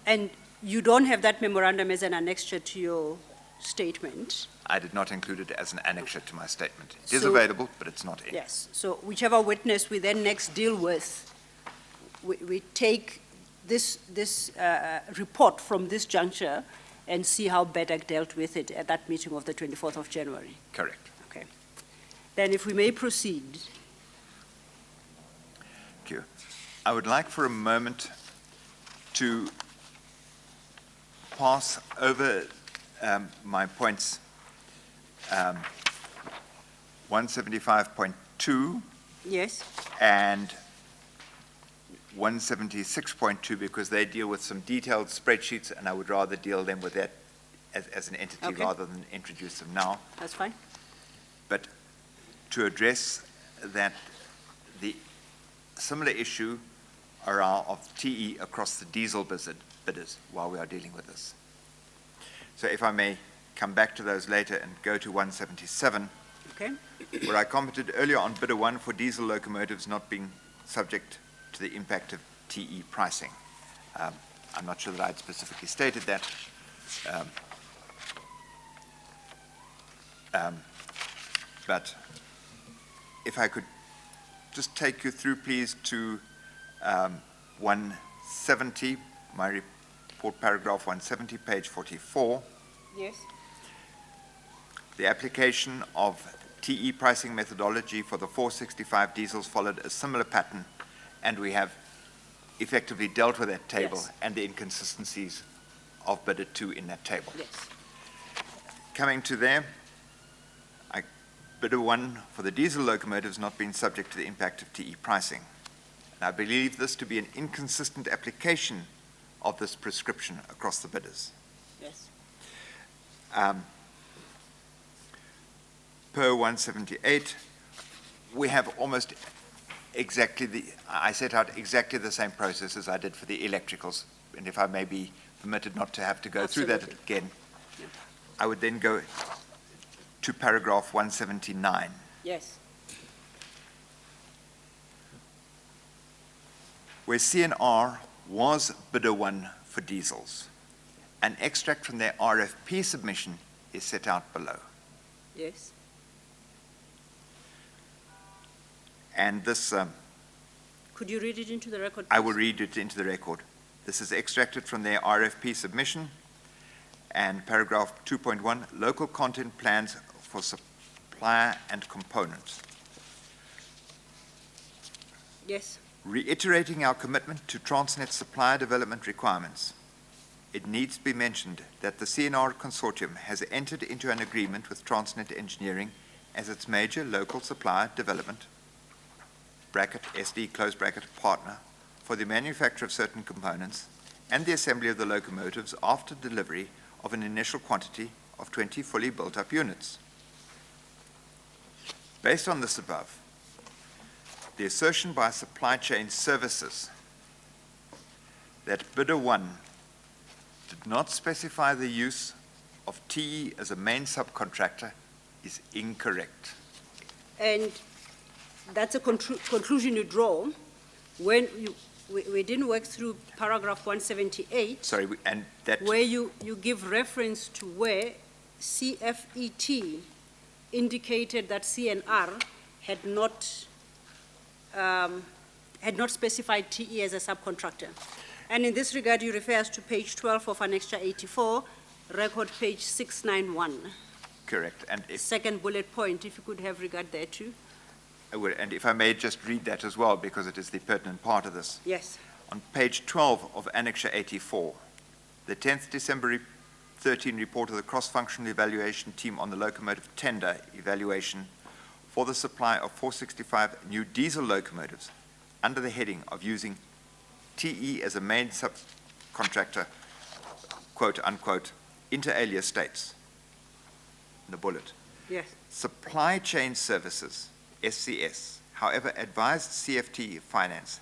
And you don't have that memorandum as an annexure to your statement? I did not include it as an annexure to my statement. It is So- available, but it's not in. Yes. So whichever witness we then next deal with we take this report from this juncture and see how BEDAC dealt with it at that meeting of the 24th of January. Correct. Okay. Then if we may proceed. Thank you. I would like for a moment to pass over my points 175.2 Yes. and 176.2 because they deal with some detailed spreadsheets, and I would rather deal them with that as an entity Okay. rather than introduce them now. That's fine. But to address that, the similar issue around of TE across the diesel bidders while we are dealing with this. So if I may come back to those later and go to 177, Okay. where I commented earlier on bidder 1 for diesel locomotives not being subject to the impact of TE pricing. I'm not sure that I had specifically stated that. But if I could just take you through, please, to 170, my report paragraph 170, page 44. Yes. The application of TE pricing methodology for the 465 diesels followed a similar pattern, and we have effectively dealt with that table Yes. and the inconsistencies of bidder 2 in that table. Yes. Coming to there, bidder 1 for the diesel locomotives not being subject to the impact of TE pricing. And I believe this to be an inconsistent application of this prescription across the bidders. Yes. Per 178, we have almost exactly I set out exactly the same process as I did for the electricals, and if I may be permitted not to have to go through that Absolutely. again, Yeah. I would then go to paragraph 179. Yes. Where CNR was bidder 1 for diesels. An extract from their RFP submission is set out below. Yes. And this, Could you read it into the record? I will please? read it into the record. This is extracted from their RFP submission, and paragraph 2.1, local content plans for supplier and components. Yes. Reiterating our commitment to Transnet supplier development requirements, it needs to be mentioned that the CNR Consortium has entered into an agreement with Transnet Engineering as its major local supplier development bracket SD close bracket partner for the manufacture of certain components and the assembly of the locomotives after delivery of an initial quantity of 20 fully built-up units. Based on this above, the assertion by Supply Chain Services that bidder 1 did not specify the use of TE as a main subcontractor is incorrect. And that's a conclusion you draw when we didn't work through paragraph 178. Sorry, and that Where you give reference to where CFET indicated that CNR had not specified TE as a subcontractor. And in this regard, you refer us to page 12 of Annexure 84, record page 691. correct. And if Second bullet point, if you could have regard there too. I would, and if I may just read that as well, because it is the pertinent part of this. Yes. On page 12 of Annexure 84, the 10th December 13 report of the cross-functional evaluation team on the locomotive tender evaluation for the supply of 465 new diesel locomotives under the heading of using TE as a main subcontractor, quote unquote, inter alia states in the bullet. Yes. Supply Chain Services, SCS, however, advised CFT Finance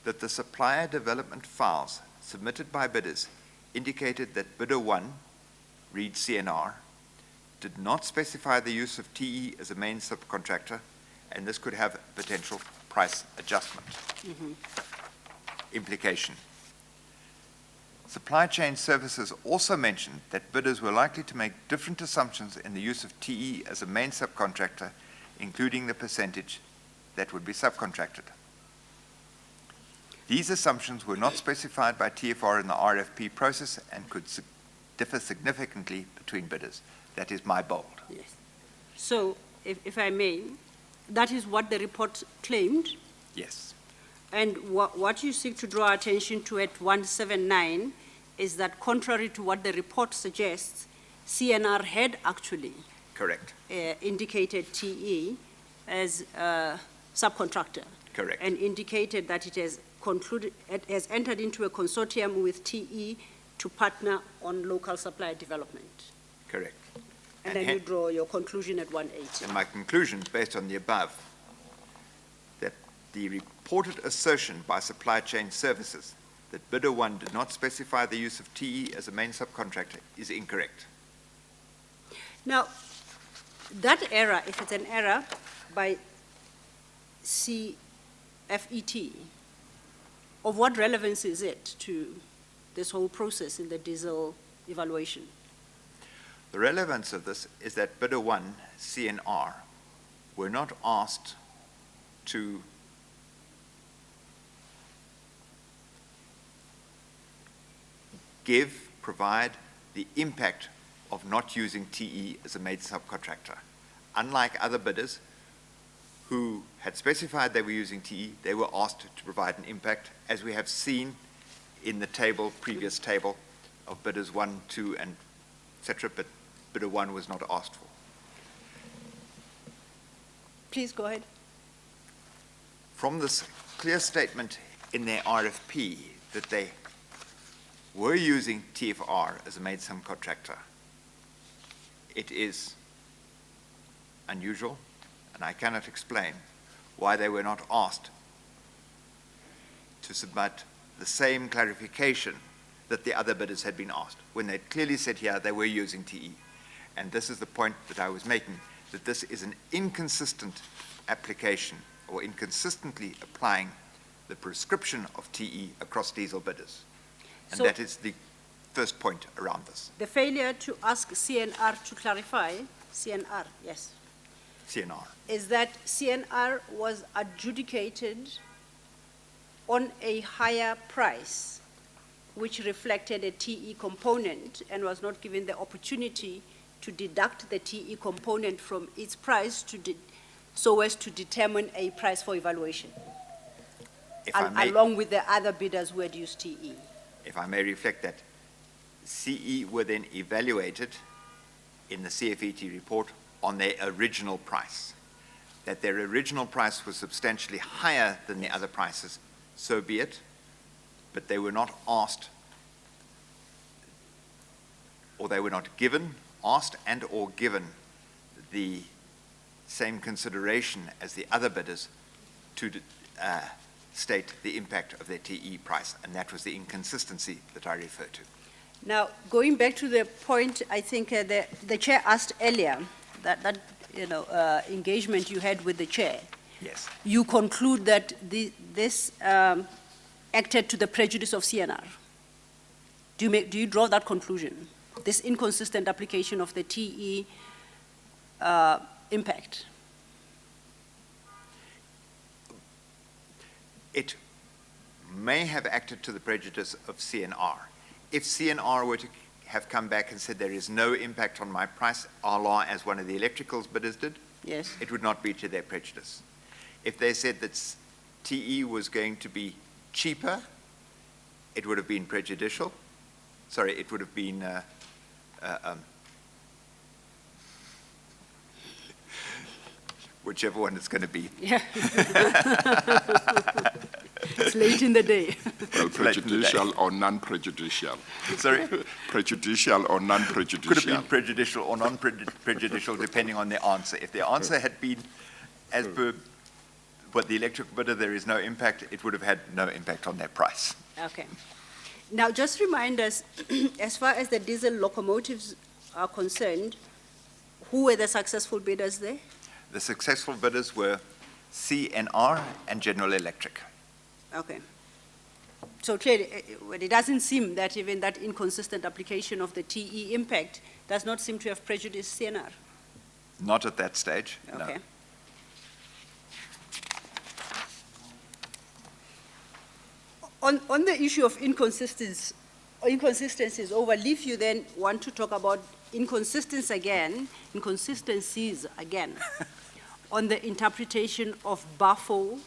that the supplier development files submitted by bidders indicated that bidder 1, read CNR, did not specify the use of TE as a main subcontractor, and this could have potential price adjustment. Implication. Supply Chain Services also mentioned that bidders were likely to make different assumptions in the use of TE as a main subcontractor, including the percentage that would be subcontracted. These assumptions were not specified by TFR in the RFP process and could differ significantly between bidders. That is my bold. Yes. So, if I may, that is what the report claimed, Yes. and what you seek to draw attention to at 179 is that contrary to what the report suggests, CNR had actually Correct. indicated TE as a subcontractor. Correct. And indicated that it has concluded, it has entered into a consortium with TE to partner on local supply development. Correct. And then you draw your conclusion at 180. And my conclusion, based on the above, that the reported assertion by Supply Chain Services that bidder 1 did not specify the use of TE as a main subcontractor is incorrect. Now, that error, if it's an error by CFET, of what relevance is it to this whole process in the diesel evaluation? The relevance of this is that bidder 1, CNR, were not asked to provide the impact of not using TE as a main subcontractor. Unlike other bidders who had specified they were using TE, they were asked to provide an impact, as we have seen in the table, previous table of bidders 1, 2, and et cetera, but bidder 1 was not asked for. Please go ahead. From this clear statement in their RFP that they were using TFR as a main subcontractor, it is unusual, and I cannot explain why they were not asked to submit the same clarification that the other bidders had been asked, when they clearly said here they were using TE. And this is the point that I was making, that this is an inconsistent application, or inconsistently applying the prescription of TE across diesel bidders. And So- that is the first point around this. The failure to ask CNR to clarify, CNR, yes, CNR. is that CNR was adjudicated on a higher price, which reflected a TE component and was not given the opportunity to deduct the TE component from its price so as to determine a price for evaluation, If I may, along with the other bidders who had used TE. if I may reflect that, CE were then evaluated in the CFET report on their original price. That their original price was substantially higher than the other prices, so be it, but they were not asked, or they were not given, asked and or given the same consideration as the other bidders to state the impact of their TE price, and that was the inconsistency that I refer to. Now, going back to the point, I think the chair asked earlier, that engagement you had with the chair, Yes. you conclude that this acted to the prejudice of CNR. Do you draw that conclusion? This inconsistent application of the TE impact? It may have acted to the prejudice of CNR. If CNR were to have come back and said there is no impact on my price, a la as one of the electricals bidders did, Yes. it would not be to their prejudice. If they said that TE was going to be cheaper, it would have been prejudicial. Sorry, it would have been whichever one it's going to be. Yeah. It's late in the day. Well, It's late today. prejudicial or non-prejudicial. Sorry? Prejudicial or Could have non-prejudicial. been prejudicial or non-prejudicial depending on the answer. If the answer had been, as per what the electric bidder, there is no impact, it would have had no impact on their price. Okay. Now, just remind us, as far as the diesel locomotives are concerned, who were the successful bidders there? The successful bidders were CNR and General Electric. Okay. So clearly, it doesn't seem that even that inconsistent application of the TE impact does not seem to have prejudiced CNR. Not at that stage, no. Okay. On the issue of inconsistencies over leaf, you then want to talk about inconsistencies again, on the interpretation of BAFO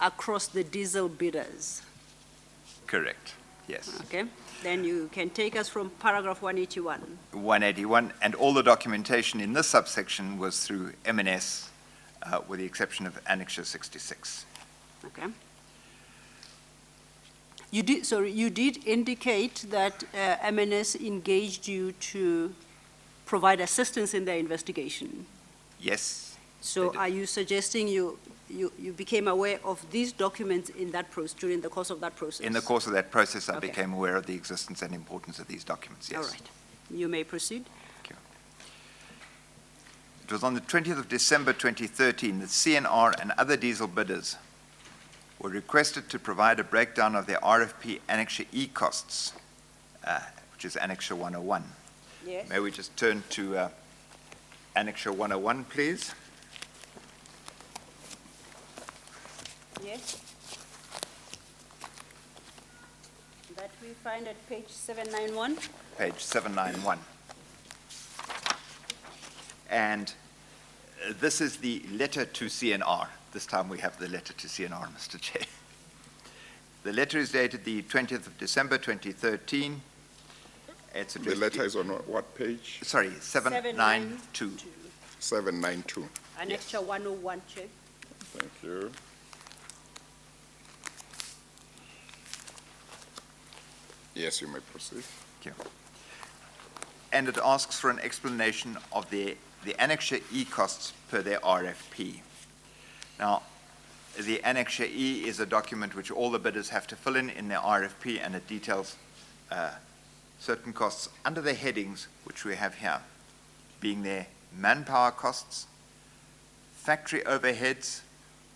across the diesel bidders. Correct, yes. Okay, then you can take us from paragraph 181. 181, and all the documentation in this subsection was through M&S, with the exception of Annexure 66. Okay. You did indicate that M&S engaged you to provide assistance in their investigation. Yes. So are you suggesting you became aware of these documents in that during the course of that process? In the course of that process, I Okay. became aware of the existence and importance of these documents, yes. All right. You may proceed. Thank you. It was on the 20th of December 2013 that CNR and other diesel bidders were requested to provide a breakdown of their RFP Annexure E costs, which is Annexure 101. Yes. May we just turn to Annexure 101, please? Yes. That we find at page 791. Page 791. And this is the letter to CNR. This time we have the letter to CNR, Mr. Chair. The letter is dated the 20th of December 2013. It's The addressed letter is on what page? Sorry, 792. 792. Annexure 101, Chair. Thank you. Yes, you may proceed. Thank you. And it asks for an explanation of the Annexure E costs per their RFP. Now, the Annexure E is a document which all the bidders have to fill in their RFP, and it details certain costs under the headings which we have here, being their manpower costs, factory overheads,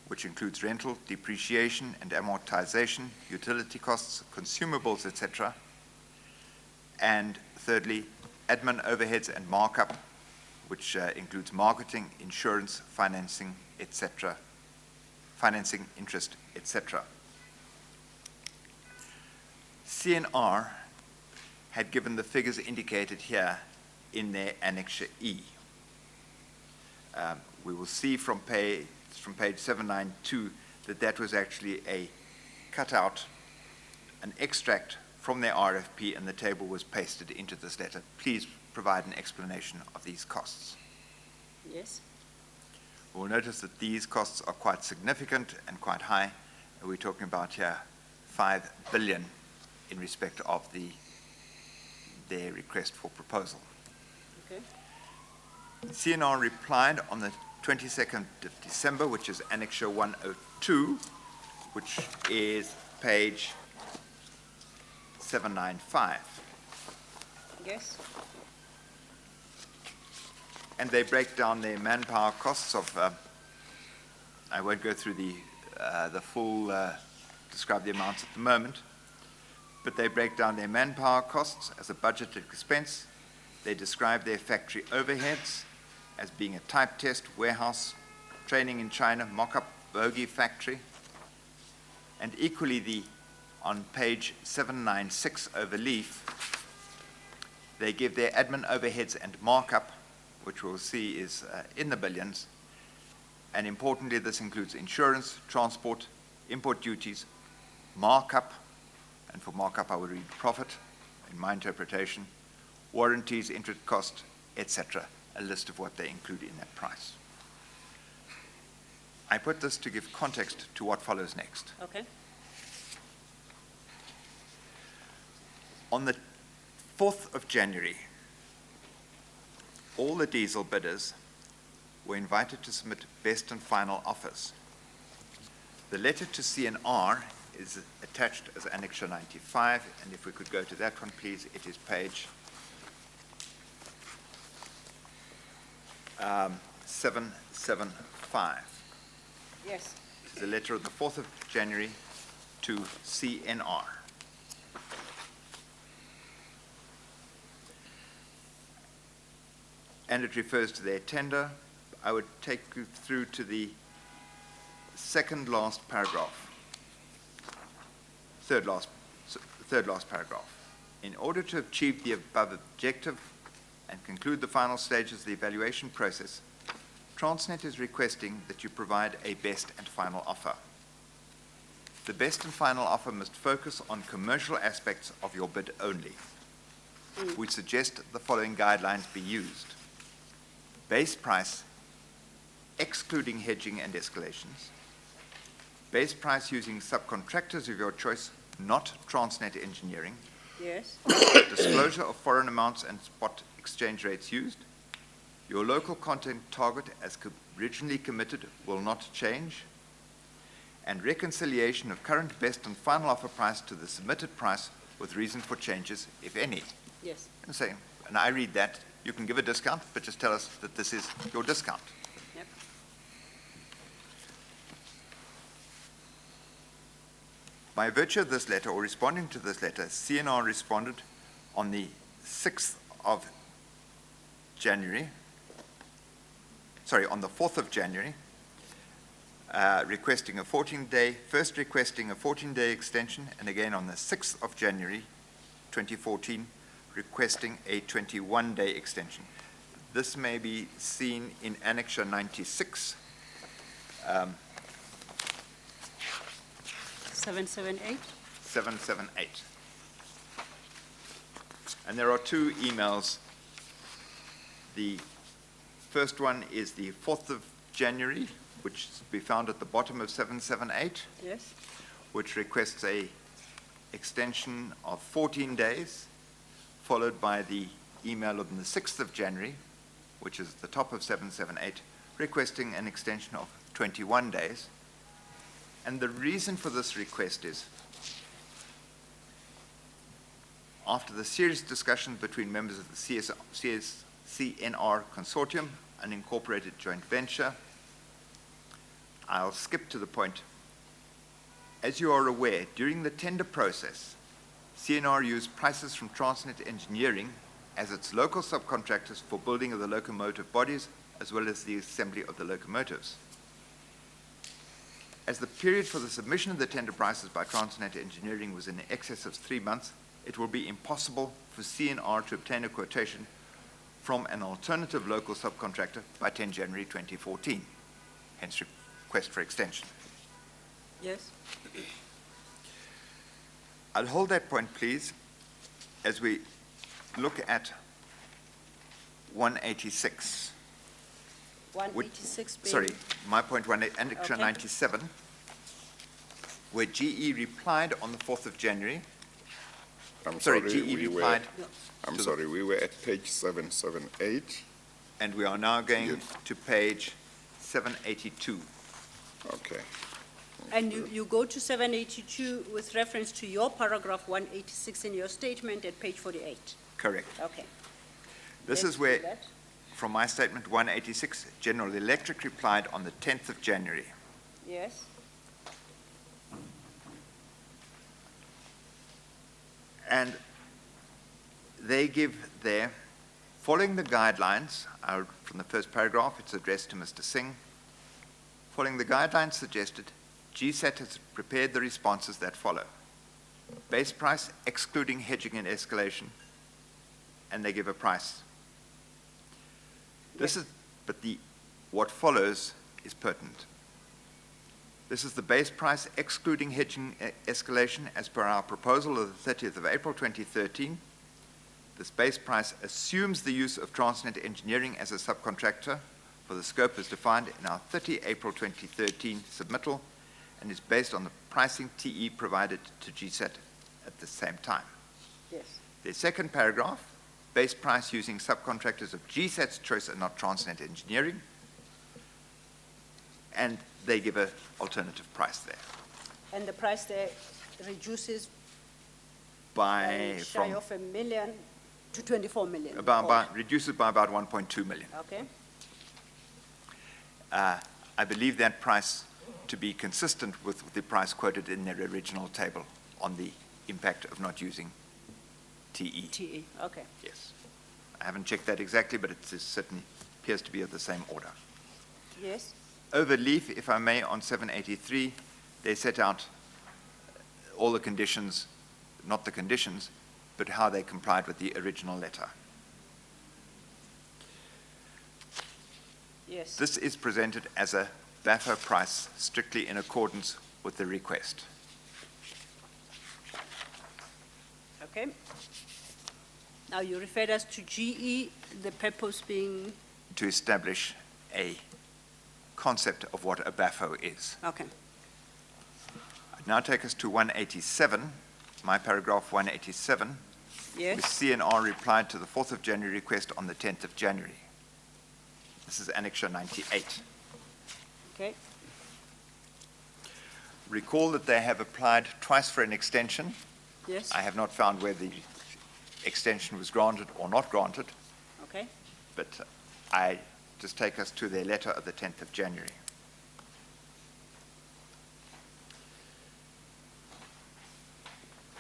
which includes rental, depreciation, and amortization, utility costs, consumables, etc. And thirdly, admin overheads and markup, which includes marketing, insurance, financing, etc., financing, interest, etc. CNR had given the figures indicated here in their Annexure E. We will see from page 792 that was actually a cutout, an extract from their RFP, and the table was pasted into this letter. Please provide an explanation of these costs. Yes. We'll notice that these costs are quite significant and quite high. We're talking about here 5 billion in respect of their request for proposal. Okay. CNR replied on the 22nd of December, which is Annexure 102, which is page 795. Yes. And they break down their manpower costs of, I won't go through the full, describe the amounts at the moment, but they break down their manpower costs as a budgeted expense. They describe their factory overheads as being a type test, warehouse, training in China, mock-up, bogey factory. And equally, on page 796 over leaf, they give their admin overheads and markup, which we'll see is in the billions. And importantly, this includes insurance, transport, import duties, markup, and for markup I would read profit in my interpretation, warranties, interest cost, etc., a list of what they include in that price. I put this to give context to what follows next. Okay. On the 4th of January, all the diesel bidders were invited to submit best and final offers. The letter to CNR is attached as Annexure 95, and if we could go to that one, please, it is page 775. Yes. It is a letter of the 4th of January to CNR. And it refers to their tender. I would take you through to the second last paragraph. third last paragraph. In order to achieve the above objective and conclude the final stages of the evaluation process, Transnet is requesting that you provide a best and final offer. The best and final offer must focus on commercial aspects of your bid only. We suggest the following guidelines be used. Base price, excluding hedging and escalations. Base price using subcontractors of your choice, not Transnet Engineering. Yes. Disclosure of foreign amounts and spot exchange rates used. Your local content target as originally committed will not change. And reconciliation of current best and final offer price to the submitted price with reason for changes, if any. Yes. And I read that. You can give a discount, but just tell us that this is your discount. Yep. By virtue of this letter, or responding to this letter, CNR responded on the 6th of January, on the 4th of January, requesting a 14-day extension, and again on the 6th of January 2014, requesting a 21-day extension. This may be seen in Annex 96. 778. 778. And there are two emails. The first one is the 4th of January, which is to be found at the bottom of 778, Yes. which requests a extension of 14 days, followed by the email on the 6th of January, which is at the top of 778, requesting an extension of 21 days. And the reason for this request is, after the serious discussion between members of the CNR Consortium, an incorporated joint venture, I'll skip to the point. As you are aware, during the tender process, CNR used prices from Transnet Engineering as its local subcontractors for building of the locomotive bodies, as well as the assembly of the locomotives. As the period for the submission of the tender prices by Transnet Engineering was in excess of 3 months, it will be impossible for CNR to obtain a quotation from an alternative local subcontractor by 10 January 2014, hence request for extension. Yes. I'll hold that point, please, as we look at 186. 186 being. Sorry, my point, Annex Okay. 97, where GE replied on the 4th of January. I'm Sorry, sorry, GE we were, replied. I'm to sorry, we were at page 778. And we are now going Yes. to page 782. Okay. And you go to 782 with reference to your paragraph 186 in your statement at page 48. Correct. Okay. This Let's is where, do that. from my statement 186, General Electric replied on the 10th of January. Yes. And they give there, following the guidelines, from the first paragraph, it's addressed to Mr. Singh. Following the guidelines suggested, GSAT has prepared the responses that follow. Base price, excluding hedging and escalation, and they give a price. This is, but what follows is pertinent. This is the base price, excluding hedging escalation, as per our proposal of the 30th of April 2013. This base price assumes the use of Transnet Engineering as a subcontractor for the scope as defined in our 30 April 2013 submittal, and is based on the pricing TE provided to GSAT at the same time. Yes. The second paragraph, base price using subcontractors of GSAT's choice and not Transnet Engineering, and they give an alternative price there. And the price there reduces By, shy from of $1 million to 24 million. reduces by about 1.2 million. Okay. I believe that price to be consistent with the price quoted in their original table on the impact of not using TE. TE, okay. Yes. I haven't checked that exactly, but it certainly appears to be of the same order. Yes. Overleaf, if I may, on 783, they set out all the conditions, not the conditions, but how they complied with the original letter. Yes. This is presented as a BAFO price strictly in accordance with the request. Okay. Now you referred us to GE, the purpose being, To establish a concept of what a BAFO is. okay. I'd now take us to 187, my paragraph 187. Yes. With CNR replied to the 4th of January request on the 10th of January. This is Annexure 98. Okay. Recall that they have applied twice for an extension. Yes. I have not found where the extension was granted or not granted, Okay. but I just take us to their letter of the 10th of January.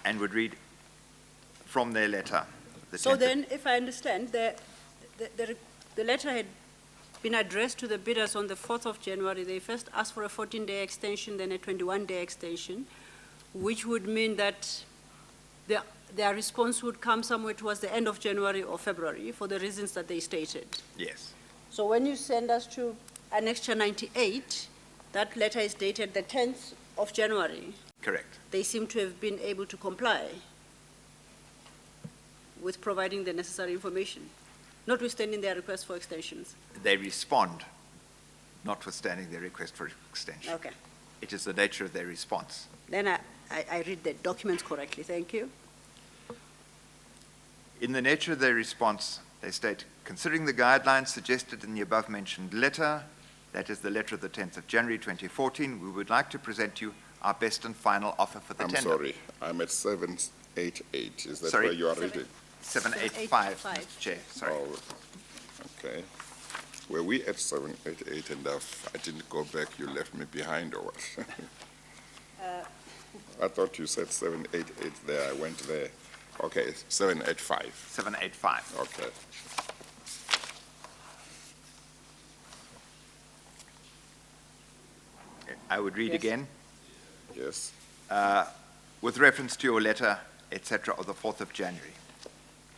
And would read from their letter. The So 10th of then, if I understand, the letter had been addressed to the bidders on the 4th of January. They first asked for a 14-day extension, then a 21-day extension, which would mean that their response would come somewhere towards the end of January or February for the reasons that they stated. Yes, So when you send us to Annexure 98, that letter is dated the 10th of January. correct. They seem to have been able to comply with providing the necessary information, notwithstanding their request for extensions. They respond, notwithstanding their request for extension. Okay. It is the nature of their response. Then I read the documents correctly. Thank you. In the nature of their response, they state, considering the guidelines suggested in the above-mentioned letter, that is the letter of the 10th of January 2014, we would like to present you our best and final offer for the I'm tender. sorry, I'm at 788. Is that Sorry? where you are reading? 785, 785. Chair, sorry. Oh, okay. Were we at 788 and I didn't go back, you left me behind or what? I thought you said 788 there, I went there. Okay, 785, 785. okay. I would read Yes. again. Yes, With reference to your letter, etc., of the 4th of January.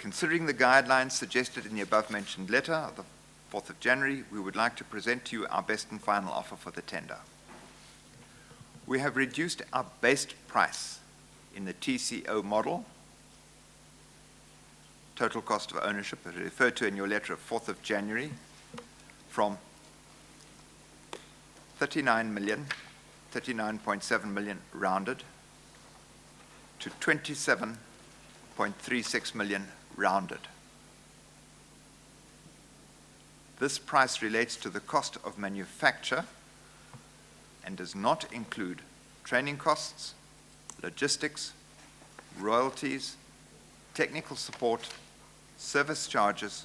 Considering the guidelines suggested in the above-mentioned letter of the 4th of January, we would like to present to you our best and final offer for the tender. We have reduced our base price in the TCO model, total cost of ownership, as referred to in your letter of 4th of January, from 39.7 million rounded to 27.36 million rounded. This price relates to the cost of manufacture and does not include training costs, logistics, royalties, technical support, service charges,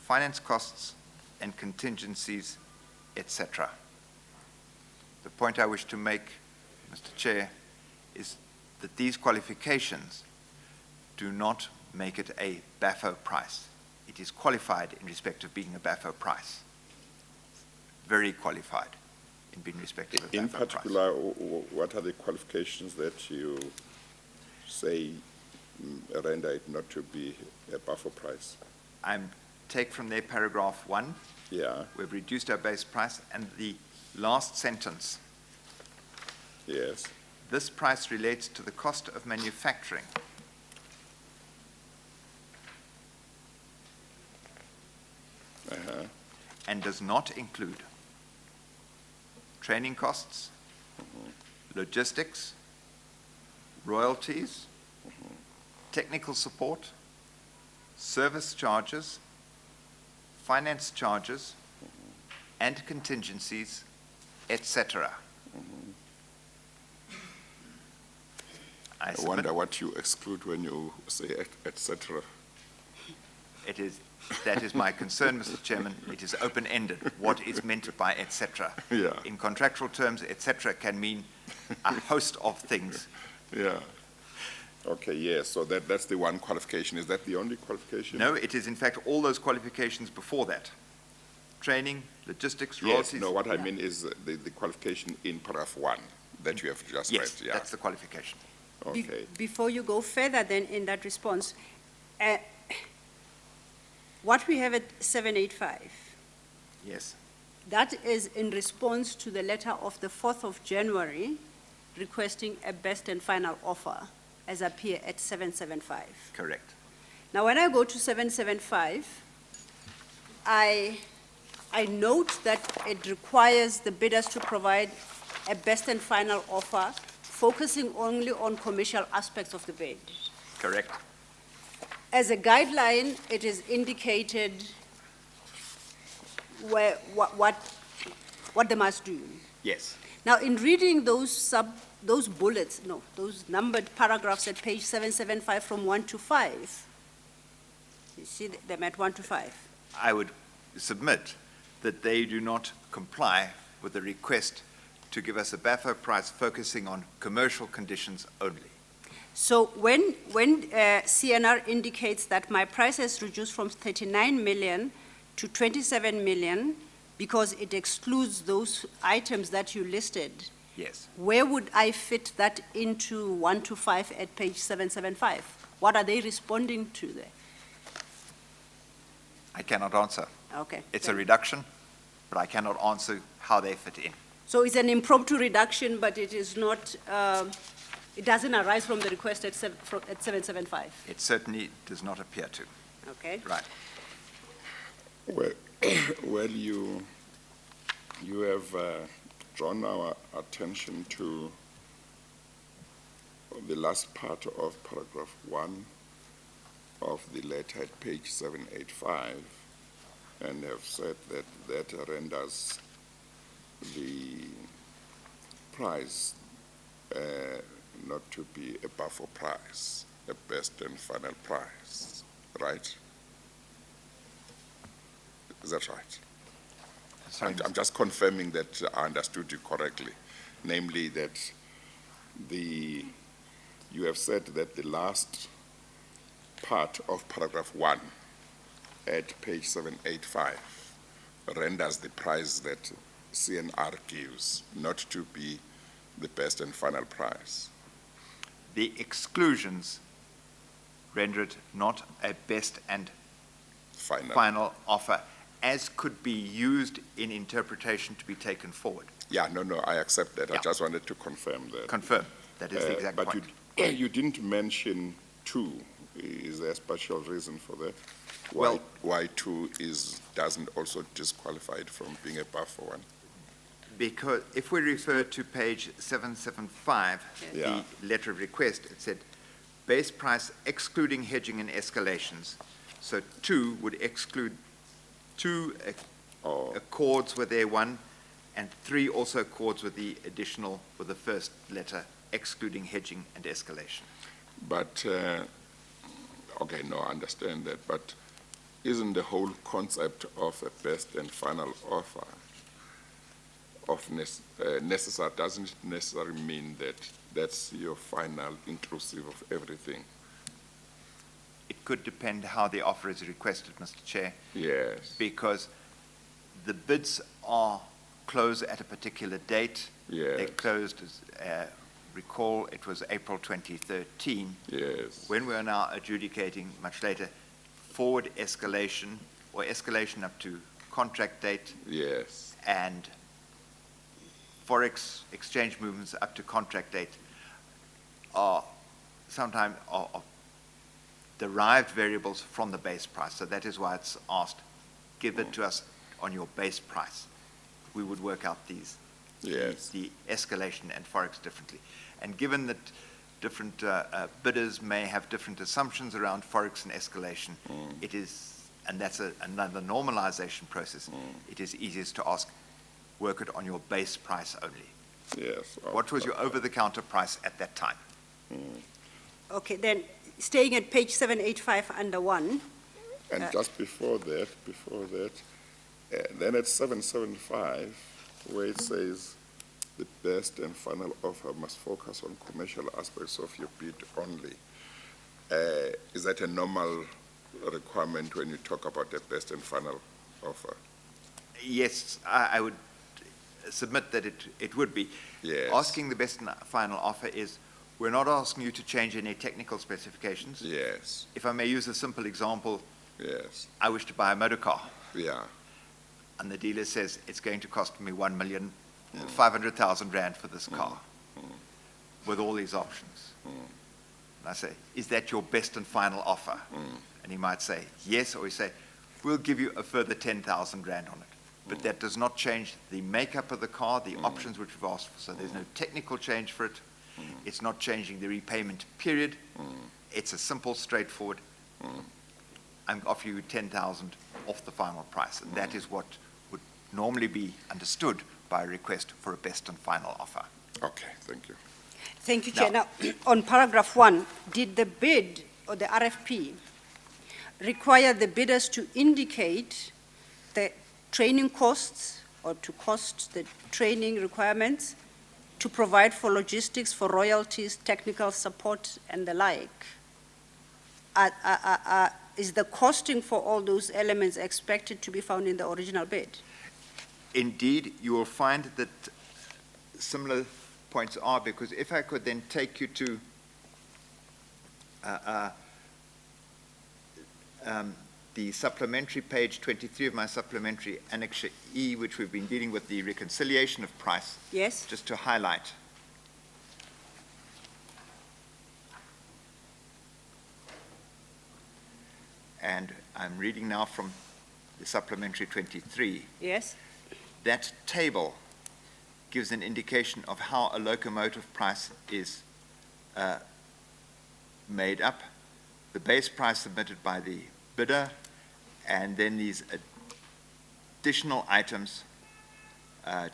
finance costs, and contingencies, etc. The point I wish to make, Mr. Chair, is that these qualifications do not make it a BAFO price. It is qualified in respect of being a BAFO price. Very qualified in being respected of a in BAFO particular, what are the qualifications that you say render it not to be a buffer price? I'm take from their paragraph 1, Yeah, we've reduced our base price, and the last sentence, yes, this price relates to the cost of manufacturing. And does not include training costs, logistics, royalties, technical support, service charges, finance charges, and contingencies, etc. I wonder what you exclude when you say et cetera. That is my concern, Mr. Chairman. It is open-ended, what is meant by et cetera. Yeah. In contractual terms, et cetera can mean a host of things. Yeah. Okay, yes, so that's the one qualification. Is that the only qualification? No, it is in fact all those qualifications before that. Training, logistics, royalties. Yes, no, what I mean is the qualification in paragraph 1 that you have just Yes, read. Yeah. that's the qualification. Okay. Before you go further then in that response, what we have at 785, Yes. that is in response to the letter of the 4th of January requesting a best and final offer as appear at 775. Correct. Now, when I go to 775, I note that it requires the bidders to provide a best and final offer, focusing only on commercial aspects of the bid. Correct. As a guideline, it is indicated what they must do. Yes. Now, in reading those bullets, those numbered paragraphs at page 775 from 1 to 5, you see them at 1 to 5. I would submit that they do not comply with the request to give us a BAFO price focusing on commercial conditions only. So when CNR indicates that my price has reduced from 39 million to 27 million because it excludes those items that you listed, Yes. where would I fit that into 1 to 5 at page 775? What are they responding to there? I cannot answer. Okay. It's a reduction, but I cannot answer how they fit in. So it's an impromptu reduction, but it is not, it doesn't arise from the request at 775. It certainly does not appear to. Okay. Right. Well, you have drawn our attention to the last part of paragraph 1 of the letter at page 785, and have said that renders the price not to be a buffer price, a best and final price, right? Is that right? Sorry, I'm just confirming that I understood you correctly, namely that you have said that the last part of paragraph 1 at page 785 renders the price that CNR gives not to be the best and final price. the exclusions render it not a best and final offer, as could be used in interpretation to be taken forward. Yeah, no, I accept that. I Yeah. just wanted to confirm that. Confirm. That is the exact But point. you didn't mention 2. Is there a special reason for that? Well- Why 2 doesn't also disqualify it from being a buffer one? Because if we refer to page 775, Yeah. the letter of request, it said base price excluding hedging and escalations. So 2 would exclude 2 accords with their 1, and 3 also accords with the additional, with the first letter, excluding hedging and escalation. But, okay, no, I understand that, but isn't the whole concept of a best and final offer of necessary, doesn't necessarily mean that that's your final inclusive of everything? It could depend how the offer is requested, Mr. Chair, Yes, because the bids are closed at a particular date. They yes, closed, as recall, it was April 2013. yes, When we are now adjudicating much later, forward escalation or escalation up to contract date yes, and forex exchange movements up to contract date are sometimes are derived variables from the base price. So that is why it's asked, give it to us on your base price. We would work out these, yes, the escalation and forex differently. And given that different bidders may have different assumptions around forex and escalation, it is, and that's another normalization process, it is easiest to ask, work it on your base price only. yes. What was your over-the-counter price at that time? Okay, then, staying at page 785 under 1, And just before that, then at 775, where it says the best and final offer must focus on commercial aspects of your bid only. Is that a normal requirement when you talk about the best and final offer? Yes, I would submit that it would be. Yes. Asking the best and final offer is We're not asking you to change any technical specifications. Yes, If I may use a simple example, yes, I wish to buy a motor car, yeah, and the dealer says it's going to cost me 1,500,000 rand for this car, with all these options. And I say, is that your best and final offer? And he might say, yes, or he say, we'll give you a further 10,000 rand on it. But that does not change the makeup of the car, the options which we've asked for. So there's no technical change for it. It's not changing the repayment period. It's a simple, straightforward, I'm offering you 10,000 off the final price. And that is what would normally be understood by a request for a best and final offer. okay, thank you. Thank you, Chair. Now, on paragraph 1, did the bid or the RFP require the bidders to indicate the training costs or to cost the training requirements, to provide for logistics, for royalties, technical support, and the like? Is the costing for all those elements expected to be found in the original bid? Indeed, you will find that similar points are, because if I could then take you to the supplementary page 23 of my supplementary Annex E, which we've been dealing with, the reconciliation of price, Yes? just to highlight. And I'm reading now from the supplementary 23. Yes? That table gives an indication of how a locomotive price is made up. The base price submitted by the bidder, and then these additional items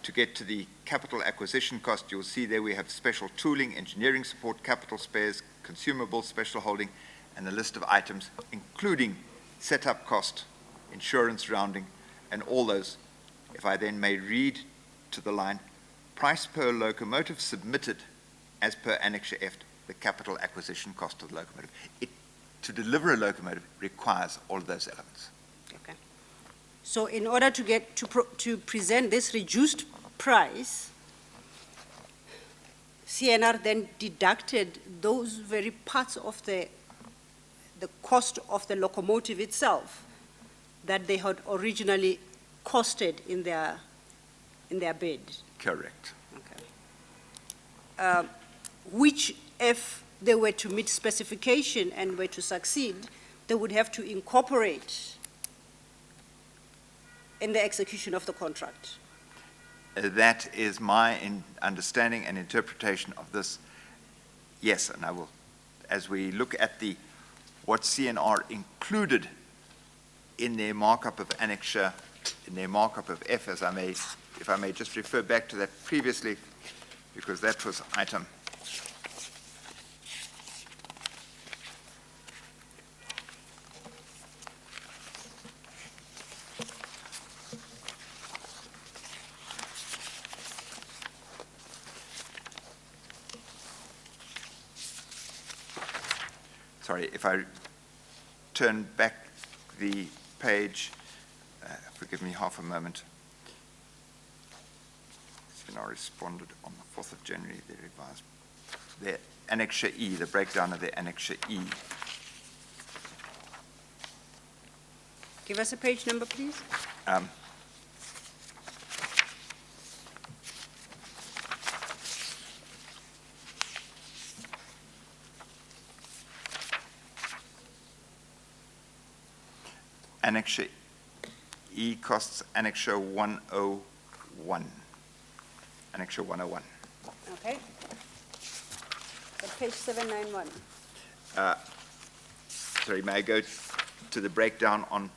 to get to the capital acquisition cost. You'll see there we have special tooling, engineering support, capital spares, consumables, special holding, and a list of items, including setup cost, insurance rounding, and all those. If I then may read to the line, price per locomotive submitted as per Annex F, the capital acquisition cost of the locomotive. To deliver a locomotive requires all of those elements. Okay. So in order to get to present this reduced price, CNR then deducted those very parts of the cost of the locomotive itself that they had originally costed in their bid. Correct. Okay. Which, if they were to meet specification and were to succeed, they would have to incorporate in the execution of the contract. That is my understanding and interpretation of this. Yes, and I will, as we look at what CNR included in their markup of Annex, in their markup of F, if I may just refer back to that previously, because that was item. Sorry, if I turn back the page, forgive me half a moment. CNR responded on the 4th of January, they revised their Annex E, the breakdown of their Annex E. Give us a page number, please. Annex E costs Annex 101. Annex 101. Okay. At page 791. Sorry, may I go to the breakdown on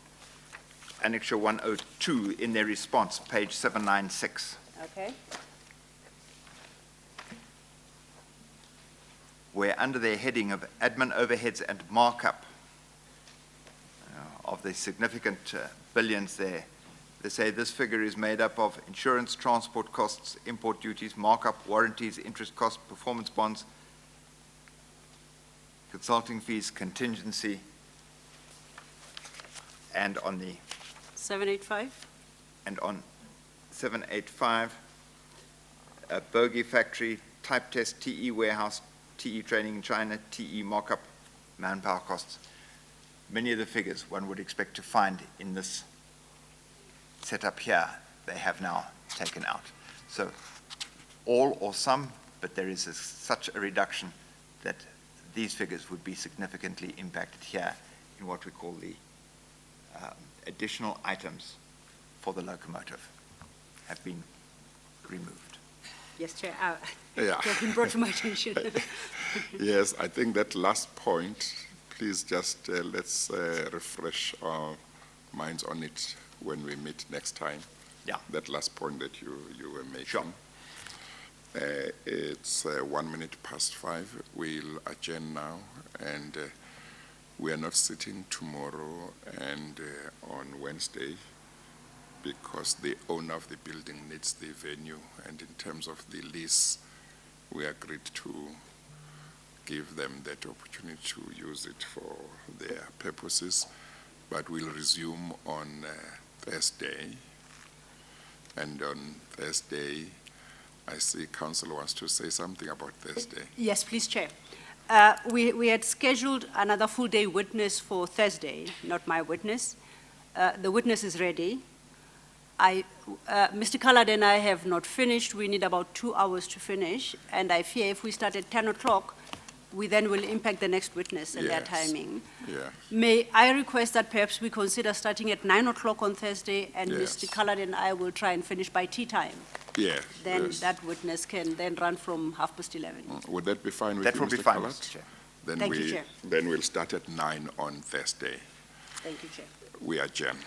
Annex 102 in their response, page 796. Okay. Where under their heading of admin overheads and markup of the significant billions there, they say this figure is made up of insurance, transport costs, import duties, markup, warranties, interest costs, performance bonds, consulting fees, contingency, and on the 785. and on 785, bogey factory, type test, TE warehouse, TE training in China, TE mock-up, manpower costs. Many of the figures one would expect to find in this setup here, they have now taken out. So all or some, but there is such a reduction that these figures would be significantly impacted here in what we call the additional items for the locomotive have been removed. Yes, Chair. Yeah. It has been brought to my attention. Yes, I think that last point, please just let's refresh our minds on it when we meet next time. Yeah. That last point that you were making. Sure. It's 1 minute past 5. We'll adjourn now, and we are not sitting tomorrow and on Wednesday because the owner of the building needs the venue, and in terms of the lease, we agreed to give them that opportunity to use it for their purposes, but we'll resume on Thursday. And on Thursday, I see Council wants to say something about Thursday. Yes, please, Chair. We had scheduled another full-day witness for Thursday, not my witness. The witness is ready. Mr. Callard and I have not finished. We need about 2 hours to finish, and I fear if we start at 10 o'clock, we then will impact the next witness and their timing. Yeah. May I request that perhaps we consider starting at 9 o'clock on Thursday, and Yes. Mr. Callard and I will try and finish by tea time. Yeah. Then yes. that witness can then run from 11:30. Would that be fine with That you, will be Mr. fine, Callard? Mr. Chair. Then Thank you, Chair. Then we'll start at 9 on Thursday. Thank you, Chair. We adjourn.